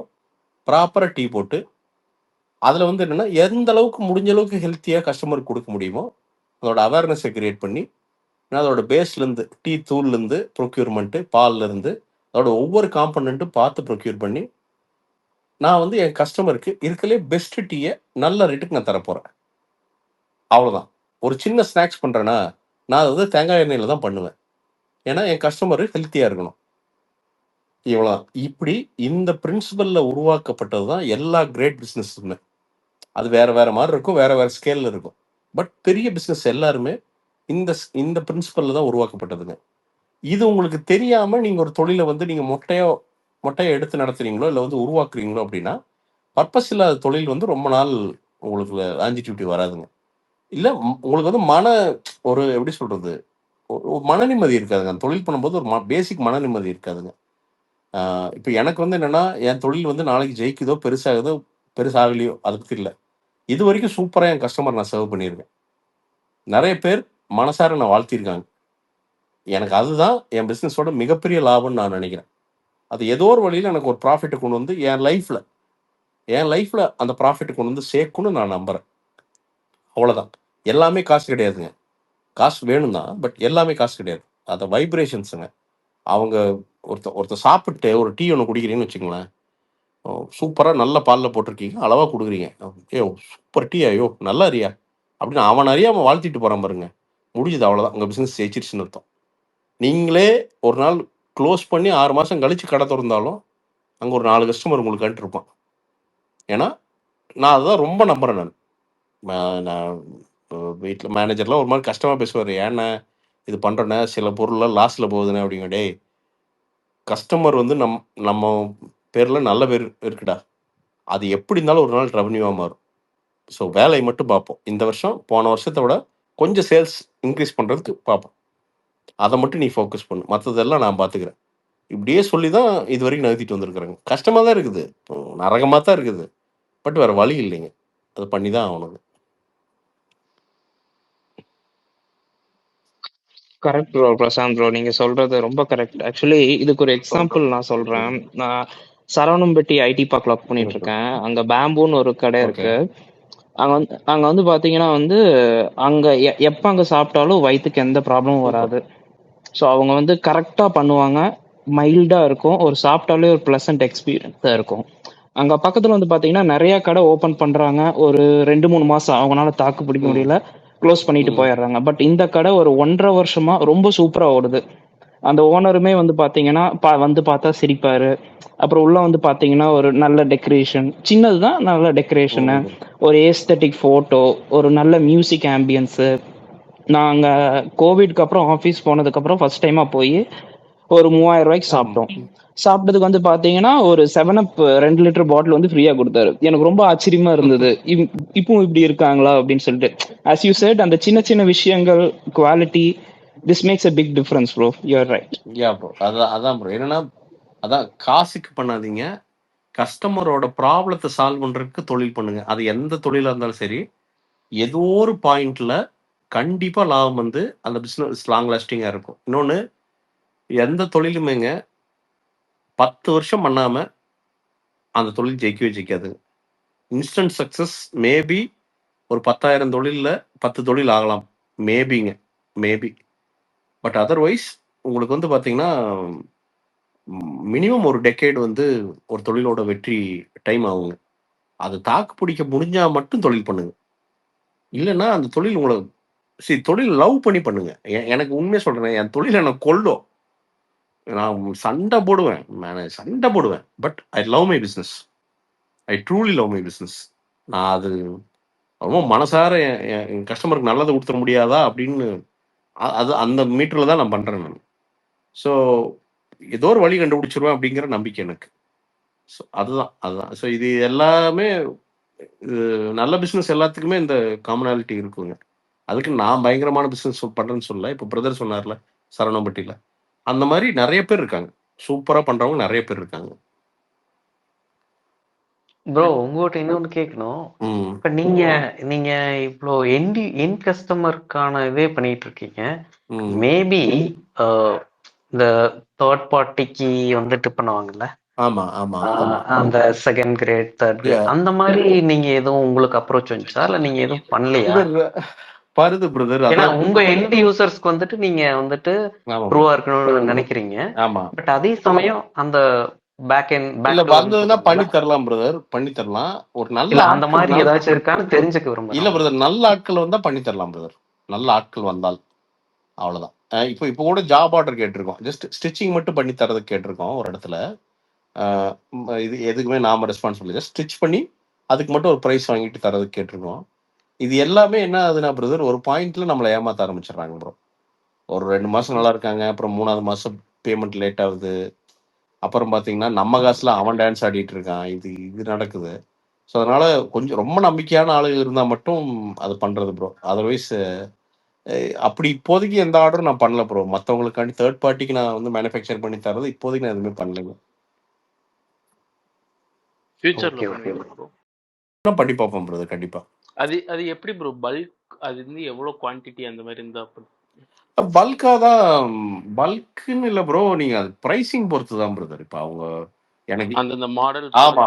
ப்ராப்பராக டீ போட்டு அதில் வந்து என்னென்னா எந்த அளவுக்கு முடிஞ்ச அளவுக்கு ஹெல்த்தியாக கஸ்டமருக்கு கொடுக்க முடியுமோ அதோட அவேர்னஸை கிரியேட் பண்ணி, நான் அதோட பேஸ்லேருந்து டீ தூள்லேருந்து ப்ரொக்யூர்மெண்ட்டு, பால்லேருந்து அதோட ஒவ்வொரு காம்பனண்ட்டும் பார்த்து ப்ரொக்யூர் பண்ணி நான் வந்து என் கஸ்டமருக்கு இருக்கலே பெஸ்ட் டீயை நல்ல ரேட்டுக்கு நான் தரப்போகிறேன். அவ்வளோதான். ஒரு சின்ன ஸ்நாக்ஸ் பண்ணுறேன்னா நான் அதை வந்து தேங்காய் எண்ணெயில் தான் பண்ணுவேன், ஏன்னா என் கஸ்டமரு ஹெல்த்தியாக இருக்கணும். இவ்வளோ. இப்படி இந்த பிரின்சிபலில் உருவாக்கப்பட்டது தான் எல்லா கிரேட் பிஸ்னஸுமே. அது வேறு வேறு மாதிரி இருக்கும், வேறு வேறு ஸ்கேலில் இருக்கும். பட் பெரிய பிஸ்னஸ் எல்லாருமே இந்த இந்த பிரின்சிபலில் தான் உருவாக்கப்பட்டதுங்க. இது உங்களுக்கு தெரியாமல் நீங்கள் ஒரு தொழிலை வந்து நீங்கள் மொட்டையை எடுத்து நடத்துறீங்களோ இல்லை வந்து உருவாக்குறீங்களோ அப்படின்னா பர்பஸ் இல்லாத தொழில் வந்து ரொம்ப நாள் உங்களுக்கு லாஞ்சிட்டிவிட்டி வராதுங்க. இல்லை உங்களுக்கு வந்து ஒரு எப்படி சொல்கிறது, மன நிம்மதி இருக்காதுங்க. அந்த தொழில் பண்ணும்போது ஒரு பேசிக் மன நிம்மதி இருக்காதுங்க. இப்போ எனக்கு வந்து என்னென்னா என் தொழில் வந்து நாளைக்கு ஜெயிக்குதோ பெருசாகலையோ அதை பற்றி இல்லை. இது வரைக்கும் சூப்பராக என் கஸ்டமர் நான் சர்வ் பண்ணியிருக்கேன். நிறைய பேர் மனசார நான் வாழ்த்திருக்காங்க. எனக்கு அதுதான் என் பிஸ்னஸோட மிகப்பெரிய லாபம்னு நான் நினைக்கிறேன். அது ஏதோ ஒரு வழியில் எனக்கு ஒரு ப்ராஃபிட்டை கொண்டு வந்து என் லைஃப்பில் அந்த ப்ராஃபிட்டை கொண்டு வந்து சேர்க்கணும்னு நான் நம்புகிறேன். அவ்வளோதான். எல்லாமே காசு கிடையாதுங்க. காசு வேணும் தான், பட் எல்லாமே காசு கிடையாது. அந்த வைப்ரேஷன்ஸுங்க. அவங்க ஒருத்தர் சாப்பிட்டு ஒரு டீ ஒன்று குடிக்கிறீங்கன்னு வச்சுக்கோங்களேன், சூப்பராக நல்ல பாலில் போட்டிருக்கீங்க, அளவாக கொடுக்குறீங்க, சூப்பர் டீ, ஐயோ நல்லா அறியா அப்படின்னு அவன் அறியாமல் வாழ்த்திட்டு போகிறான் பாருங்க, முடிஞ்சது, அவ்வளோதான், உங்கள் பிஸ்னஸ் ஜெயிச்சிருச்சுன்னு அர்த்தம். நீங்களே ஒரு நாள் க்ளோஸ் பண்ணி 6 மாதம் கழித்து கடை திறந்தாலும் அங்கே ஒரு 4 கஸ்டமர் உங்களுக்கு கண்டிருப்பான். ஏன்னா நான் அதுதான் ரொம்ப நம்புகிறேன். நான் வீட்டில் மேனேஜர்லாம் ஒரு மாதிரி கஷ்டமாக பேசுவார், ஏன்னா இது பண்ணுறேன்னா சில பொருள்லாம் லாஸில் போகுதுண்ணே அப்படிங்க. டே, கஸ்டமர் வந்து நம்ம பேரில் நல்ல பேர் இருக்குடா, அது எப்படி இருந்தாலும் ஒரு நாள் ரெவன்யூவாக மாறும். ஸோ வேலையை மட்டும் பார்ப்போம். இந்த வருஷம் போன வருஷத்தை விட கொஞ்சம் சேல்ஸ் இன்க்ரீஸ் பண்ணுறதுக்கு பார்ப்போம், அதை மட்டும் நீ ஃபோக்கஸ் பண்ணு, மற்றதெல்லாம் நான் பார்த்துக்கிறேன். இப்படியே சொல்லி தான் இது வரைக்கும் நகர்த்திட்டு வந்திருக்கிறாங்க. கஷ்டமாக தான் இருக்குது, நரகமாக தான் இருக்குது, பட் வேறு வழி இல்லைங்க, அது பண்ணி தான் ஆகணும். கரெக்ட் ப்ரோ பிரசாந்த் ப்ரோ, நீங்க சொல்றது ரொம்ப கரெக்ட். ஆக்சுவலி இதுக்கு ஒரு எக்ஸாம்பிள் நான் சொல்றேன். நான் சரவணம்பட்டி ஐடி பார்க்ல ஒர்க் பண்ணிட்டு இருக்கேன். அங்க பேம்பூன்னு ஒரு கடை இருக்கு. அங்க வந்து பாத்தீங்கன்னா வந்து அங்க எப்ப அங்க சாப்பிட்டாலும் வயிற்றுக்கு எந்த ப்ராப்ளமும் வராது. ஸோ அவங்க வந்து கரெக்டா பண்ணுவாங்க, மைல்டா இருக்கும், ஒரு சாப்பிட்டாலே ஒரு பிளசன்ட் எக்ஸ்பீரியன்ஸா இருக்கும். அங்க பக்கத்துல வந்து பாத்தீங்கன்னா நிறைய கடை ஓபன் பண்றாங்க. ஒரு 2-3 மாசம் அவங்களால தாக்கு பிடிக்க முடியல, க்ளோஸ் பண்ணிட்டு போயிடுறாங்க. பட் இந்த கடை ஒரு 1.5 வருஷமா ரொம்ப சூப்பரா ஓடுது. அந்த ஓனருமே வந்து பாத்தீங்கன்னா வந்து பார்த்தா சிரிப்பாரு. அப்புறம் உள்ள வந்து பாத்தீங்கன்னா ஒரு நல்ல டெக்கரேஷன், சின்னதுதான், நல்ல டெக்கரேஷனு, ஒரு ஏஸ்தட்டிக் போட்டோ, ஒரு நல்ல மியூசிக் ஆம்பியன்ஸு. நாங்க கோவிட்க்கு அப்புறம் ஆஃபீஸ் போனதுக்கு அப்புறம் ஃபர்ஸ்ட் டைமா போய் ஒரு 3000 ரூபாய்க்கு சாப்பிட்டோம். சாப்பிட்டதுக்கு வந்து பாத்தீங்கன்னா ஒரு 7up 2 லிட்டர் பாட்டில் வந்து ஃப்ரீயா கொடுத்தாரு. எனக்கு ரொம்ப ஆச்சரியமா இருந்தது, இப்பவும் இப்படி இருக்காங்களா அப்படின்னு சொல்லிட்டு. as you said, அந்த சின்ன சின்ன விஷயங்கள், quality, this makes a big difference bro, you are right. Yeah bro, அதான் ப்ரோ, என்னன்னா அதான் காசுக்கு பண்ணாதீங்க, கஸ்டமரோட ப்ராப்ளத்தை சால்வ் பண்ணுறதுக்கு தொழில் பண்ணுங்க. அது எந்த தொழிலாக இருந்தாலும் சரி, ஏதோ ஒரு பாயிண்ட்ல கண்டிப்பாக லாபம் வந்து அந்த பிஸ்னஸ் லாங் லாஸ்டிங்காக இருக்கும். இன்னொன்று, எந்த தொழிலுமேங்க 10 வருஷம் பண்ணாமல் அந்த தொழில் ஜெயிக்கவே ஜெயிக்காதுங்க. இன்ஸ்டன்ட் சக்ஸஸ் மேபி ஒரு 10,000 தொழிலில் 10 தொழில் ஆகலாம், மேபிங்க, மேபி. பட் அதர்வைஸ் உங்களுக்கு வந்து பார்த்தீங்கன்னா மினிமம் ஒரு டெக்கேட் வந்து ஒரு தொழிலோட வெற்றி டைம் ஆகுங்க. அது தாக்கு பிடிக்க முடிஞ்சால் மட்டும் தொழில் பண்ணுங்க, இல்லைன்னா அந்த தொழில் உங்களை தொழில் லவ் பண்ணி பண்ணுங்க. எனக்கு உண்மையாக சொல்கிறேன், என் தொழில் எனக்கு கொள்ளும், நான் சண்டை போடுவேன், நான் சண்டை போடுவேன், but I love my business, I truly love my business. நான் அது ரொம்ப மனசார என் கஸ்டமருக்கு நல்லதை கொடுத்துட முடியாதா அப்படின்னு அது அந்த மீட்டரில் தான் நான் பண்ணுறேன் நான். ஸோ ஏதோ ஒரு வழி கண்டுபிடிச்சிருவேன் அப்படிங்கிற நம்பிக்கை எனக்கு. ஸோ அதுதான். ஸோ இது எல்லாமே நல்ல பிஸ்னஸ் எல்லாத்துக்குமே இந்த காமனாலிட்டி இருக்குங்க. அதுக்கு நான் பயங்கரமான பிஸ்னஸ் பண்ணுறேன்னு சொல்லல. இப்போ பிரதர் சொன்னார்ல சரவணம்பட்டியில், அந்த மாதிரி நிறைய பேர் இருக்காங்க, சூப்பராக பண்ணுறவங்க நிறைய பேர் இருக்காங்க. ப்ரோ உங்ககிட்ட இன்னொன்று கேட்கணும். இப்போ நீங்க இவ்வளோ எண்ட் கஸ்டமருக்கான இதே பண்ணிட்டு இருக்கீங்க. மேபி இந்த தேர்ட் பார்ட்டிக்கு வந்துட்டு பண்ணுவாங்கல்ல, அந்த செகண்ட் கிரேட், தேர்ட் கிரேட், அந்த மாதிரி நீங்க எதுவும் உங்களுக்கு அப்ரோச் வந்துச்சா, இல்லை நீங்க எதுவும் பண்ணலையா? பாருது பிரதர், ஏன்னா உங்க எண்ட் யூசர்ஸ்க்கு வந்துட்டு நீங்க வந்துட்டு ட்ரூவா இருக்கணும்னு நினைக்கிறீங்க. பட் அதே சமயம் அந்த வந்ததுன்னா பண்ணி தரலாம் பிரதர், பண்ணி தரலாம். ஒரு நல்ல அந்த மாதிரி ஏதாச்சும் இருக்கான்னு தெரிஞ்சுக்க விரும்புறேன். இல்ல பிரதர், நல்ல ஆட்கள் வந்தா பண்ணி தரலாம் பிரதர், நல்ல ஆட்கள் வந்தால் அவ்வளவுதான். இப்போ கூட ஜாப் ஆர்டர் கேட்டிருக்கோம், ஜஸ்ட் ஸ்டிச்சிங் மட்டும் பண்ணி தரதுக்கு கேட்டிருக்கோம் ஒரு இடத்துல. இது எதுக்குமே நாம ரெஸ்பான்சிபிலிட்டி, ஜஸ்ட் ஸ்டிச் பண்ணி அதுக்கு மட்டும் ஒரு ப்ரைஸ் வாங்கிட்டு தரதுக்கு கேட்டிருக்கோம். இது எல்லாமே என்ன ஆகுதுன்னா பிரதர், ஒரு பாயிண்ட்ல நம்மளை ஏமாத்த ஆரம்பிச்சிடுறாங்க ப்ரோ. ஒரு 2 மாசம் நல்லா இருக்காங்க, அப்புறம் 3ஆவது மாசம் பேமெண்ட் லேட் ஆகுது, அப்புறம் பார்த்தீங்கன்னா நம்ம காசுல அவன் டான்ஸ் ஆடிட்டு இருக்கான், இது நடக்குது. ஸோ அதனால கொஞ்சம் ரொம்ப நம்பிக்கையான ஆளுகள் இருந்தால் மட்டும் அது பண்றது ப்ரோ. அதர்வைஸ் அப்படி இப்போதைக்கு எந்த ஆர்டரும் நான் பண்ணல ப்ரோ. மற்றவங்களுக்காண்டி தேர்ட் பார்ட்டிக்கு நான் வந்து மேனுஃபேக்சர் பண்ணி தரது இப்போதைக்கு நான் எதுவுமே பண்ணலைங்க. பண்ணி பார்ப்போம் ப்ரோ, கண்டிப்பா. அது எப்படி ப்ரோ பல்க், அது வந்து எவ்வளவு குவாண்டிட்டி அந்த மாதிரி இருந்தா? பல்கா தான், பல்க்குன்னு இல்லை ப்ரோ, நீங்க அது பிரைசிங் பொறுத்து தான் பிரதர். இப்போ அவங்க எனக்கு அந்த மாடல், ஆமா,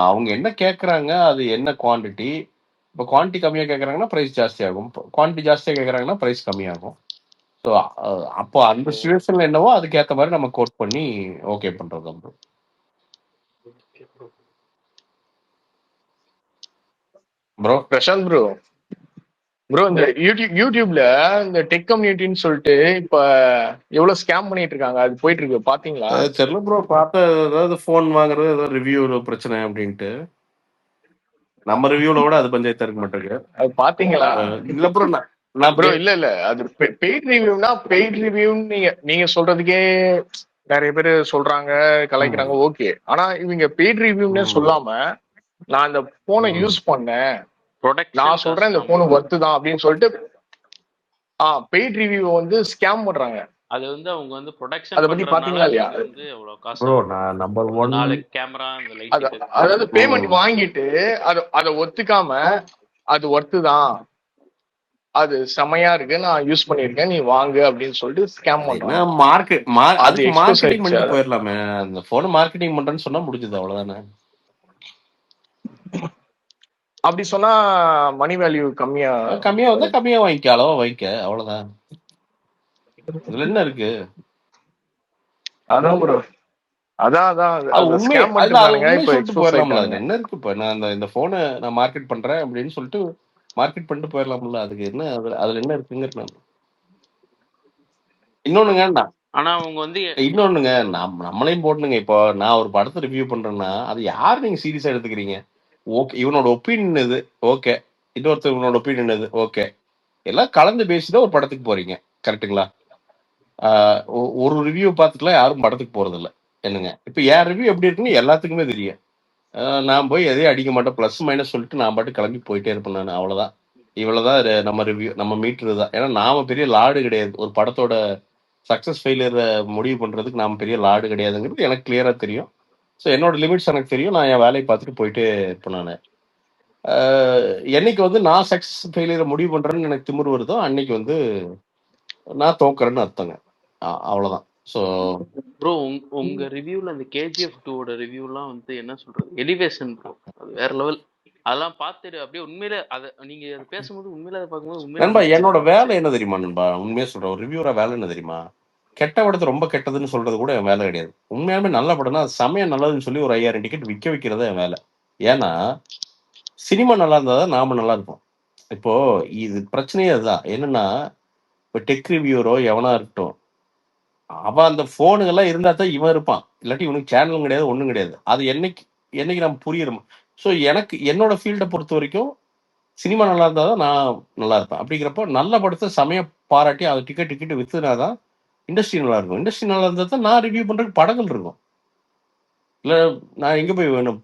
அவங்க என்ன கேட்குறாங்க, அது என்ன குவான்டிட்டி. இப்போ குவான்டிட்டி கம்மியாக கேட்குறாங்கன்னா ப்ரைஸ் ஜாஸ்தியாகும், குவான்டிட்டி ஜாஸ்தியாக கேட்குறாங்கன்னா ப்ரைஸ் கம்மியாகும். ஸோ அப்போ அந்த சுச்சுவேஷன்ல என்னவோ அதுக்கேற்ற மாதிரி நம்ம கோட் பண்ணி ஓகே பண்றது ப்ரோ. ப்ரோ பிரசாந்த் ப்ரோ இந்த யூடியூப்ல இந்த டெக் கம்யூனிட்டின்னு சொல்லிட்டு இப்ப எவ்வளவு ஸ்கேம் பண்ணிட்டு இருக்காங்க, அது போயிட்டு இருக்கு பாத்தீங்களா? தெரியல ப்ரோ, பார்த்த ஏதாவது ஃபோன் வாங்குறது ஏதாவது ரிவ்யூ பிரச்சனை அப்படின்ட்டு. நம்ம ரிவ்யூல கூட அது பஞ்சாயத்து இருக்க மாட்டேங்க. அது பாத்தீங்களா? இல்ல ப்ரோ, ப்ரோ இல்ல அது பெய்ட் ரிவ்யூனா பெய்ட் ரிவ்யூன்னு நீங்க சொல்றதுக்கே நிறைய பேர் சொல்றாங்க, கலாய்க்கிறாங்க, ஓகே. ஆனா இவங்க பெய்ட் ரிவ்யூன்னு சொல்லாம நான் இந்த போனை யூஸ் பண்ணேன், நான் சொல்றேன் இந்த போன் ஒர்த்து தான் அப்படின்னு சொல்லிட்டு பெய்ட் ரிவ்யூ வந்து ஸ்கேம் பண்றாங்க. அது வந்து அவங்க வந்து ப்ரொடக்ஷன் அத பத்தி பாத்தீங்களா இல்லையா? வந்து அவ்வளவு காசு ப்ரோ நான் நம்பர் 1 4 கேமரா அந்த லைட் அதாவது பேமெண்ட் வாங்கிட்டு அத ஒத்துக்காம அது ஒர்த்து தான், அது செமையா இருக்கு, நான் யூஸ் பண்ணிருக்கேன், நீ வாங்கு அப்படின்னு சொல்லிட்டு ஸ்கேம் பண்றாங்க. அதுக்கு மார்க்கெட்டிங் பண்ணிட்டு போயிடலாமே. அந்த போன் மார்க்கெட்டிங் பண்றேன்னு சொன்னா முடிஞ்சது, அவ்வளவுதானே. அப்படி சொன்னா மணி வேல்யூ கம்மியா வந்தா கம்மியா வாங்கிக்க, அளவா வாங்கிக்க, அவ்வளவுதான். இதுல என்ன இருக்கு? அதான் ப்ரோ, உண்மையை சொல்லிட்டு போயிடலாம்ல. என்ன இருக்கு இப்ப? நான் இந்த போனை நான் மார்க்கெட் பண்றேன் அப்படின்னு சொல்லிட்டு மார்க்கெட் பண்ணிட்டு போயிடலாம்ல. அதுக்கு என்ன அதுல என்ன இருக்குங்க? இன்னொன்னுங்க, ஆனா அவங்க வந்து இன்னொன்னுங்க, நம்மளையும் போட்டுனுங்க. இப்போ நான் ஒரு படத்தை ரிவ்யூ பண்றேன்னா அது யாரு நீங்க சீரியஸா எடுத்துக்கிறீங்க? ஓகே, இவனோட ஒப்பீனியன் இது, ஓகே. இன்னொருத்தர் இவனோட ஒப்பீனியன் இது, ஓகே. எல்லாம் கலந்து பேசிதான் ஒரு படத்துக்கு போறீங்க, கரெக்டுங்களா? ஒரு ரிவ்யூ பார்த்துட்டுலாம் யாரும் படத்துக்கு போறது இல்லை, என்னங்க. இப்ப என் ரிவ்யூ எப்படி இருக்குன்னு எல்லாத்துக்குமே தெரியும். நான் போய் எதையும் அடிக்க மாட்டேன், பிளஸ் மைனஸ் சொல்லிட்டு நான் பாட்டு கிளம்பி போயிட்டே இருப்பேன். நான் அவ்வளவுதான். இவ்வளவுதான் நம்ம ரிவ்யூ, நம்ம மீட்டர் தான். ஏன்னா நாம பெரிய லாடு கிடையாது. ஒரு படத்தோட சக்சஸ் ஃபெயிலியரை முடிவு பண்றதுக்கு நாம பெரிய லாடு கிடையாதுங்கிறது எனக்கு கிளியரா தெரியும். ஸோ என்னோட லிமிட்ஸ் எனக்கு தெரியும். நான் என் வேலையை பார்த்துட்டு போயிட்டே இருப்பேன். நான் என்னைக்கு வந்து நான் சக்சஸ் ஃபெயிலியரை முடிவு பண்றேன்னு எனக்கு திமிரு வருதோ அன்னைக்கு வந்து நான் தோக்குறேன்னு அர்த்தங்க. அவ்வளவுதான். ஸோ ப்ரோ உங்க ரிவ்யூல அந்த KGF 2 ரிவ்யூலாம் வந்து என்ன சொல்றது, எலிவேஷன் ப்ரோ, அது வேற லெவல். அதெல்லாம் பார்த்துட்டு அப்படியே உண்மையில அதை நீங்க அதை பேசும்போது உண்மையில அதை பார்க்கும்போது நண்பா, உண்மையில என்னோட வேலை என்ன தெரியுமா நண்பா? உண்மையா சொல்றேன், ஒரு ரிவ்யூரா வேலை என்ன தெரியுமா? கெட்ட படத்தை ரொம்ப கெட்டதுன்னு சொல்றது கூட என் வேலை கிடையாது. உண்மையாலுமே நல்ல படம்னா சமய நல்லதுன்னு சொல்லி ஒரு 5000 டிக்கெட் விற்க வைக்கிறது என் வேலை. ஏன்னா சினிமா நல்லா இருந்தா தான் நாம நல்லா இருப்போம். இப்போ இது பிரச்சனையே அதுதான். என்னன்னா இப்போ டெக் ரிவ்யூரோ எவனா இருக்கட்டும், அவன் அந்த போனுங்கெல்லாம் இருந்தா தான் இவன் இருப்பான். இல்லாட்டி இவனுக்கு சேனலும் கிடையாது, ஒன்றும் கிடையாது. அது என்னைக்கு நம்ம புரியுறோம். ஸோ எனக்கு என்னோட ஃபீல்டை பொறுத்த வரைக்கும் சினிமா நல்லா இருந்தா தான் நான் நல்லா இருப்பேன். அப்படிங்கிறப்போ நல்ல படத்தை சமயம் பாராட்டி அது டிக்கெட் வித்துனா தான் இண்டஸ்ட்ரி நல்லா இருக்கும். இண்டஸ்ட்ரி நல்லா இருந்தா தான் நான் ரிவ்யூ பண்றதுக்கு படங்கள் இருக்கும். இல்லை நான் எங்கே போய் வேணும்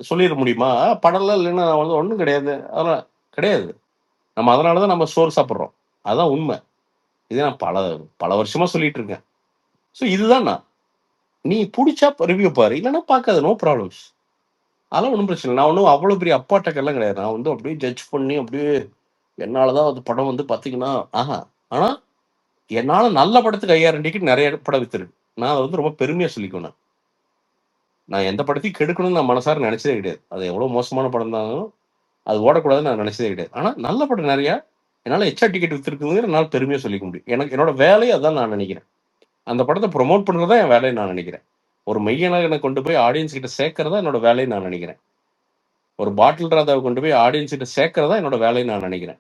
சொல்லிட முடியுமா? படம்லாம் இல்லைன்னா நான் வந்து ஒன்றும் கிடையாது, அதெல்லாம் கிடையாது. நம்ம அதனால தான் நம்ம சோறு சாப்பிட்றோம். அதுதான் உண்மை. இதே நான் பல வருஷமா சொல்லிட்டு இருக்கேன். ஸோ இதுதான் நீ பிடிச்சா ரிவ்யூ பாரு, இல்லைன்னா பார்க்காது, நோ ப்ராப்ளம்ஸ். அதெல்லாம் ஒன்றும் பிரச்சனை இல்லை. நான் ஒன்றும் அவ்வளோ பெரிய அப்பாட்டக்கெல்லாம் கிடையாது. நான் வந்து அப்படியே ஜட்ஜ் பண்ணி அப்படியே என்னாலதான் அது படம் வந்து பார்த்தீங்கன்னா ஆனால் என்னால் நல்ல படத்துக்கு 5000 டிக்கெட் நிறைய படம் வித்துருக்கு. நான் அதை வந்து ரொம்ப பெருமையாக சொல்லிக்கணும். நான் எந்த படத்தையும் கெடுக்கணும்னு நான் மனசார நினைச்சதே கிடையாது. அது எவ்வளோ மோசமான படம் இருந்தாலும் அது ஓடக்கூடாதுன்னு நான் நினைச்சதே கிடையாது. ஆனால் நல்ல படம் நிறையா என்னால் எச்சா டிக்கெட் வித்துருக்குங்கிற என்னால் பெருமையாக சொல்லிக்க முடியும். என்னோட வேலையை அதான் நான் நினைக்கிறேன். அந்த படத்தை ப்ரொமோட் பண்ணுறதா என் வேலையை நான் நினைக்கிறேன். ஒரு மெய்யனகனை கொண்டு போய் ஆடியன்ஸ் கிட்ட சேர்க்கறதா என்னோட வேலையை நான் நினைக்கிறேன். ஒரு பாட்டில் ராதாவை கொண்டு போய் ஆடியன்ஸ் கிட்ட சேர்க்கறதா என்னோட வேலையை நான் நினைக்கிறேன்.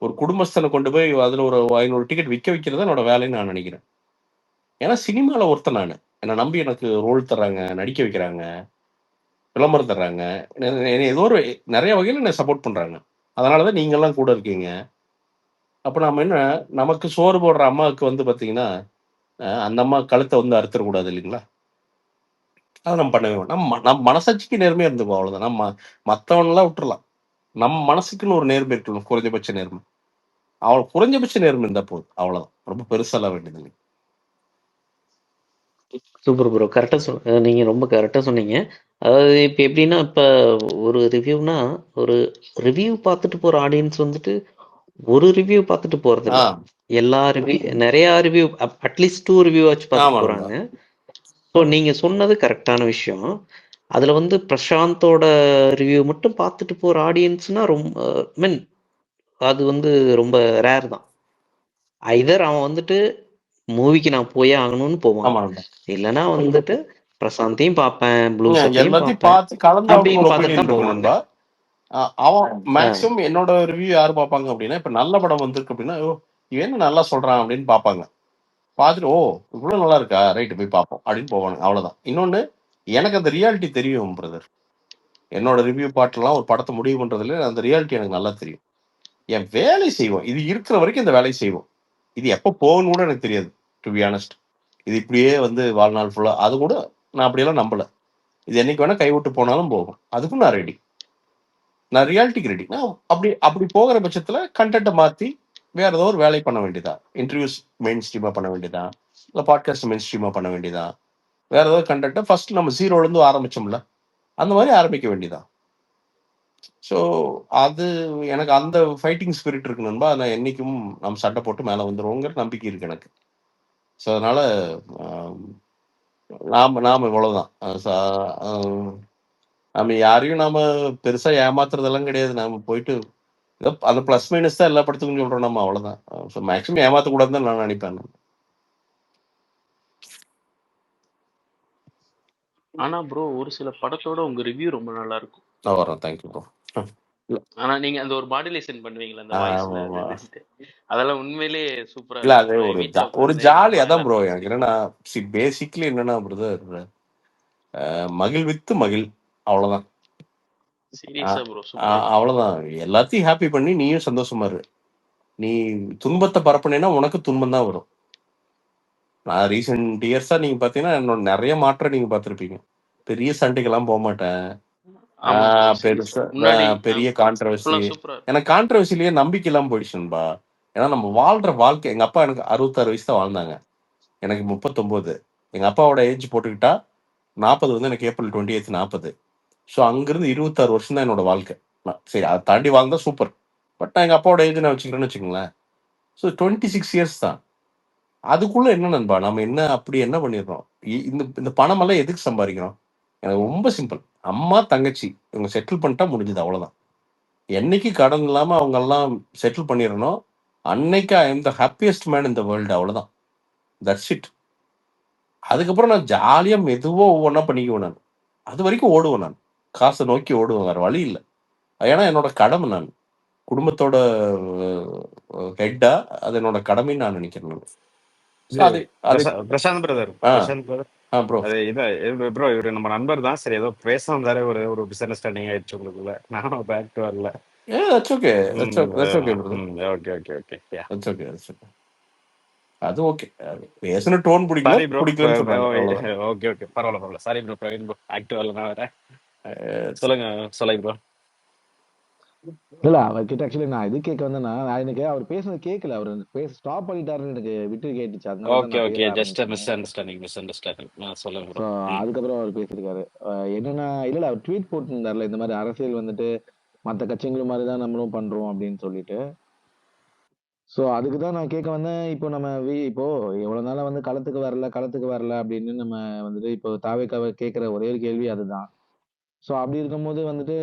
ஒரு குடும்பஸ்தனை கொண்டு போய் அதில் ஒரு 500 டிக்கெட் விற்க வைக்கிறதா என்னோட வேலையை நான் நினைக்கிறேன். ஏன்னா சினிமாவில் ஒருத்தன் நான், என்னை நம்பி எனக்கு ரோல் தர்றாங்க, நடிக்க வைக்கிறாங்க, விளம்பரம் தர்றாங்க, ஏதோ ஒரு நிறைய வகையில் என்னை சப்போர்ட் பண்ணுறாங்க. அதனால தான் நீங்கள்லாம் கூட இருக்கீங்க. அப்போ நம்ம என்ன, நமக்கு சோறு போடுற அம்மாவுக்கு வந்து பார்த்தீங்கன்னா அந்த அம்மா கழுத்தை வந்து அறுத்துடக்கூடாது இல்லைங்களா? அதை நம்ம பண்ணவே நம்ம மனசாட்சிக்கு நேர்மையாக இருந்துப்போம், அவ்வளோதான். நம்ம மற்றவனெல்லாம் விட்டுறலாம், நம்ம மனசுக்குன்னு ஒரு நேர்மை இருக்கணும், குறைஞ்சபட்ச நேர்மை. குறைஞ்சபட்ச நேர்மை இருந்தா போதும், அவ்வளவுதான். ரொம்ப பெருசாலாம் வேண்டியது. சூப்பர் ப்ரோ, கரெக்டாக நீங்கள் ரொம்ப கரெக்டாக சொன்னீங்க. அதாவது இப்போ எப்படின்னா, இப்போ ஒரு ரிவ்யூனா ஒரு ரிவ்யூ பார்த்துட்டு போகிற ஆடியன்ஸ் வந்துட்டு ஒரு ரிவ்யூ பார்த்துட்டு போகிறது எல்லா ரிவ்யூ, நிறையா ரிவ்யூ, அட்லீஸ்ட் 2 ரிவ்யூ ஆச்சு பார்த்துட்டு போகிறாங்க. ஸோ நீங்கள் சொன்னது கரெக்டான விஷயம். அதில் வந்து பிரசாந்தோட ரிவ்யூ மட்டும் பார்த்துட்டு போகிற ஆடியன்ஸ்னா ரொம்ப மீன் அது வந்து ரொம்ப ரேர் தான். ஐதர் அவன் வந்துட்டு மூவிக்கு நான் போயே ஆகணும்னு போவான், இல்லைன்னா வந்துட்டு பிரசாந்தையும் பார்ப்பேன், ப்ளூ சட்டையும் பார்ப்பேன் அப்படின்னு பார்த்துட்டு தான் போவாங்க. அவன் மேக்ஸிமம் என்னோட ரிவ்யூ யாரு பார்ப்பாங்க அப்படின்னா, இப்ப நல்ல படம் வந்திருக்கு அப்படின்னா, ஓ இவன் என்ன நல்லா சொல்றான் அப்படின்னு பார்ப்பாங்க. பார்த்துட்டு ஓ இவ்வளவு நல்லா இருக்கா, ரைட்டு போய் பார்ப்போம் அப்படின்னு போவாங்க. அவ்வளவுதான். இன்னொன்னு, எனக்கு அந்த ரியாலிட்டி தெரியும் பிரதர். என்னோட ரிவ்யூ பாட்டெல்லாம் ஒரு படத்தை முடிவு பண்றதுல அந்த ரியாலிட்டி எனக்கு நல்லா தெரியும். என் வேலை செய்வோம், இது இருக்கிற வரைக்கும் இந்த வேலையை செய்வோம். இது எப்போ போகணும்னு கூட எனக்கு தெரியாது, டு பி ஆனஸ்ட். இது இப்படியே வந்து வாழ்நாள் ஃபுல்லா அது கூட நான் அப்படியெல்லாம் நம்பல. இது என்னைக்கு வேணா கைவிட்டு போனாலும் போகும், அதுக்கும் நான் ரெடி. நான் ரியாலிட்டிக்கு ரெடி. நான் அப்படி போகிற பட்சத்துல கண்டென்ட்டை மாத்தி வேற ஏதோ ஒரு வேலை பண்ண வேண்டியதா, இன்டர்வியூஸ் மெயின் ஸ்ட்ரீமா பண்ண வேண்டியதா, இல்லை பாட்காஸ்ட் மெயின் ஸ்ட்ரீமா பண்ண வேண்டியதா, வேற ஏதாவது கண்டென்ட்டை ஃபர்ஸ்ட் நம்ம ஜீரோல இருந்து ஆரம்பிச்சோம்ல அந்த மாதிரி ஆரம்பிக்க வேண்டியதா. ஸோ அது எனக்கு அந்த ஃபைட்டிங் ஸ்பிரிட் இருக்கு நண்பா. நான் என்னைக்கும் நம்ம சண்டை போட்டு மேலே வந்துடுவோங்கிற நம்பிக்கை இருக்கு எனக்கு. ஸோ அதனால நாம இவ்வளவுதான். நம்ம யாரையும் நாம பெருசா ஏமாத்துறதெல்லாம் கிடையாது. நாம போயிட்டு ஏதோ அந்த பிளஸ் மைனஸ் தான் எல்லா படத்துக்கும் சொல்றோம் நம்ம, அவ்வளவுதான். ஸோ மேக்ஸிமம் ஏமாத்தக்கூடாதுன்னு தான் நான் நினைப்பேன். ஆனா ப்ரோ ஒரு சில படத்தோட உங்க ரிவ்யூ ரொம்ப நல்லா இருக்கும். வரோம். Thank you bro. ஆனா நீங்க அந்த ஒரு மாடுலேஷன் பண்ணுவீங்களா அந்த வாய்ஸ்ல, அதெல்லாம் உண்மையிலேயே சூப்பரா இல்ல. அது ஒரு ஜாலி அதான் ப்ரோ. எனக்கு என்னன்னா பேசிக்லி என்னன்னா பிரதர், மகிழ்வித்து மகிழ், அவ்வளவுதான். அவ்வளவுதான். எல்லாத்தையும் ஹாப்பி பண்ணி நீயும் சந்தோஷமா இரு. நீ துன்பத்தை பரப்புனேன்னா உனக்கு துன்பம் தான் வரும். நான் ரீசெண்ட் இயர்ஸா நீங்க பாத்தீங்கன்னா என்னோட நிறைய மாற்றம் நீங்க பார்த்திருப்பீங்க. பெரிய சண்டைக்கெல்லாம் போக மாட்டேன். பெருசா பெரிய கான்ட்ரவர்சி, எனக்கு கான்ட்ரவர்சிலேயே நம்பிக்கை இல்லாம போயிடுச்சுன்பா. ஏன்னா நம்ம வாழ்ற வாழ்க்கை, எங்க அப்பா எனக்கு 66 வயசு தான் வாழ்ந்தாங்க, எனக்கு 39. எங்க அப்பாவோட ஏஜ் போட்டுக்கிட்டா 40 வந்து எனக்கு ஏப்ரல் 28 40. ஸோ அங்கிருந்து 26 வருஷம் தான் என்னோட வாழ்க்கை. சரி அதை தாண்டி வாழ்ந்தா சூப்பர், பட் நான் எங்க அப்பாவோட ஏஜ் நான் வச்சுக்கிறேன்னு வச்சுக்கோங்களேன். ஸோ 26 இயர்ஸ் தான். அதுக்குள்ள என்ன நண்பா நம்ம என்ன அப்படி என்ன பண்ணிடுறோம்? இந்த பணம் எல்லாம் எதுக்கு சம்பாதிக்கிறோம்? எனக்கு ரொம்ப சிம்பிள், அம்மா தங்கச்சி இவங்க செட்டில் பண்ணிட்டா முடிஞ்சது, அவ்வளவுதான். என்னைக்கு கடன் இல்லாம அவங்க எல்லாம் செட்டில் பண்ணிடணும், அன்னைக்கு I am the happiest man in the world, அவ்வளவுதான். That's it. அதுக்கப்புறம் நான் ஜாலியா மெதுவா ஒவ்வொன்றா பண்ணிக்குவேன். நான் அது வரைக்கும் ஓடுவேன், நான் காசை நோக்கி ஓடுவேன், வேற வழி இல்லை. ஏன்னா என்னோட கடமை, நான் குடும்பத்தோட ஹெட்டா, அது என்னோட கடமைன்னு நான் நினைக்கிறேன். பிரசாந்த் பிரதர், ப்ரோ இவரு நம்ம நண்பர் தான். சரி ஏதோ பேச வந்தாரு, ஒரு மிஸ் அண்டர்ஸ்டாண்டிங் ஆயிடுச்சு உங்களுக்குள்ள. நானும் பேக் டு வரல. ஓகே. அது ஓகே. பேசுன டோன் பிடிக்கல. ஓகே பரவாயில்ல. Sorry bro, Praveen bro active வரல, நான் வேற. சொல்லுங்க ப்ரோ. இல்ல அவர்கிட்ட ஆக்சுவலி நான் இது கேட்க வந்தேன்னா, எனக்கு அவர் பேசுனது கேட்கல, அவர் பேச ஸ்டாப் பண்ணிட்டாருன்னு எனக்கு விட்டு கேட்டுச்சு. Okay just miss understanding. சொல்லுங்க ப்ரோ. அதுக்கப்புறம் அவர் பேசியிருக்காரு என்னன்னா, இல்ல அவர் ட்வீட் போட்டிருந்தாருல, இந்த மாதிரி அரசியல் வந்துட்டு மற்ற கட்சிகளும் மாதிரி தான் நம்மளும் பண்றோம் அப்படின்னு சொல்லிட்டு. ஸோ அதுக்கு தான் நான் கேட்க வந்தேன். இப்போ நம்ம இப்போ எவ்வளவு நாளா வந்து களத்துக்கு வரல அப்படின்னு நம்ம வந்துட்டு இப்போ தாவேக்காவை கேட்கிற ஒரே ஒரு கேள்வி அதுதான். ஸோ அப்படி இருக்கும்போது வந்துட்டு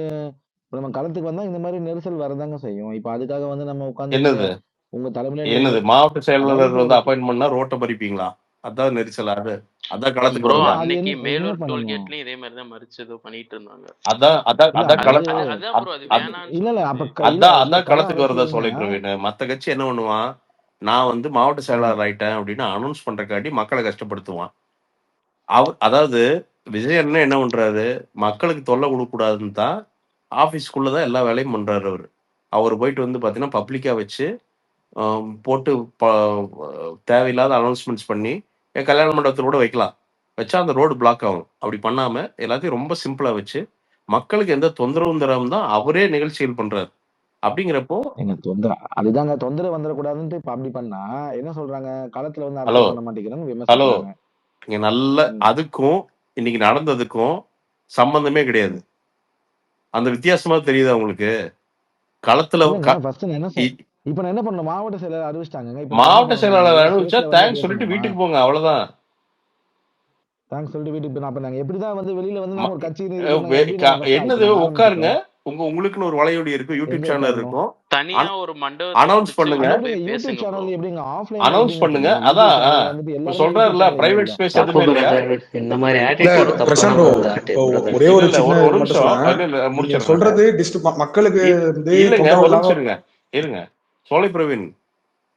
நம்ம களத்துக்கு வந்தா இந்த மாதிரி நெரிசல் வரதாங்க செய்யும். இப்ப அதுக்காக வந்து நம்ம உட்கார்ந்து உங்க தலைமையில மாவட்ட செயலாளர் வந்து அப்பாயின்ட் பண்ணா ரோட்டை பறிப்பீங்களா? அதான் நெரிசல். அதான் களத்துக்கு ப்ரோ. அன்னைக்கு மேலூர் டோல்கேட்லயும் இதே மாதிரி தான் மறிச்சதோ பண்ணிட்டு இருந்தாங்க. அதான் களத்துக்கு வரதா சொல்லிட்டு. மத்த கட்சி என்ன பண்ணுவான், நான் வந்து மாவட்ட செயலாளர் ஆயிட்டேன் அப்படின்னு அனௌன்ஸ் பண்றக்காட்டி மக்களை கஷ்டப்படுத்துவான். அதாவது விஜயன் என்ன பண்றாரு, மக்களுக்கு தொல்லை கொடுக்க கூடாதுன்னு தான் ஆபீஸ்க்குள்ளதான் எல்லா வேலையும் பண்றாரு. அவர் போயிட்டு வந்து பாத்தீங்கன்னா பப்ளிக்கா வச்சு போட்டு தேவையில்லாத அனௌன்ஸ்மெண்ட்ஸ் பண்ணி கல்யாண மண்டபத்தில் கூட வைக்கலாம், வச்சா அந்த ரோடு பிளாக் ஆகும். அப்படி பண்ணாம எல்லாத்தையும் ரொம்ப சிம்பிளா வச்சு மக்களுக்கு எந்த தொந்தரவும் தராம தான் அவரே நிகழ்ச்சிகள் பண்றாரு. அப்படிங்கிறப்போ அதுதாங்க தொந்தரவு வந்துடக்கூடாதுன்னு இப்ப அப்படி பண்ணா என்ன சொல்றாங்க, களத்துல வந்து அரசியல் பண்ண மாட்டேங்கிறாங்க விமர்சிக்கிறாங்க. இங்க நல்ல அதுக்கும் இன்னைக்கு நடந்ததுக்கும் சம்பந்தமே கிடையாது. அந்த வித்தியாசமா தெரியுது உங்களுக்கு? களத்துல இப்ப நான் என்ன பண்ணணும், மாவட்ட செயலாளர் அறிவிச்சிட்டாங்க. மாவட்ட செயலாளர் அறிவிச்சா தேங்க்ஸ் சொல்லிட்டு வீட்டுக்கு போங்க, அவ்வளவுதான். தேங்க்ஸ் சொல்லிட்டு வீட்டுக்கு போய் நாங்க எப்படிதான் வந்து வெளியில வந்து நம்ம ஒரு கட்சி என்னது உட்காருங்க, உங்களுக்குன்னு ஒரு வலையொலி இருக்கும், யூடியூப் எங்க சேனல் தரணும் இருக்கும். தனியா ஒரு மண்டபத்தை அனௌன்ஸ் பிடிச்சு பண்ணுங்க, உள்ள அது போய் எப்படிங்க யூடியூப் பேசுங்க ப்ரோ. சேனல் எப்படிங்க ஆஃப்லைன்ல அனௌன்ஸ் எப்படிங்க பண்ணுங்க. தெரியும்? அதான் யூடியூப் சேனல் வந்துட்டு இப்ப எல்லாருக்கும் யூடியூப் சொல்றாருல சேனல் பிரைவேட் இல்ல. ஸ்பேஸ் தப்பு எதுவுமே இல்லையா? பிரதர், இந்த மாதிரி இல்ல ஆட்டிடியூட் தப்பு பிரசாந்த் தான் ப்ரோ, பிரதர். ஒரே இல்ல ஒரு இல்ல சின்ன ஒரு இது மட்டும் நிமிஷம், சொல்றேன். இல்ல நீங்க முடிச்சிடுறேன். சொல்றது மக்களுக்கு வந்து இல்லங்க தொந்தரவு ஒரு இல்லாம நிமிஷம் இருங்க. சோலை பிரவீன்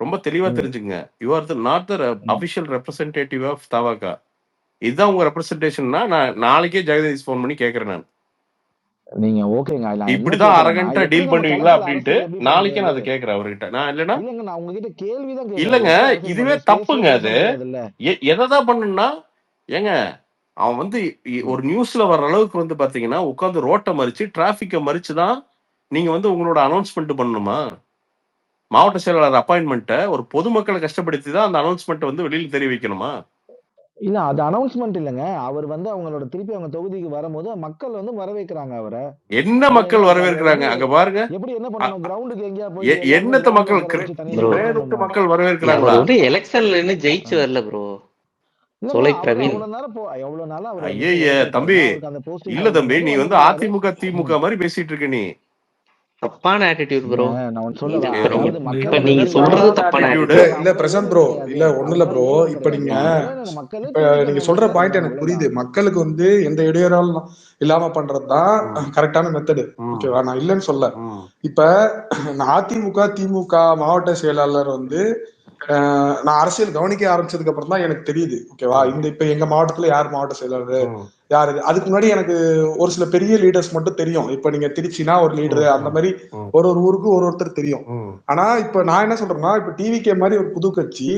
ரொம்ப தெளிவா தெரிஞ்சுங்க. You are not the official representative of TVK. இதுதான் உங்க ரெப்ரசன்டேஷன்னா நான் நாளைக்கே ஜெகதீஷ் ஃபோன் பண்ணி கேட்கறேன். நான் நீங்க ஓகேங்க. நான் என்ன இப்படிதான் கேக்குறேன்னா, அரகண்டா எப்படி டீல் நம்ம பண்ணுவீங்களா களத்துல அப்படின்ட்டு அரசியல் எப்படி நாளைக்கே நான் பண்றது? அதை கேட்கறேன் அவர்கிட்ட. நான் இல்லைன்னா இல்லங்க, நான் உங்ககிட்ட கேள்விதான் கேக்குறேன். இல்லங்க, எப்படி அரசியல் இதுவே பண்றது? ஸ்பேஸே தப்புங்க. ஒதுக்க அது முடியாதுல்ல. எதைதான் பண்ணுன்னா ஏங்க, அவன் வந்து ஒரு நியூஸ்ல வர்ற அளவுக்கு வந்து பாத்தீங்கன்னா உட்காந்து ரோட்டை மறிச்சு டிராபிக்கை மறிச்சுதான் நீங்க வந்து உங்களோட அனௌன்ஸ்மெண்ட் பண்ணணுமா? மாவட்ட செயலாளர் அப்பாயின்மெண்ட்டை ஒரு பொதுமக்களை கஷ்டப்படுத்தி தான் அந்த அனௌன்ஸ்மெண்ட் வந்து வெளியில தெரிவிக்கணுமா? இல்ல அது அனௌன்ஸ்மெண்ட் இல்லங்க. அவர் வந்து அவங்களோட திருப்பி அவங்க தொகுதிக்கு வரும்போது மக்கள் வந்து வரவேற்கிறாங்க அவரை. என்ன அவர் மக்கள் என்ன வரவேற்கிறாங்க வந்து அங்க பாருங்க. எப்படி என்ன பண்ணணும்? கிரவுண்டுக்கு எங்கேயா போயிட்டு எல்லாருமே என்னத்த கிரவுண்ட்ல மக்கள் உட்கார வச்சு தனியா ப்ரோ, கிரேடுட்டு பேசணுமா? மக்கள் அவர் வரவேற்கிறாங்களா? வந்து எலெக்ஷன்ல இன்னும் ஜெயிச்சு வரல ப்ரோ. இல்ல ப்ரோ, சோலை அவர் பிரவீன். அவ்வளவு நேரம் எவ்வளவு நாள் அவர் வந்துட்டு ஐய தம்பி, உழைச்சிருக்காருன்னா அவருக்கு அந்த போஸ்டிங் இல்ல தம்பி, கிடைக்கும்போது நீ வந்து வந்திருக்கிறாரு. அதிமுக திமுக மாதிரி பேசிட்டு இருக்க. நீ தப்பான ஆட்டிடியூட் ப்ரோ. நான் ஒன்னு சொல்லவா? நீங்க அதாவது மக்கள் இப்ப வந்து நீங்க யாரும் சொல்றது தப்பான தப்பான attitude. ஆட்டிடியூட். இல்ல பிரசாந்த் ப்ரோ, கிடையாது. இல்ல ஒண்ணு இல்ல ப்ரோ. அதனால இப்ப கிடையாது. நீங்க மக்களே இப்ப நீங்க சொல்ற டிவிக்கு பாயிண்ட் வந்தாங்க, எனக்கு புரியுது. அவ்வளவுதான். மக்களுக்கு வந்து எந்த இடையூறாலும் இல்லாம பண்றதுதான் கரெக்டான மெத்தடு. ஓகேவா? நான் இல்லைன்னு சொல்ல. இப்ப நான் அதிமுக திமுக மாவட்ட செயலாளர் வந்து நான் அரசியல் கவனிக்க ஆரம்பிச்சதுக்கு அப்புறம் தான் எனக்கு தெரியுது. ஓகேவா? இப்ப எங்க மாவட்டத்துல யார் மாவட்ட செயலாளர், யாரு அதுக்கு முன்னாடி எனக்கு ஒரு சில பெரிய லீடர்ஸ் மட்டும் தெரியும். இப்ப நீங்க திருச்சினா ஒரு லீடரு, அந்த மாதிரி ஒரு ஒரு ஊருக்கு ஒருத்தர் தெரியும். ஆனா இப்ப நான் என்ன சொல்றேன்னா, இப்ப டிவிகே மாதிரி ஒரு புது கட்சி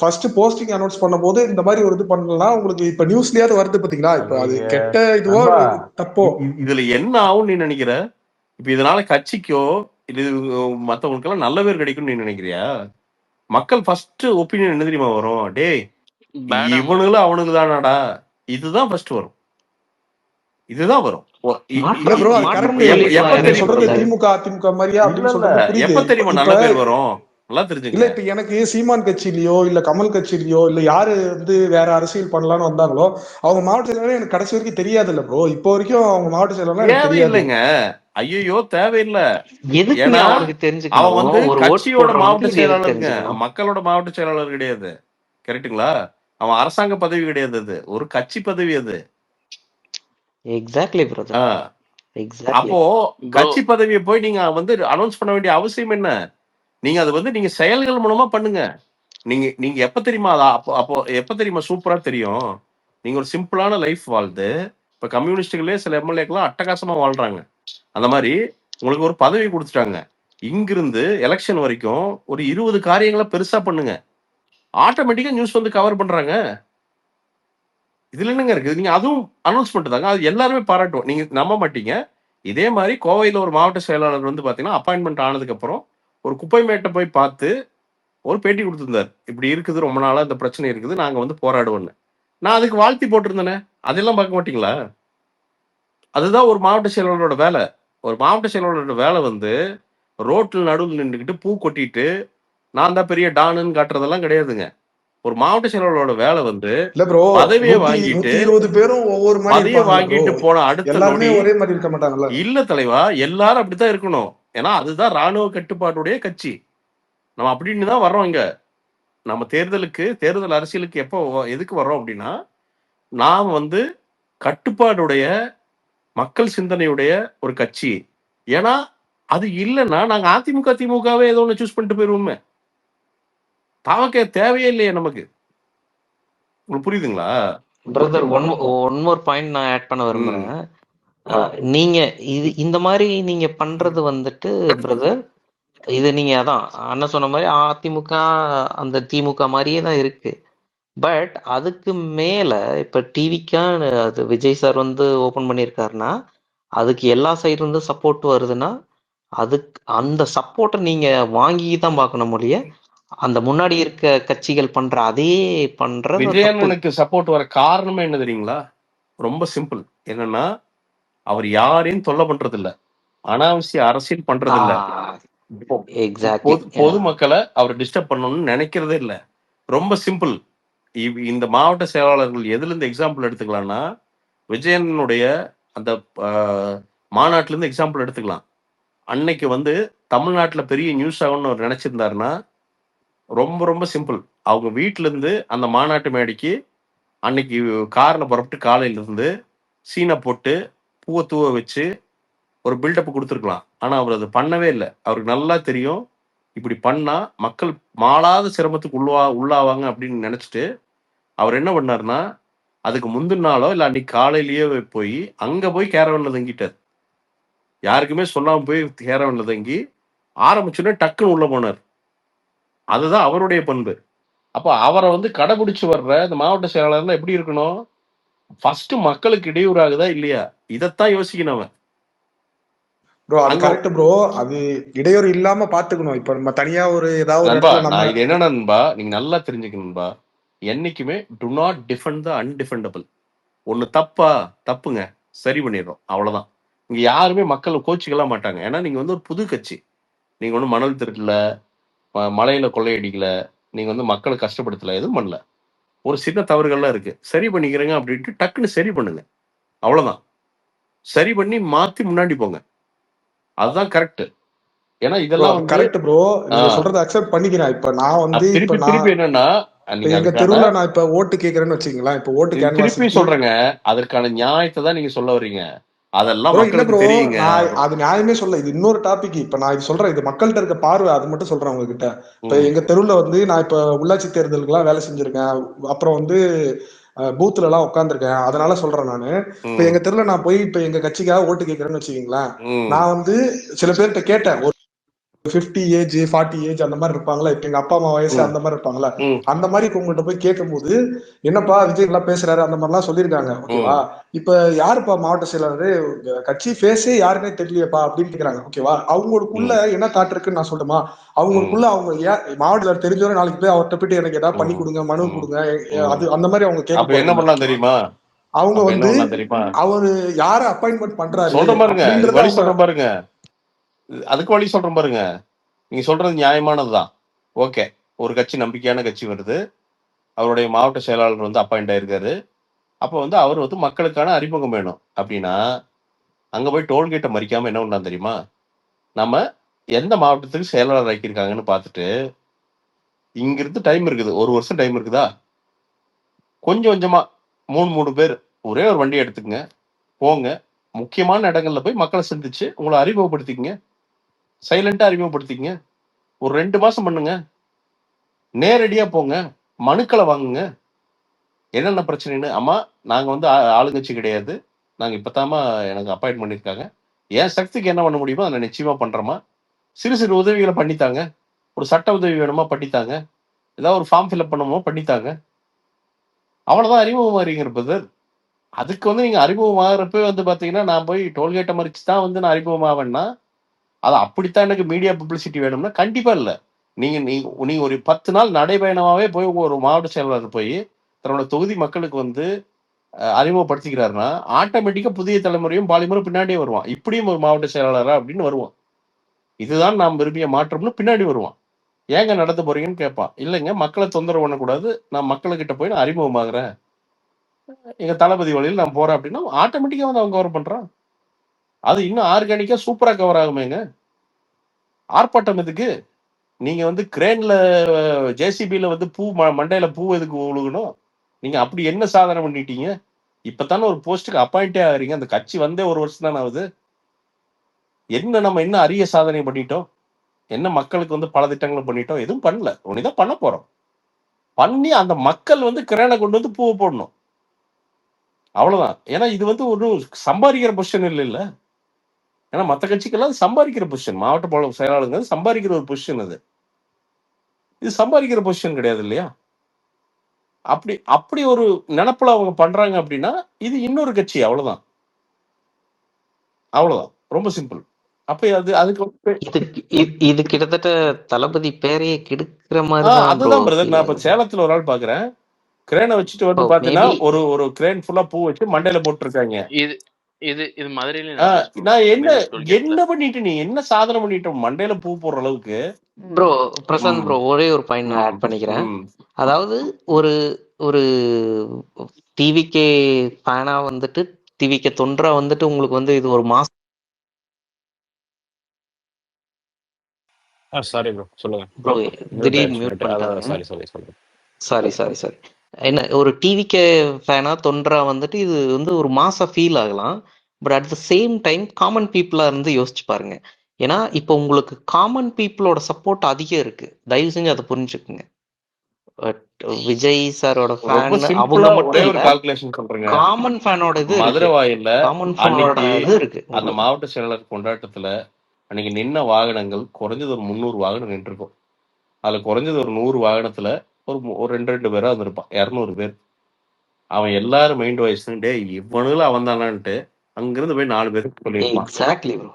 ஃபர்ஸ்ட் போஸ்டிங் அனௌன்ஸ் பண்ணும் போது இந்த மாதிரி ஒரு இது பண்ணலாம். உங்களுக்கு இப்ப நியூஸ்லயாவது வருது பாத்தீங்களா? இப்ப அது கெட்ட இதுவோ தப்போ இதுல என்ன ஆகும் நீ நினைக்கிற? இப்ப இதனால கட்சிக்கோ இது மத்தவங்களுக்கெல்லாம் நல்ல பேர் கிடைக்கும் நீ நினைக்கிறியா? மக்கள் ஃபர்ஸ்ட் ஒப்பீனியன் என்ன தெரியுமா வரும்? டேய் இவனுங்களும் அவனுக்கு தானாடா, இதுதான் ஃபர்ஸ்ட் வரும். இதுதான் வரும். இல்ல ப்ரோ, அது கரெக்ட். நீங்க சொல்றது திமுக அதிமுக மாதிரியா அப்படின்னு சொல்றது புரியுது. எப்ப தெரியுமா நல்ல பேர் வரும்? நல்லா தெரிஞ்சுங்க. இல்ல இப்ப எனக்கு சீமான் கட்சியிலயோ இல்ல கமல் கட்சியிலயோ இல்ல யாரு வந்து வேற அரசியல் பண்ணலாம்னு வந்தாங்களோ அவங்க மாவட்ட செயலாளர் எனக்கு கடைசி வரைக்கும் தெரியாது இல்ல ப்ரோ. இப்போ வரைக்கும் அவங்க மாவட்ட செயலாளர் எனக்கு தெரியாது. இல்லைங்க, ஐயோ தேவையில்லை. ஏன்னா அவன் வந்து கட்சியோட மாவட்ட செயலாளருங்க, மக்களோட மாவட்ட செயலாளர் கிடையாது. கரெக்டுங்களா? அவன் அரசாங்க பதவி கிடையாது, அது ஒரு கட்சி பதவி. அது எக்ஸாக்ட்லி பிரதர். அப்போ கட்சி பதவியை போய் நீங்க வந்து அனௌன்ஸ் பண்ண வேண்டிய அவசியம் என்ன? நீங்க அது வந்து நீங்க செயல்கள் மூலமா பண்ணுங்க. நீங்க எப்ப தெரியுமா அப்போ எப்ப தெரியுமா சூப்பரா தெரியும்? நீங்க ஒரு சிம்பிளான லைஃப் வாழ்ந்து, இப்ப கம்யூனிஸ்டுகளே சில எம்எல்ஏக்கெல்லாம் அட்டகாசமா வாழ்றாங்க. அந்த மாதிரி உங்களுக்கு ஒரு பதவி கொடுத்துட்டாங்க. இங்கிருந்து எலெக்ஷன் வரைக்கும் ஒரு 20 காரியங்களை பெருசா பண்ணுங்க. ஆட்டோமேட்டிக்கா நியூஸ் வந்து கவர் பண்றாங்க. இதுல என்னங்க இருக்குது? நீங்க அதுவும் அனௌன்ஸ்மெண்ட் தாங்க. அது எல்லாருமே பாராட்டுவோம். நீங்க நம்ப மாட்டீங்க. இதே மாதிரி கோவையில ஒரு மாவட்ட செயலாளர் வந்து பாத்தீங்கன்னா அப்பாயின்மெண்ட் ஆனதுக்கு அப்புறம் ஒரு குப்பை மேட்டை போய் பார்த்து ஒரு பேட்டி கொடுத்திருந்தார். இப்படி இருக்குது, ரொம்ப நாளா இந்த பிரச்சனை இருக்குது, நாங்க வந்து போராடுவோன்னு. நான் அதுக்கு வாழ்த்தி போட்டிருந்தேனே. அதெல்லாம் பார்க்க மாட்டீங்களா? அதுதான் ஒரு மாவட்ட செயலாளரோட வேலை. ஒரு மாவட்ட செயலாளரோட வேலை வந்து ரோட்டில் நடுவில் நின்றுக்கிட்டு பூ கொட்டிட்டு நான் தான் பெரிய டானுன்னு காட்டுறதெல்லாம் கிடையாதுங்க. ஒரு மாவட்ட செயலாளரோட வேலை வந்து பதவியை வாங்கிட்டு 120 பேரும் ஒவ்வொரு மாதிரி பதவியை வாங்கிட்டு போன அடுத்த நொடி ஒரே மாதிரி இருக்க மாட்டாங்கல்ல. இல்ல தலைவா, எல்லாரும் அப்படித்தான் இருக்கணும். ஏன்னா அதுதான் ராணுவ கட்டுப்பாட்டுடைய கட்சி. நம்ம அப்படின்னு தான் வர்றோம். இங்க நம்ம தேர்தல் அரசியலுக்கு எப்போ எதுக்கு வர்றோம் அப்படின்னா, நாம் வந்து கட்டுப்பாடுடைய மக்கள் சிந்தனையுடைய ஒரு கட்சி. ஏன்னா அது இல்லைன்னா நாங்க அதிமுக திமுகவே ஏதோ ஒன்று சூஸ் பண்ணிட்டு போயிருவோமே. தாவக்க தேவையே இல்லையே நமக்கு. உங்களுக்கு புரியுதுங்களா பிரதர்? ஒன் மோர் பாயிண்ட் நான் ஆட் பண்ண விரும்புறேன். நீங்க இந்த மாதிரி நீங்க பண்றது வந்துட்டு பிரதர், இது நீங்க அதான் அண்ணன் சொன்ன மாதிரி அதிமுக அந்த திமுக மாதிரியே தான் இருக்கு. பட் அதுக்கு மேல இப்ப டிவிக்கா அது விஜய் சார் வந்து ஓபன் பண்ணியிருக்காருன்னா அதுக்கு எல்லா சைடுல இருந்து சப்போர்ட் வருதுன்னா அதுக்கு அந்த சப்போர்ட்டை நீங்க வாங்கி தான் பார்க்கணும் முடிய அந்த முன்னாடி இருக்க கட்சிகள் பண்ற அதே பண்ற விஜயனுக்கு சப்போர்ட் வர காரணமே என்ன தெரியுங்களா? ரொம்ப சிம்பிள். என்னன்னா அவர் யாரையும் தொல்லை பண்றது இல்ல, அனாவசிய அரசியல் பண்றது இல்ல, பொதுமக்களை அவர் டிஸ்டர்ப் பண்ணணும்னு நினைக்கிறதே இல்ல. ரொம்ப சிம்பிள். இந்த மாவட்ட செயலாளர்கள் எதுல இருந்து எக்ஸாம்பிள் எடுத்துக்கலாம்னா, விஜயனுடைய அந்த மாநாட்டுல இருந்து எக்ஸாம்பிள் எடுத்துக்கலாம். அன்னைக்கு வந்து தமிழ்நாட்டுல பெரிய நியூஸ் ஆகும்னு அவர் நினைச்சிருந்தாருன்னா ரொம்ப ரொம்ப சிம்பிள். அவங்க வீட்டுல இருந்து அந்த மாநாட்டு மேடைக்கு அன்னைக்கு கார்ல புறப்பட்டு காலையில இருந்து சீனை போட்டு பூவை தூவ வச்சு ஒரு பில்டப் கொடுத்துருக்கலாம். ஆனா அவர் அது பண்ணவே இல்லை. அவருக்கு நல்லா தெரியும் இப்படி பண்ணா மக்கள் மாளாத சிரமத்துக்கு உள்ளாவாங்க அப்படின்னு நினைச்சிட்டு அவர் என்ன பண்ணாருன்னா அதுக்கு முந்தின நாளோ இல்லை அன்னைக்கு காலையிலேயே போய் அங்க போய் கேரவன்ல தங்கிட்டார். யாருக்குமே சொல்லாம போய் கேரவன்ல தங்கி ஆரம்பிச்சுன்னே டக்குன்னு உள்ள போனார். அதுதான் அவருடைய பண்பு. அப்போ அவரை வந்து கடைபிடிச்சு வர்ற இந்த மாவட்ட செயலாளர்லாம் எப்படி இருக்கணும்? ஃபர்ஸ்ட் மக்களுக்கு இடையூறு ஆகுதா இல்லையா இதைத்தான் யோசிக்கணும் அவன். ப்ரோ அது கரெக்ட் ப்ரோ. அது இடையூறு இல்லாம பாத்துக்கணும். இப்ப நம்ம தனியா ஒரு ஏதாவது ஒரு நண்பா இடத்துல நம்ம நான் இது என்ன நண்பா நீங்க நல்லா தெரிஞ்சுக்கணும்பா. என்னைக்குமே டு நாட் டிஃபெண்ட் த அன்டிஃபெண்டபிள். ஒண்ணு தப்புங்க சரி பண்ணிடுறோம் அவ்வளவுதான். இங்க யாருமே மக்கள் கோச்சிக்கலாம் மாட்டாங்க. ஏன்னா நீங்க வந்து ஒரு புது கட்சி. நீங்க ஒன்றும் மணல் திருடல, மலையில கொள்ளையடிக்கல, நீங்க வந்து மக்களை கஷ்டப்படுத்தல, எதுவும் பண்ணல. ஒரு சின்ன தவறுகள்லாம் இருக்கு, சரி பண்ணிக்கிறேங்க அப்படின்ட்டு டக்குன்னு சரி பண்ணுங்க அவ்வளவுதான். சரி பண்ணி மாத்தி முன்னாடி போங்க, அதுதான் கரெக்ட். ஏன்னா இதெல்லாம் வந்து கரெக்ட் ப்ரோ. நீங்க சொல்றதை அக்செப்ட் பண்ணிக்கிறேன். இப்ப நான் வந்து திருப்பி என்னன்னா எங்க தெருவுல நான் இப்ப ஓட்டு கேக்குறேன்னு வச்சுக்கீங்களா, இப்ப ஓட்டு திருப்பி சொல்றேங்க, அதற்கான நியாயத்தை தான் நீங்க சொல்ல வர்றீங்க. அதெல்லாம் இல்ல ப்ரோ, தெரியுங்க. நான் அது நியாயமே சொல்ல. இது இன்னொரு டாபிக். இப்ப நான் இது சொல்றேன், இது மக்கள்கிட்ட இருக்க பார்வை, அது மட்டும் சொல்றேன் உங்ககிட்ட. இப்ப எங்க தெருவுல வந்து நான் இப்ப உள்ளாட்சி தேர்தலுக்கு எல்லாம் வேலை செஞ்சிருக்கேன். அப்புறம் வந்து பூத்துல எல்லாம் உட்காந்துருக்கேன். அதனால சொல்றேன் நானு. இப்ப எங்க தெருவுல நான் போய் இப்ப எங்க கட்சிக்காக ஓட்டு கேட்கறேன்னு வச்சுக்கீங்களேன், நான் வந்து சில பேர்கிட்ட கேட்டேன். ஒரு 50 ஏஜ் 40 ஏஜ் அந்த மாதிரி இருப்பாங்களா, இப்ப எங்க அப்பா அம்மா வயசு அந்த மாதிரி இருப்பாங்களா, அந்த மாதிரி உங்கள்கிட்ட போய் கேட்கும் போது என்னப்பா விஜய் எல்லாம் பேசுறாரு அந்த மாதிரி எல்லாம் சொல்லியிருக்காங்க. ஓகேவா, இப்ப யாருப்பா மாவட்ட செயலாளரு, கட்சி பேசே யாருன்னே தெரியலையப்பா அப்படின்னு கேக்குறாங்க. ஓகேவா, அவங்களுக்குள்ள என்ன தாட் இருக்குன்னு நான் சொல்லுமா, அவங்களுக்குள்ள அவங்க மாவட்டத்தில் தெரிஞ்சவரை நாளைக்கு போய் அவர்கிட்ட போயிட்டு எனக்கு ஏதாவது பண்ணி கொடுங்க, மனு கொடுங்க, அது அந்த மாதிரி அவங்க கேட்க என்ன பண்ணலாம் தெரியுமா? அவங்க வந்து அவரு யார அப்பாயின்மெண்ட் பண்றாரு சொல்றேன் பாருங்க, அதுக்கு வழி சொல்றேன் பாருங்க. நீங்க சொல்றது நியாயமானதுதான். ஓகே, ஒரு கட்சி நம்பிக்கையான கட்சி வருது, அவருடைய மாவட்ட செயலாளர் வந்து அப்பாயிண்ட் ஆயிருக்காரு. அப்போ வந்து அவர் வந்து மக்களுக்கான அறிமுகம் வேணும் அப்படின்னா அங்க போய் டோல்கேட்டை மறிக்காம என்ன பண்ணலாம் தெரியுமா? நம்ம எந்த மாவட்டத்துக்கு செயலாளர் ஆக்கியிருக்காங்கன்னு பார்த்துட்டு, இங்கிருந்து டைம் இருக்குது, 1 வருஷம் டைம் இருக்குதா, கொஞ்சம் கொஞ்சமா 3 பேர் ஒரே ஒரு வண்டி எடுத்துக்கங்க, போங்க, முக்கியமான இடங்கள்ல போய் மக்களை சந்திச்சு உங்களை அறிமுகப்படுத்திக்கங்க, சைலண்டா அறிமுகப்படுத்திக்கங்க. ஒரு 2 மாசம் பண்ணுங்க, நேரடியா போங்க, மனுக்களை வாங்குங்க, என்னென்ன பிரச்சனைன்னு. அம்மா நாங்க வந்து ஆளுங்கட்சி கிடையாது, நாங்க இப்பதாமா எனக்கு அப்பாயிண்ட் பண்ணியிருக்காங்க, என் சக்திக்கு என்ன பண்ண முடியுமோ அதை நிச்சயமா பண்றோமா, சிறு சிறு உதவிகளை பண்ணித்தாங்க, ஒரு சட்ட உதவி வேணுமா பண்ணித்தாங்க, ஏதாவது ஒரு ஃபார்ம் ஃபில்அப் பண்ணணுமோ பண்ணித்தாங்க, அவ்வளவுதான் அறிமுகம் அறிங்கிறது. அதுக்கு வந்து நீங்க அறிமுகமாகறப்ப வந்து பாத்தீங்கன்னா நான் போய் டோல்கேட்டை மறிச்சு தான் வந்து நான் அறிமுகமாவேன்னா அது அப்படித்தான் எனக்கு மீடியா பப்ளிசிட்டி வேணும்னா கண்டிப்பா இல்லை. நீங்க ஒரு 10 நாள் நடைபயணமாவே போய் ஒரு மாவட்ட செயலாளர் போய் தன்னோட தொகுதி மக்களுக்கு வந்து அறிமுகப்படுத்திக்கிறாருன்னா ஆட்டோமேட்டிக்கா புதிய தலைமுறையும் பாலிமரும் பின்னாடியே வருவான். இப்படியும் ஒரு மாவட்ட செயலாளரா அப்படின்னு வருவான். இதுதான் நாம் விரும்பிய மாற்றம்னு பின்னாடி வருவான். ஏங்க நடந்து போறீங்கன்னு கேட்பான். இல்லைங்க, மக்களை தொந்தரவு பண்ணக்கூடாது, நான் மக்கள்கிட்ட போய் நான் அறிமுகமாகறேன், எங்க தளபதி வழியில் நான் போறேன் அப்படின்னா ஆட்டோமேட்டிக்கா வந்து அவன் கவர் பண்றான். அது இன்னும் ஆர்கானிக்கா சூப்பரா கவர் ஆகுமேங்க. ஆர்ப்பாட்டம் எதுக்கு? நீங்க வந்து கிரேன்ல ஜேசிபில வந்து மண்டையில பூ எதுக்கு உழுகணும்? நீங்க அப்படி என்ன சாதனை பண்ணிட்டீங்க? இப்பதானே ஒரு போஸ்டுக்கு அப்பாயிண்டே ஆகிறீங்க, அந்த கட்சி வந்தே 1 வருஷம் தானே ஆகுது. நம்ம என்ன அரிய சாதனை பண்ணிட்டோம்? என்ன மக்களுக்கு வந்து பல திட்டங்களை பண்ணிட்டோம்? எதுவும் பண்ணல. ஒண்ணுதான் பண்ண போறோம். பண்ணி அந்த மக்கள் வந்து கிரேனை கொண்டு வந்து பூவை போடணும், அவ்வளவுதான். ஏன்னா இது வந்து ஒரு சம்பாதிக்கிற பொசிஷன் இல்ல. ஏன்னா மற்ற கட்சிக்கெல்லாம் சம்பாதிக்கிற பொசிஷன், மாவட்ட செயலாளர்கள் சம்பாதிக்கிற ஒரு பொசிஷன், இது சம்பாதிக்கிற பொசிஷன் கிடையாது இல்லையா? அப்படி ஒரு நினைப்புல அவங்க பண்றாங்க அப்படின்னா இது இன்னொரு கட்சி, அவ்வளவுதான். ரொம்ப சிம்பிள். அப்ப இது கிட்டத்தட்ட தளபதி பேரையே கெடுக்கிற மாதிரி. அதுதான் பிரதர். நான் இப்ப சேலத்துல ஒரு ஆள் பாக்குறேன், கிரேனை வச்சுட்டு வந்து பாத்தீங்கன்னா ஒரு கிரேன் ஃபுல்லா பூ வச்சு மண்டையில போட்டுருக்காங்க. இது மதுரையில நான் என்ன பண்ணிட்டு, நீ என்ன சாதனை பண்ணிட்டோம் மண்டையில பூ போடுற அளவுக்கு? ப்ரோ பிரசாந்த் ப்ரோ, ஒரே ஒரு பாயிண்ட் நான் ஆட் பண்ணிக்கிறேன். அதாவது ஒரு டிவிகே ஃபேனா வந்துட்டு, டிவிகே தொண்டரா வந்துட்டு உங்களுக்கு வந்து இது ஒரு மாஸ் சாரி ப்ரோ, சொல்லுங்க. ப்ரோ மியூட் திடீர்னு ஆயிடுச்சு மியூட் நெட். பண்ணிட்டாங்க. அதான் சாரி சொல்லுங்க. சாரி. என்ன ஒரு டிவிகே ஃபேனா தொண்டரா வந்துட்டு இது வந்து ஒரு மாசா ஃபீல் ஆகலாம். But at the same time common பீப்புளா இருந்து யோசிச்சு பாருங்க. ஏன்னா இப்போ உங்களுக்கு காமன் பீப்புளோட சப்போர்ட் அதிகம் இருக்கு. தயவு செஞ்சு அதை புரிஞ்சுக்குங்க. பட் விஜய் சாரோட ரொம்ப ஃபேன் அவங்க சிம்பிளா ஒரே மட்டும் ஒரு இல்ல, கால்குலேஷன் சொல்றேங்க. காமன் ஃபேனோட இது மதுரை இருக்கு. வாயில்ல காமன் ஃபேனோட அன்னைக்கு இது இருக்கு அந்த உங்களுக்கு. மாவட்ட செயலாளர் கொண்டாட்டத்துல அன்னைக்கு நின்ன வாகனங்கள் குறைஞ்சது ஒரு 300 வாகனம் நின்றுருக்கும். அதுல குறைஞ்சது ஒரு 100 வாகனத்துல ஒரு 2 பேரா வந்திருப்பான். 200 பேர். அவன் எல்லாரும் மைண்ட் வாய்ஸ் டேய் இவனுல அவன் தானான்ட்டு அங்கிருந்து போய் 4 பேருக்கு சொல்லியிருப்பான். எக்ஸாக்ட்லி ப்ரோ,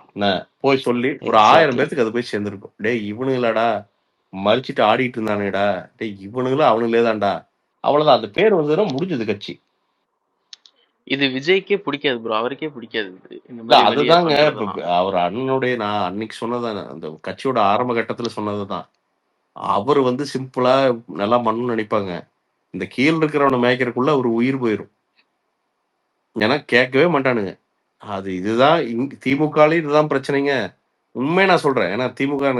போய் சொல்லி ஒரு 1000 பேத்துக்கு அது போய் சேர்ந்திருக்கும். டேய் இவனுங்களாடா மறிச்சிட்டு ஆடிட்டு இருந்தானுடா, டேய் இவனுங்களும் அவனுங்களே தான்டா. அவ்வளவுதான். அந்த பேர் வந்ததுன்னா முடிஞ்சது கட்சி. இது விஜய்க்கே பிடிக்காது ப்ரோ, அவருக்கே பிடிக்காது இது. இந்த இல்ல மாதிரி வெளியே அதுதாங்க பண்றதெல்லாம். அவர் அண்ணனுடைய நான் அன்னைக்கு சொன்னதானே அந்த கட்சியோட ஆரம்ப கட்டத்துல சொன்னதுதான். அவர் வந்து சிம்பிளா நல்லா பண்ணணும்னு நினைப்பாங்க. இந்த கீழ் இருக்கிறவனை மேய்க்கிறதுக்குள்ள அவர் உயிர் போயிரும். ஏன்னா கேட்கவே மாட்டானுங்க. அது இதுதான் திமுகலையும் இதுதான் பிரச்சனைங்க. உண்மையை நான் சொல்றேன். ஏன்னா திமுக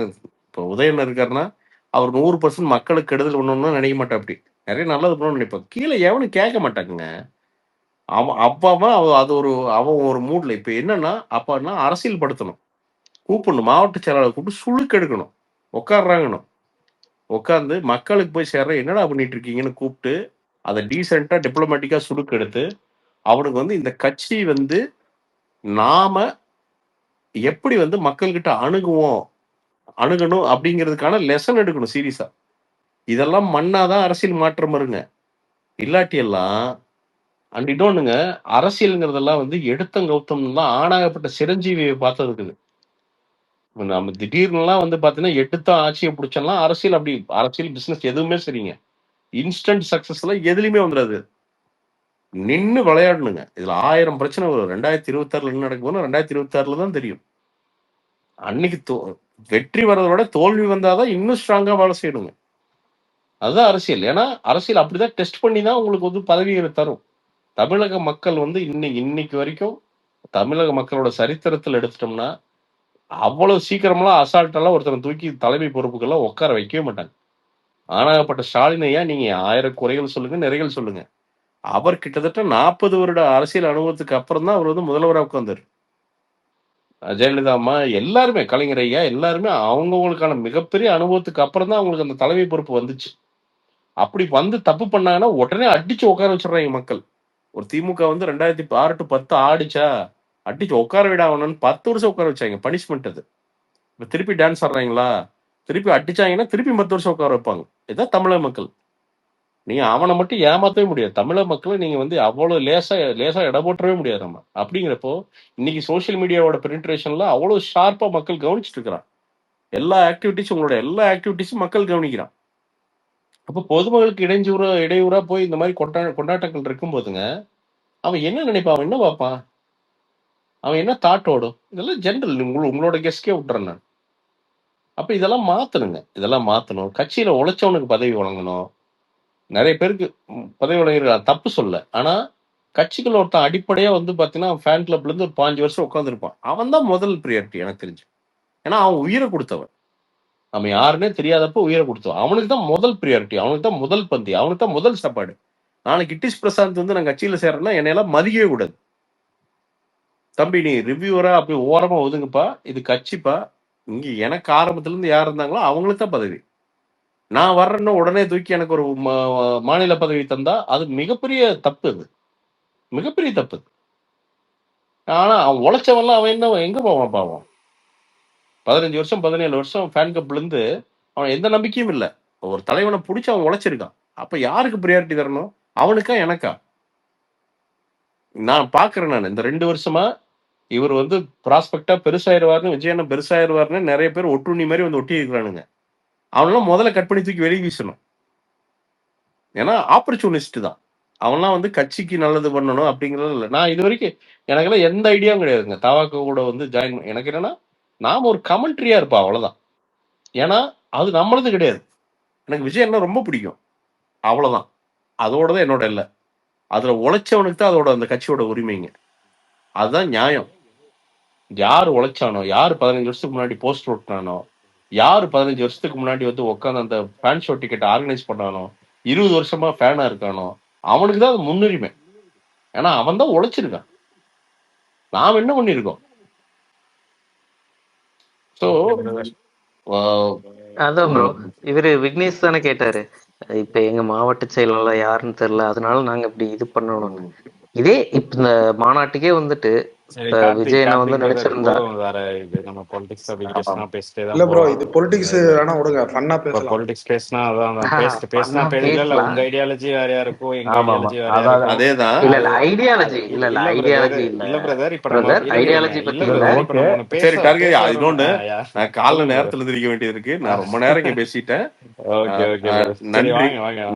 இப்போ உதயநிதி இருக்காருன்னா அவர் 100% மக்களுக்கு கெடுதல் பண்ணணும்னு நினைக்க மாட்டா. அப்படி நிறைய நல்லது பண்ணணும்னு நினைப்பாங்க. கீழே எவனும் கேட்க மாட்டாங்க. அவன் அப்பாவா அது அவன் ஒரு மூட்ல இப்ப என்னன்னா அப்பான்னா அரசியல் படுத்தணும், கூப்பிடணும், மாவட்ட செயலாளர் கூப்பிட்டு சுழுக்கு எடுக்கணும், உட்காடுறாங்கணும், உட்காந்து மக்களுக்கு போய் சேர்ற என்னடா பண்ணிட்டு இருக்கீங்கன்னு கூப்பிட்டு அதை டீசெண்டா டிப்ளமேட்டிக்கா சுழுக்கு எடுத்து அவனுக்கு வந்து இந்த கட்சி வந்து நாம எப்படி வந்து மக்கள்கிட்ட அணுகணும் அப்படிங்கிறதுக்கான லெசன் எடுக்கணும் சீரியஸா. இதெல்லாம் மண்ணாதான் அரசியல் மாற்றம் வருங்க. இல்லாட்டி எல்லாம் அண்ட் இன்னொன்னுங்க, அரசியலுங்கிறதெல்லாம் வந்து எடுத்தம் கௌத்தம் தான் ஆணாகப்பட்ட சிரஞ்சீவியை பார்த்தது இருக்குது. நம்ம திடீர்னுலாம் வந்து பாத்தீங்கன்னா எடுத்தம் ஆட்சியை பிடிச்சலாம் அரசியல் அப்படி அரசியல் பிசினஸ் எதுவுமே சரிங்க. இன்ஸ்டன்ட் சக்சஸ் எல்லாம் எதுலையுமே வந்துடாது. நின்று விளையாடணுங்க. இதுல 1000 பிரச்சனை வரும். 2026 என்ன நடக்க போனா 2026 தான் தெரியும். அன்னைக்கு வெற்றி வர்றதை விட தோல்வி வந்தாதான் இன்னும் ஸ்ட்ராங்கா வேலை செய்யணுங்க. அதுதான் அரசியல். ஏன்னா அரசியல் அப்படிதான் டெஸ்ட் பண்ணி தான் உங்களுக்கு வந்து பதவிகளை தரும். தமிழக மக்கள் வந்து இன்னைக்கு வரைக்கும் தமிழக மக்களோட சரித்திரத்தில் எடுத்துட்டோம்னா அவ்வளவு சீக்கிரமெல்லாம் அசால்ட்டெல்லாம் ஒருத்தரை தூக்கி தலைமை பொறுப்புக்கெல்லாம் உட்கார வைக்கவே மாட்டாங்க. ஆனாகப்பட்ட ஸ்டாலின் ஐயா நீங்க 1000 குறைகள் சொல்லுங்க, நிறைகள் சொல்லுங்க. அவர் கிட்டத்தட்ட 40 வருட அரசியல் அனுபவத்துக்கு அப்புறம் தான் அவர் வந்து முதல்வராக உட்கார்ந்தார். ஜெயலலிதா அம்மா எல்லாருமே, கலைஞர் ஐயா எல்லாருமே அவங்கவுங்களுக்கான மிகப்பெரிய அனுபவத்துக்கு அப்புறம் தான் அவங்களுக்கு அந்த தலைமை பொறுப்பு வந்துச்சு. அப்படி வந்து தப்பு பண்ணாங்கன்னா உடனே அடிச்சு உட்கார வச்சிடறாங்க மக்கள். ஒரு திமுக வந்து 2006 to 10 ஆடிச்சா அடிச்சு உட்கார விடாவணும்னு 10 வருஷம் உட்கார வச்சாங்க. பனிஷ்மெண்ட் அது. இப்ப திருப்பி டான்ஸ் ஆடுறாங்களா, திருப்பி அடிச்சாங்கன்னா திருப்பி 10 வருஷம் உட்கார வைப்பாங்க. இதுதான் தமிழக மக்கள். நீங்க அவனை மட்டும் ஏமாத்தவே முடியாது. தமிழக மக்களை நீங்க வந்து அவ்வளவு லேசா இட போட்டவே முடியாது நம்ம. அப்படிங்கிறப்போ இன்னைக்கு சோசியல் மீடியாவோட பெனிட்ரேஷன்ல அவ்வளவு ஷார்ப்பா மக்கள் கவனிச்சுட்டு இருக்கிறான். எல்லா ஆக்டிவிட்டிஸும் உங்களோட எல்லா ஆக்டிவிட்டிஸும் மக்கள் கவனிக்கிறான். அப்போ பொதுமக்களுக்கு இடையூறா போய் இந்த மாதிரி கொண்டாட்டங்கள் இருக்கும் போதுங்க அவன் என்ன நினைப்பான், அவன் என்ன பார்ப்பான், அவன் என்ன தாட் ஓடும், இதெல்லாம் ஜென்ரல் உங்களோட கெஸ்ட்கே விட்டுறேன் நான். அப்ப இதெல்லாம் மாத்தணுங்க. இதெல்லாம் மாத்தணும். கட்சியில உழைச்சவனுக்கு பதவி வழங்கணும். நிறைய பேருக்கு பதவி வழங்கிருக்கான், தப்பு சொல்ல. ஆனா கட்சிகள் ஒருத்தன் அடிப்படையா வந்து பாத்தீங்கன்னா ஃபேன் கிளப்ல இருந்து ஒரு 5 வருஷம் உட்காந்துருப்பான். அவன் தான் முதல் ப்ரியாரிட்டி எனக்கு தெரிஞ்சு. ஏன்னா அவன் உயிரை கொடுத்தவன். நம்ம யாருன்னே தெரியாதப்ப உயிரை கொடுத்தவன். அவனுக்கு தான் முதல் ப்ரியாரிட்டி, அவனுக்கு தான் முதல் பந்தி, அவனுக்கு தான் முதல் சாப்பாடு. நாளைக்கு கிட்டிஷ் பிரசாந்த் வந்து நான் கட்சியில சேர்றேன்னா என்னையெல்லாம் மதிக்கவே கூடாது. தம்பி நீ ரிவ்யூவரா அப்படி ஓரமா ஒதுங்குப்பா, இது கட்சிப்பா, இங்க எனக்கு ஆரம்பத்துல இருந்து யார் இருந்தாங்களோ அவங்களுக்கு தான் பதவி. நான் வர்றேன்னு உடனே தூக்கி எனக்கு ஒரு மாநில பதவி தந்தா அது மிகப்பெரிய தப்பு. அது மிகப்பெரிய தப்பு. ஆனா அவன் உழைச்சவன்லாம் அவன் என்ன எங்க போவான் பாவம். 15 வருஷம் 17 வருஷம் ஃபேன் கப்ல இருந்து அவன் எந்த நம்பிக்கையும் இல்லை. ஒரு தலைவனை பிடிச்சி அவன் உழைச்சிருக்கான். அப்ப யாருக்கு ப்ரியாரிட்டி தரணும், அவனுக்கா எனக்கா? நான் பாக்குறேன். நான் இந்த 2 வருஷமா இவர் வந்து ப்ராஸ்பெக்டா பெருசாயிருவாருன்னு, விஜயண்ணன் பெருசாயிருவாருன்னு நிறைய பேர் ஒட்டுண்ணி மாதிரி வந்து ஒட்டி இருக்கிறானுங்க. அவனெல்லாம் முதல்ல கட் பண்ணி தூக்கி வெளியே வீசணும். ஏன்னா ஆப்பர்ச்சுனிஸ்ட் தான் அவன்லாம். வந்து கட்சிக்கு நல்லது பண்ணணும் அப்படிங்கிறது இல்லை. நான் இது வரைக்கும் எனக்கெல்லாம் எந்த ஐடியாவும் கிடையாதுங்க தவாக்கு கூட வந்து ஜாயின். எனக்கு என்னன்னா நாம ஒரு கமெண்ட்ரியா இருப்பா, அவ்வளவுதான். ஏன்னா அது நம்மளது கிடையாது. எனக்கு விஜயண்ணா ரொம்ப பிடிக்கும், அவ்வளவுதான். அதோடதான் என்னோட இல்லை. அதுல உழைச்சவனுக்கு தான் அதோட அந்த கட்சியோட உரிமைங்க. அதுதான் நியாயம். யார் உழைச்சானோ, யார் 15 வருஷத்துக்கு முன்னாடி போஸ்டர் ஓட்டினானோ, யாரு 15 வருஷத்துக்கு முன்னாடி வந்து உட்காந்து அந்த ஃபேன் ஷோ டிக்கெட் ஆர்கனைஸ் பண்ணானோ, 20 வருஷமா ஃபேனா இருக்கானோ, அவனுக்கு தான் அது முன்னுரிமை. ஏன்னா அவன் தான் உழைச்சிருக்கான். நாம் என்ன பண்ணிருக்கோம்? சோ அதான் ப்ரோ, இவரு விக்னேஷ் தானே கேட்டாரு, இப்ப எங்க மாவட்ட செயலாளர் யாருன்னு தெரியல, அதனால நாங்க இப்படி இது பண்ணணும். இதே இப்ப இந்த மாநாட்டுக்கே வந்துட்டு விஜயனை வந்து நினைச்சிருந்தா நம்ம பொலிட்டிக்ஸ் டாபிக் பேசினா பேசிட்டே இல்ல தான் ப்ரோ, போறோம். இது பொலிட்டிக்ஸ் வேணா விடுங்க, ஃபன்னா பேசலாம். பொலிட்டிக்ஸ் பேசினா அதான் பேசினா இல்ல உங்க ஐடியாலஜி வேறையா இருக்கும், எங்க ஆமா ஐடியாலஜி ஆமா வேறையா அதான் இருக்கும். அதேதான். இல்ல ஐடியாலஜி இல்ல ஐடியாலஜி இல்ல பிரதர், இப்ப பிரதர் நம்ம ஐடியாலஜி பத்தி இல்ல இல்ல. பிரதர், இப்ப நம்ம ஒண்ணு சரி பேச டார்கெட் பேச இன்னொன்னு, நான் காலைல சொல்லுங்க நேரத்துல எந்திரிக்க வேண்டியது இருக்கு. நான் ரொம்ப நேரம் இங்க பேசிட்டேன். ஓகே ஓகே பிரதர், சரி நன்றி. வாங்க வாங்க.